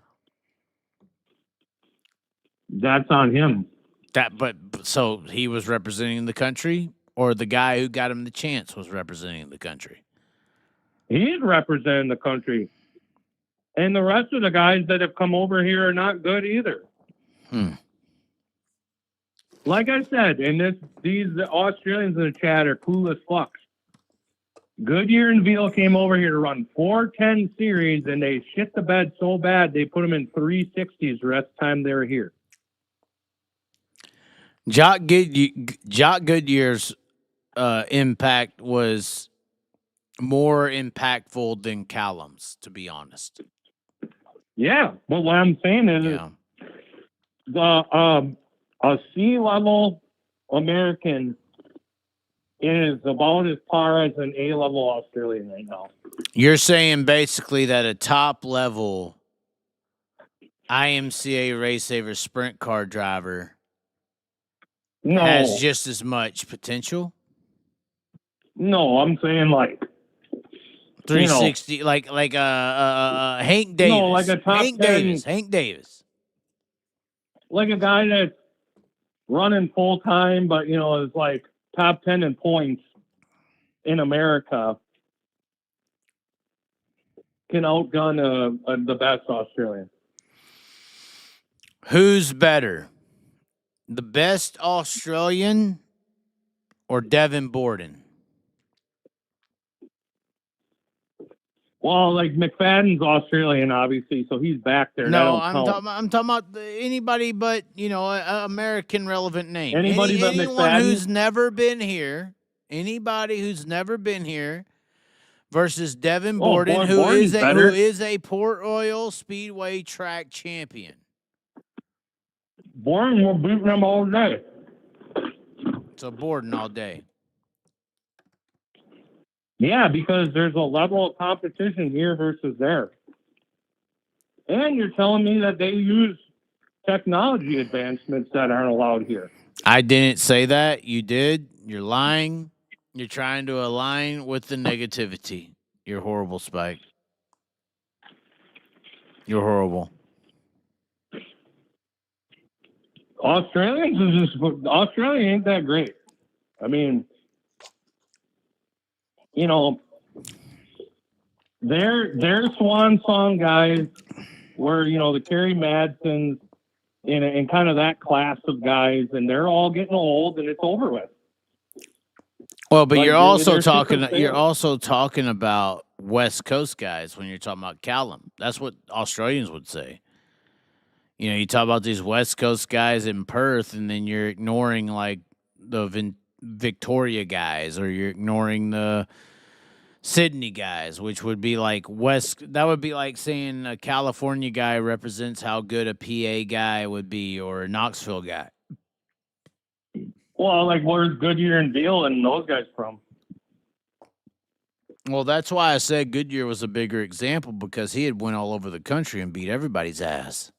That's on him. But so he was representing the country, or the guy who got him the chance was representing the country? He's representing the country. And the rest of the guys that have come over here are not good either. Like I said, and these Australians in the chat are cool as fucks. Goodyear and Veal came over here to run 410 series, and they shit the bed so bad they put them in 360s the rest of the time they were here. Jock Goodyear's impact was more impactful than Callum's, to be honest. Yeah, but what I'm saying is a C-level American is about as par as an A-level Australian right now. You're saying basically that a top level IMCA Race Saver sprint car driver has just as much potential? No, I'm saying like 360, like Hank Davis. No, like a top Hank 10, Davis. Hank Davis. Like a guy that's running full time, but is like top 10 in points in America, can outgun the best Australian. Who's better, the best Australian or Devin Borden? Well, like McFadden's Australian, obviously, so he's back there. No, I'm talking about anybody but an American relevant name. Anybody but anyone McFadden? who's never been here. Anybody who's never been here versus Devin Borden, who is a Port Royal Speedway track champion. Borden will beat them all day. So Borden all day. Yeah, because there's a level of competition here versus there. And you're telling me that they use technology advancements that aren't allowed here. I didn't say that. You did. You're lying. You're trying to align with the negativity. You're horrible, Spike. You're horrible. Australia ain't that great. I mean, their swan song guys were, the Kerry Madsons and kind of that class of guys, and they're all getting old, and it's over with. Well, but you're also talking about West Coast guys when you're talking about Callum. That's what Australians would say. You talk about these West Coast guys in Perth, and then you're ignoring like the Victoria guys, or you're ignoring the Sydney guys, which would be like that would be like saying a California guy represents how good a PA guy would be, or a Knoxville guy. Well, like where's Goodyear and Veal and those guys from? Well, that's why I said Goodyear was a bigger example, because he had went all over the country and beat everybody's ass.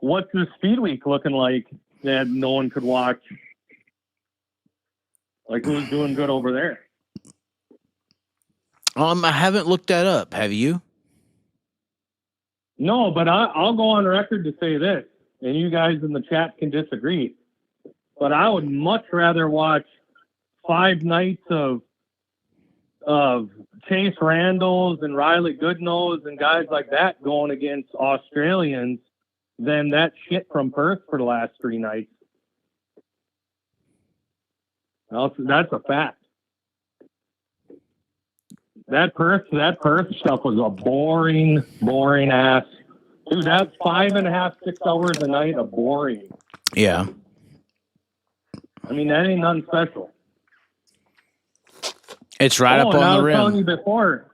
What's the Speed Week looking like that no one could watch? Like, who's doing good over there? I haven't looked that up. Have you? No, but I'll go on record to say this, and you guys in the chat can disagree. But I would much rather watch 5 nights of Chase Randalls and Riley Goodnose and guys like that going against Australians than that shit from Perth for the last 3 nights. That's a fact. That Perth stuff was a boring ass. Dude, that's 5.5, 6 hours a night of boring. Yeah. I mean, that ain't nothing special. It's right up on the rim. I was telling you before,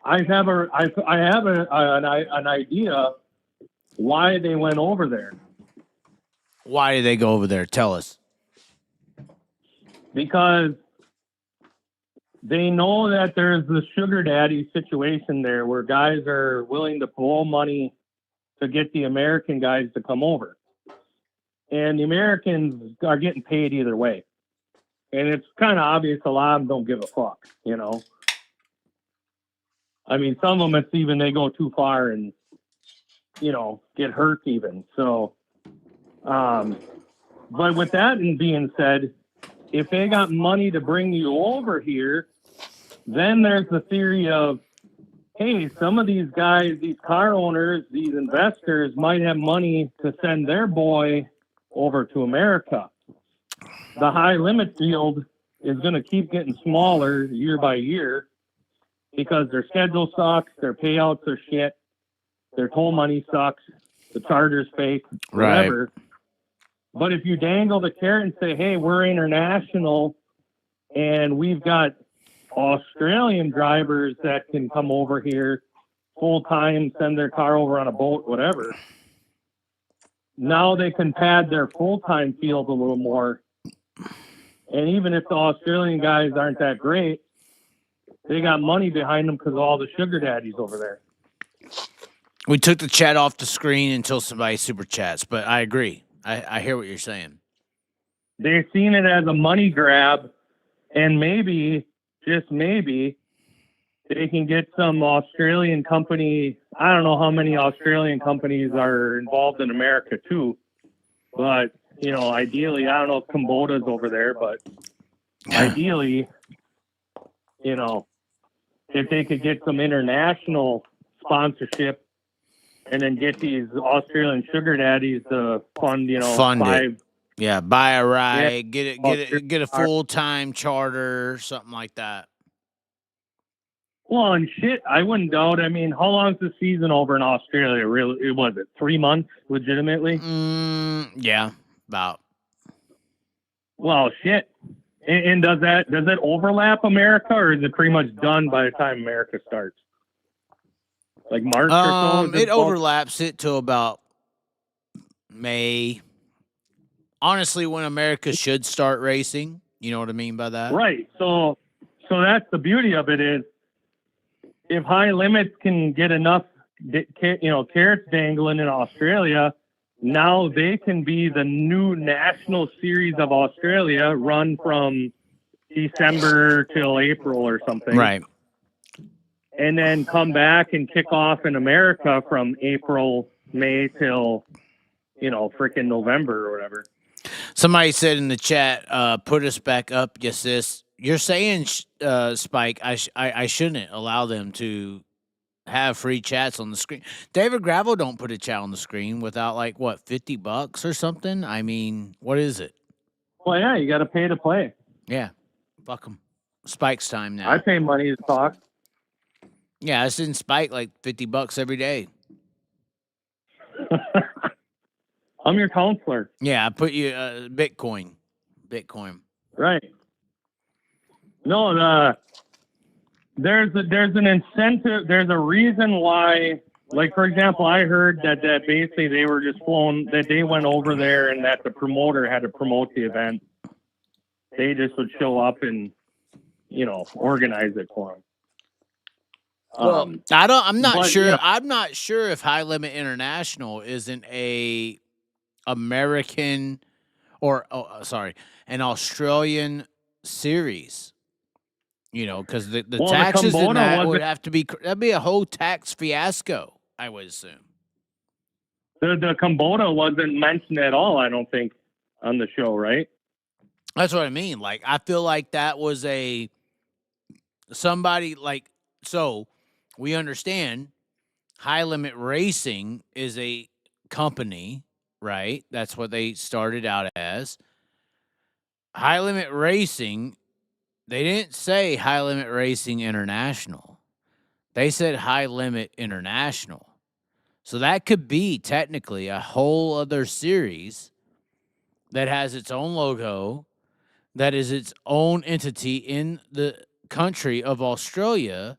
I have an idea why they went over there. Why did they go over there? Tell us. Because they know that there's the sugar daddy situation there where guys are willing to blow money to get the American guys to come over. And the Americans are getting paid either way. And it's kind of obvious a lot of them don't give a fuck, I mean, some of them, it's even they go too far and, get hurt even. So, but with that being said, if they got money to bring you over here, then there's the theory of, hey, some of these guys, these car owners, these investors might have money to send their boy over to America. The high limit field is going to keep getting smaller year by year because their schedule sucks, their payouts are shit, their toll money sucks, the charter's fake, whatever. Right. But if you dangle the carrot and say, hey, we're international and we've got Australian drivers that can come over here full time, send their car over on a boat, whatever. Now they can pad their full-time field a little more. And even if the Australian guys aren't that great, they got money behind them because of all the sugar daddies over there. We took the chat off the screen until somebody super chats, but I agree. I hear what you're saying. They've seen it as a money grab, and maybe, just maybe, they can get some Australian company. I don't know how many Australian companies are involved in America too, but ideally, I don't know if Kumbota's over there, but ideally, if they could get some international sponsorship and then get these Australian sugar daddies to fund it. Yeah, buy a ride, get a full-time charter, something like that. Well, and shit, I wouldn't doubt. I mean, how long's the season over in Australia? Really, was it 3 months, legitimately? Yeah, about. Well, shit. And does it overlap America, or is it pretty much done by the time America starts? Like March or so? It overlaps it till about May. Honestly, when America should start racing, you know what I mean by that? Right. So that's the beauty of it is, if High Limits can get enough, carrots dangling in Australia, now they can be the new national series of Australia, run from December till April or something. Right. And then come back and kick off in America from April, May till, freaking November or whatever. Somebody said in the chat, put us back up, yes, sis. You're saying, Spike, I shouldn't allow them to have free chats on the screen. David Gravel don't put a chat on the screen without $50 or something. I mean, what is it? Well, yeah, you got to pay to play. Yeah, fuck them. Spike's time now. I pay money to talk. Yeah, I send Spike $50 every day. I'm your counselor. Yeah, I put you Bitcoin. Right. No, there's an incentive. There's a reason why. Like, for example, I heard that basically they were just flown. That they went over there and that the promoter had to promote the event. They just would show up and organize it for them. Well, I'm not sure. Yeah. I'm not sure if High Limit International isn't a American or an Australian series. Because the taxes in that would have to be, that'd be a whole tax fiasco, I would assume. The Kumbota wasn't mentioned at all, I don't think, on the show, right? That's what I mean. I feel like that was so we understand High Limit Racing is a company, right? That's what they started out as. High Limit Racing, they didn't say High Limit Racing International. They said High Limit International. So that could be technically a whole other series that has its own logo, that is its own entity in the country of Australia,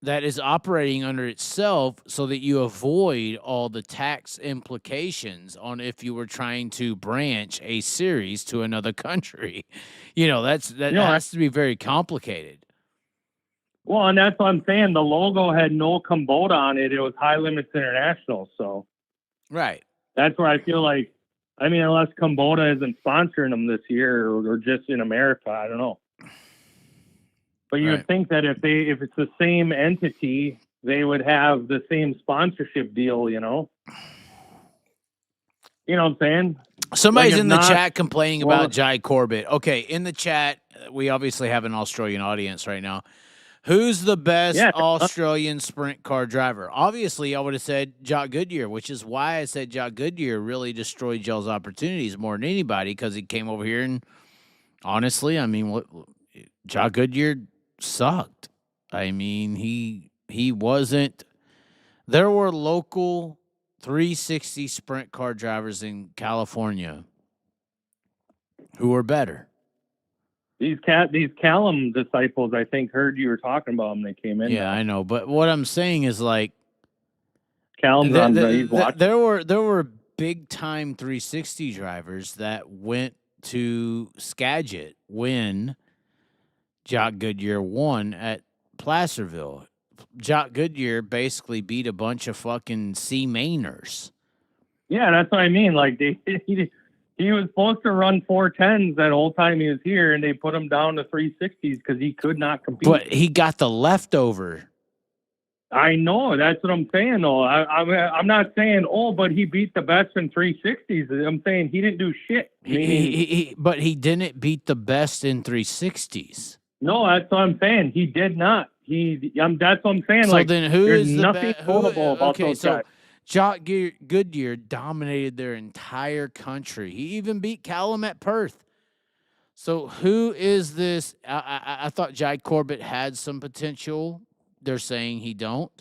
that is operating under itself so that you avoid all the tax implications on if you were trying to branch a series to another country. That has to be very complicated. Well, and that's what I'm saying. The logo had no Kumbota on it. It was High Limits International. So, right. That's where I feel like, unless Kumbota isn't sponsoring them this year or just in America, I don't know. But you would think that if it's the same entity, they would have the same sponsorship deal, You know what I'm saying? Somebody's in the chat complaining about Jai Corbett. Okay, in the chat, we obviously have an Australian audience right now. Who's the best Australian sprint car driver? Obviously, I would have said Jock Goodyear, which is why I said Jock Goodyear really destroyed y'all's opportunities more than anybody, because he came over here and honestly, Jock Goodyear sucked. He wasn't. There were local 360 sprint car drivers in California who were better. These Callum disciples, I think, heard you were talking about them. They came in. Yeah, I know, but what I'm saying is Callum's on the there were big time 360 drivers that went to Skagit when Jock Goodyear won at Placerville. Jock Goodyear basically beat a bunch of fucking C-Mainers. Yeah, that's what I mean. Like he was supposed to run 410s that whole time he was here, and they put him down to 360s because he could not compete. But he got the leftover. I know. That's what I'm saying, though. I'm not saying, but he beat the best in 360s. I'm saying he didn't do shit. But he didn't beat the best in 360s. No, that's what I'm saying. He did not. That's what I'm saying. So like, then who there's is the nothing notable about those guys. Jock Goodyear dominated their entire country. He even beat Callum at Perth. So who is this? I thought Jai Corbett had some potential. They're saying he don't.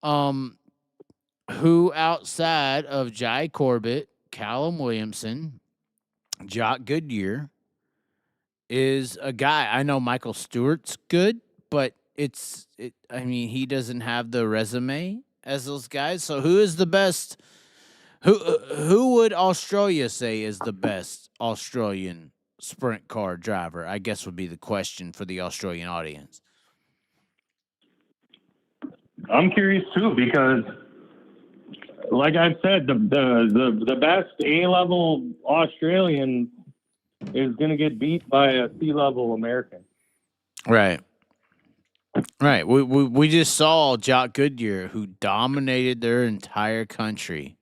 Who outside of Jai Corbett, Callum Williamson, Jock Goodyear is a guy? I know Michael Stewart's good, but he doesn't have the resume as those guys. So who is the best? Who would Australia say is the best Australian sprint car driver? I guess would be the question for the Australian audience. I'm curious too, because like I've said, the best A-level Australian is going to get beat by a C-level American. Right. Right. We just saw Jock Goodyear, who dominated their entire country.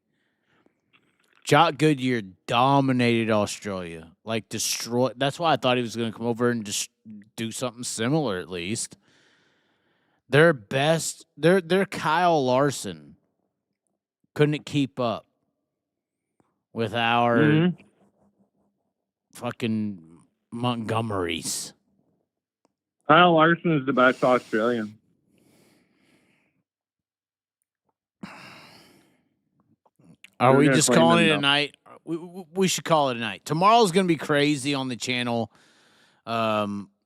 Jock Goodyear dominated Australia, like destroyed. That's why I thought he was going to come over and just do something similar at least. Their best, their Kyle Larson couldn't keep up with our fucking Montgomerys. Kyle Larson is the best Australian. Are we just calling it a night? We should call it a night. Tomorrow's going to be crazy on the channel.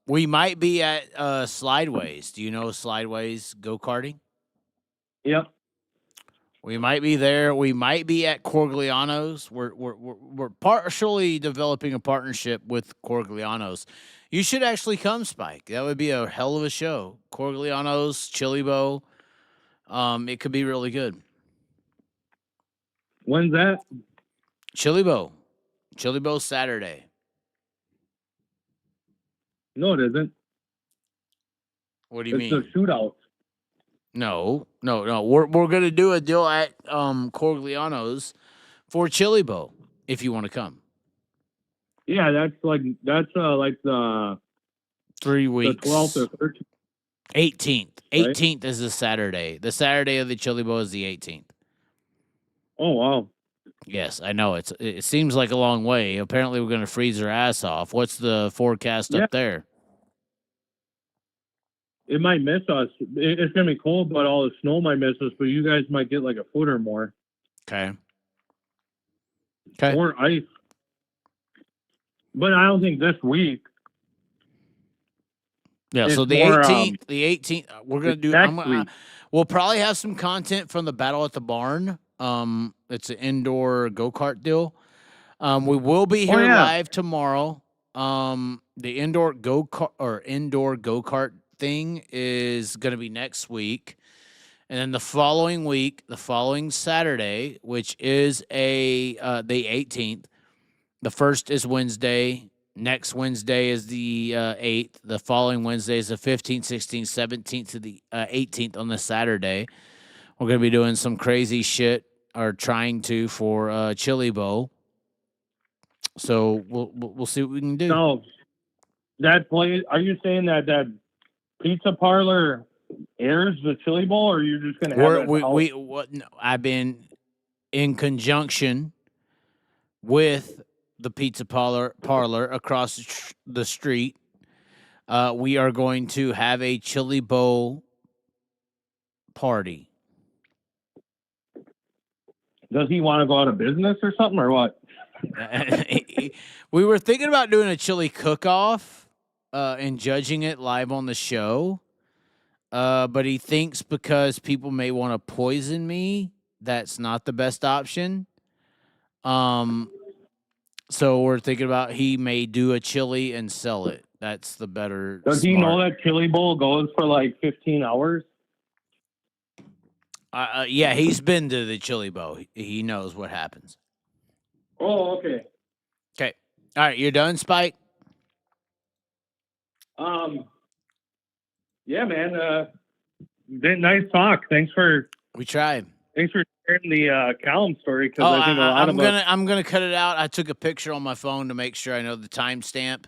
We might be at Slideways. Do you know Slideways go-karting? Yep. We might be there. We might be at Corgliano's. We're partially developing a partnership with Corgliano's. You should actually come, Spike. That would be a hell of a show. Corgliano's, Chili Bow. It could be really good. When's that? Chili Bow. Chili Bow Saturday. No, it isn't. What do you mean? It's a shootout. No. We're gonna do a deal at Corgliano's for Chili Bow if you want to come. Yeah, that's like the 3 weeks. The 12th or 13th. 18th. Right? 18th is the Saturday. The Saturday of the Chili Bow is the 18th. Oh wow. Yes, I know. It seems like a long way. Apparently we're gonna freeze our ass off. What's the forecast up there? It might miss us. It's going to be cold, but all the snow might miss us, but you guys might get like a foot or more. Okay. Or ice. But I don't think this week. Yeah, so the 18th, we're going to do, we'll probably have some content from the Battle at the Barn. It's an indoor go-kart deal. We will be here live tomorrow. The indoor go-kart thing is going to be next week. And then the following Saturday, which is the 18th, the first is Wednesday. Next Wednesday is the 8th. The following Wednesday is the 15th, 16th, 17th to the 18th on the Saturday. We're going to be doing some crazy shit, or trying to, for Chili Bow. So we'll see what we can do. No, that place. Are you saying that pizza parlor airs the Chili Bowl, or you're just going to have it? No, I've been in conjunction with the pizza parlor across the street. We are going to have a Chili Bowl party. Does he want to go out of business or something, or what? We were thinking about doing a chili cook-off. And judging it live on the show. But he thinks because people may want to poison me, that's not the best option. So we're thinking about he may do a chili and sell it. That's the better. Does he know that Chili Bowl goes for like 15 hours? Yeah, he's been to the Chili Bowl. He knows what happens. Oh, okay. Okay. All right, you're done, Spike? Yeah, man. Nice talk. Thanks for sharing the Callum story, because I think a lot of us... I'm gonna cut it out. I took a picture on my phone to make sure I know the timestamp.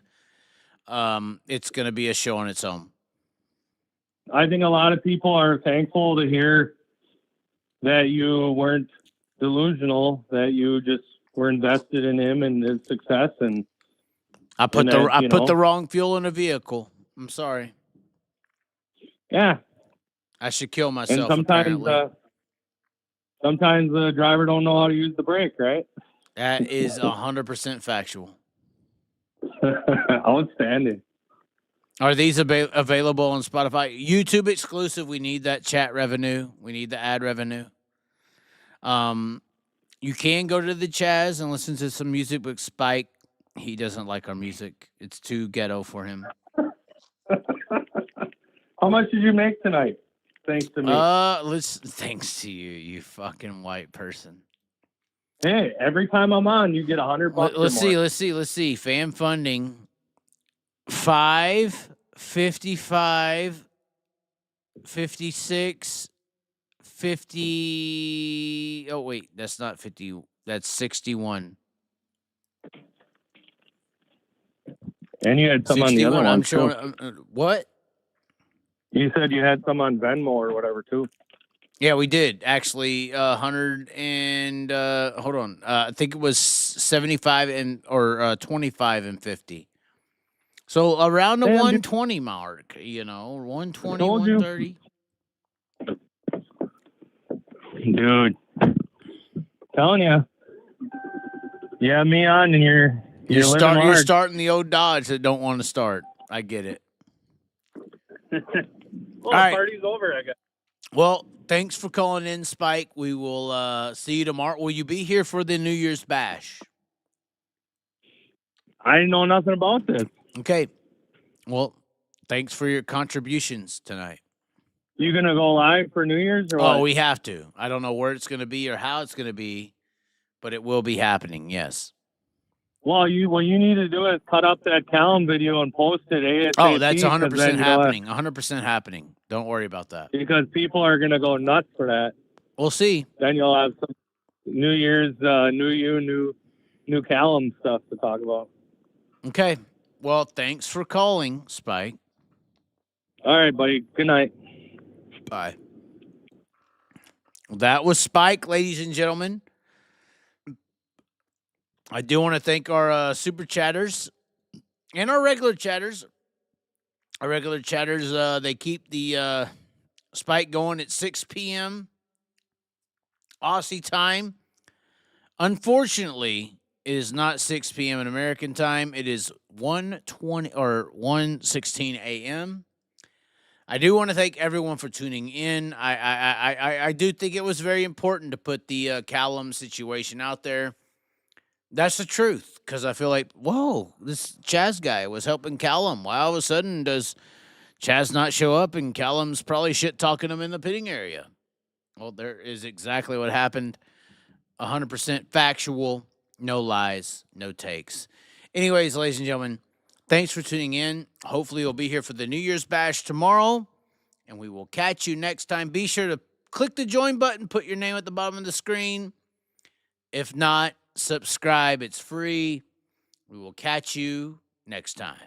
It's gonna be a show on its own. I think a lot of people are thankful to hear that you weren't delusional, that you just were invested in him and his success. And I put the wrong fuel in a vehicle. I'm sorry. Yeah. I should kill myself. And sometimes the driver don't know how to use the brake, right? That is 100% factual. Outstanding. Are these available on Spotify? YouTube exclusive. We need that chat revenue. We need the ad revenue. You can go to the Chaz and listen to some music with Spike. He doesn't like our music. It's too ghetto for him. How much did you make tonight? Thanks to me. Thanks to you, you fucking white person. Hey, every time I'm on, you get $100. Let's see. Fan funding. 5, 55, 56, 50. Oh wait, that's not 50. That's 61. And you had some on the other one. I'm sure. What? You said you had some on Venmo or whatever too. Yeah, we did actually. 100 and hold on. I think it was 75 or 25 and 50. So around the 120 mark, 120, 130. Dude, telling you, yeah, me on, and you're starting the old Dodge that don't want to start. I get it. Well, the party's over, I guess. Well, thanks for calling in, Spike. We will see you tomorrow. Will you be here for the New Year's Bash? I know nothing about this. Okay. Well, thanks for your contributions tonight. You going to go live for New Year's or what? Oh, we have to. I don't know where it's going to be or how it's going to be, but it will be happening, yes. Well, what you need to do is cut up that Callum video and post it ASAP. Oh, that's 100% happening. 100% happening. Don't worry about that. Because people are going to go nuts for that. We'll see. Then you'll have some New Year's, new Callum stuff to talk about. Okay. Well, thanks for calling, Spike. All right, buddy. Good night. Bye. Well, that was Spike, ladies and gentlemen. I do want to thank our super chatters and our regular chatters. Our regular chatters, they keep the Spike going at 6 p.m. Aussie time. Unfortunately, it is not 6 p.m. in American time. It is 1:20 or 1:16 a.m. I do want to thank everyone for tuning in. I do think it was very important to put the Callum situation out there. That's the truth, because I feel like, whoa, this Chaz guy was helping Callum. Why all of a sudden does Chaz not show up and Callum's probably shit-talking him in the pitting area? Well, there is exactly what happened. 100% factual, no lies, no takes. Anyways, ladies and gentlemen, thanks for tuning in. Hopefully you'll be here for the New Year's Bash tomorrow, and we will catch you next time. Be sure to click the join button, put your name at the bottom of the screen. If not, subscribe. It's free. We will catch you next time.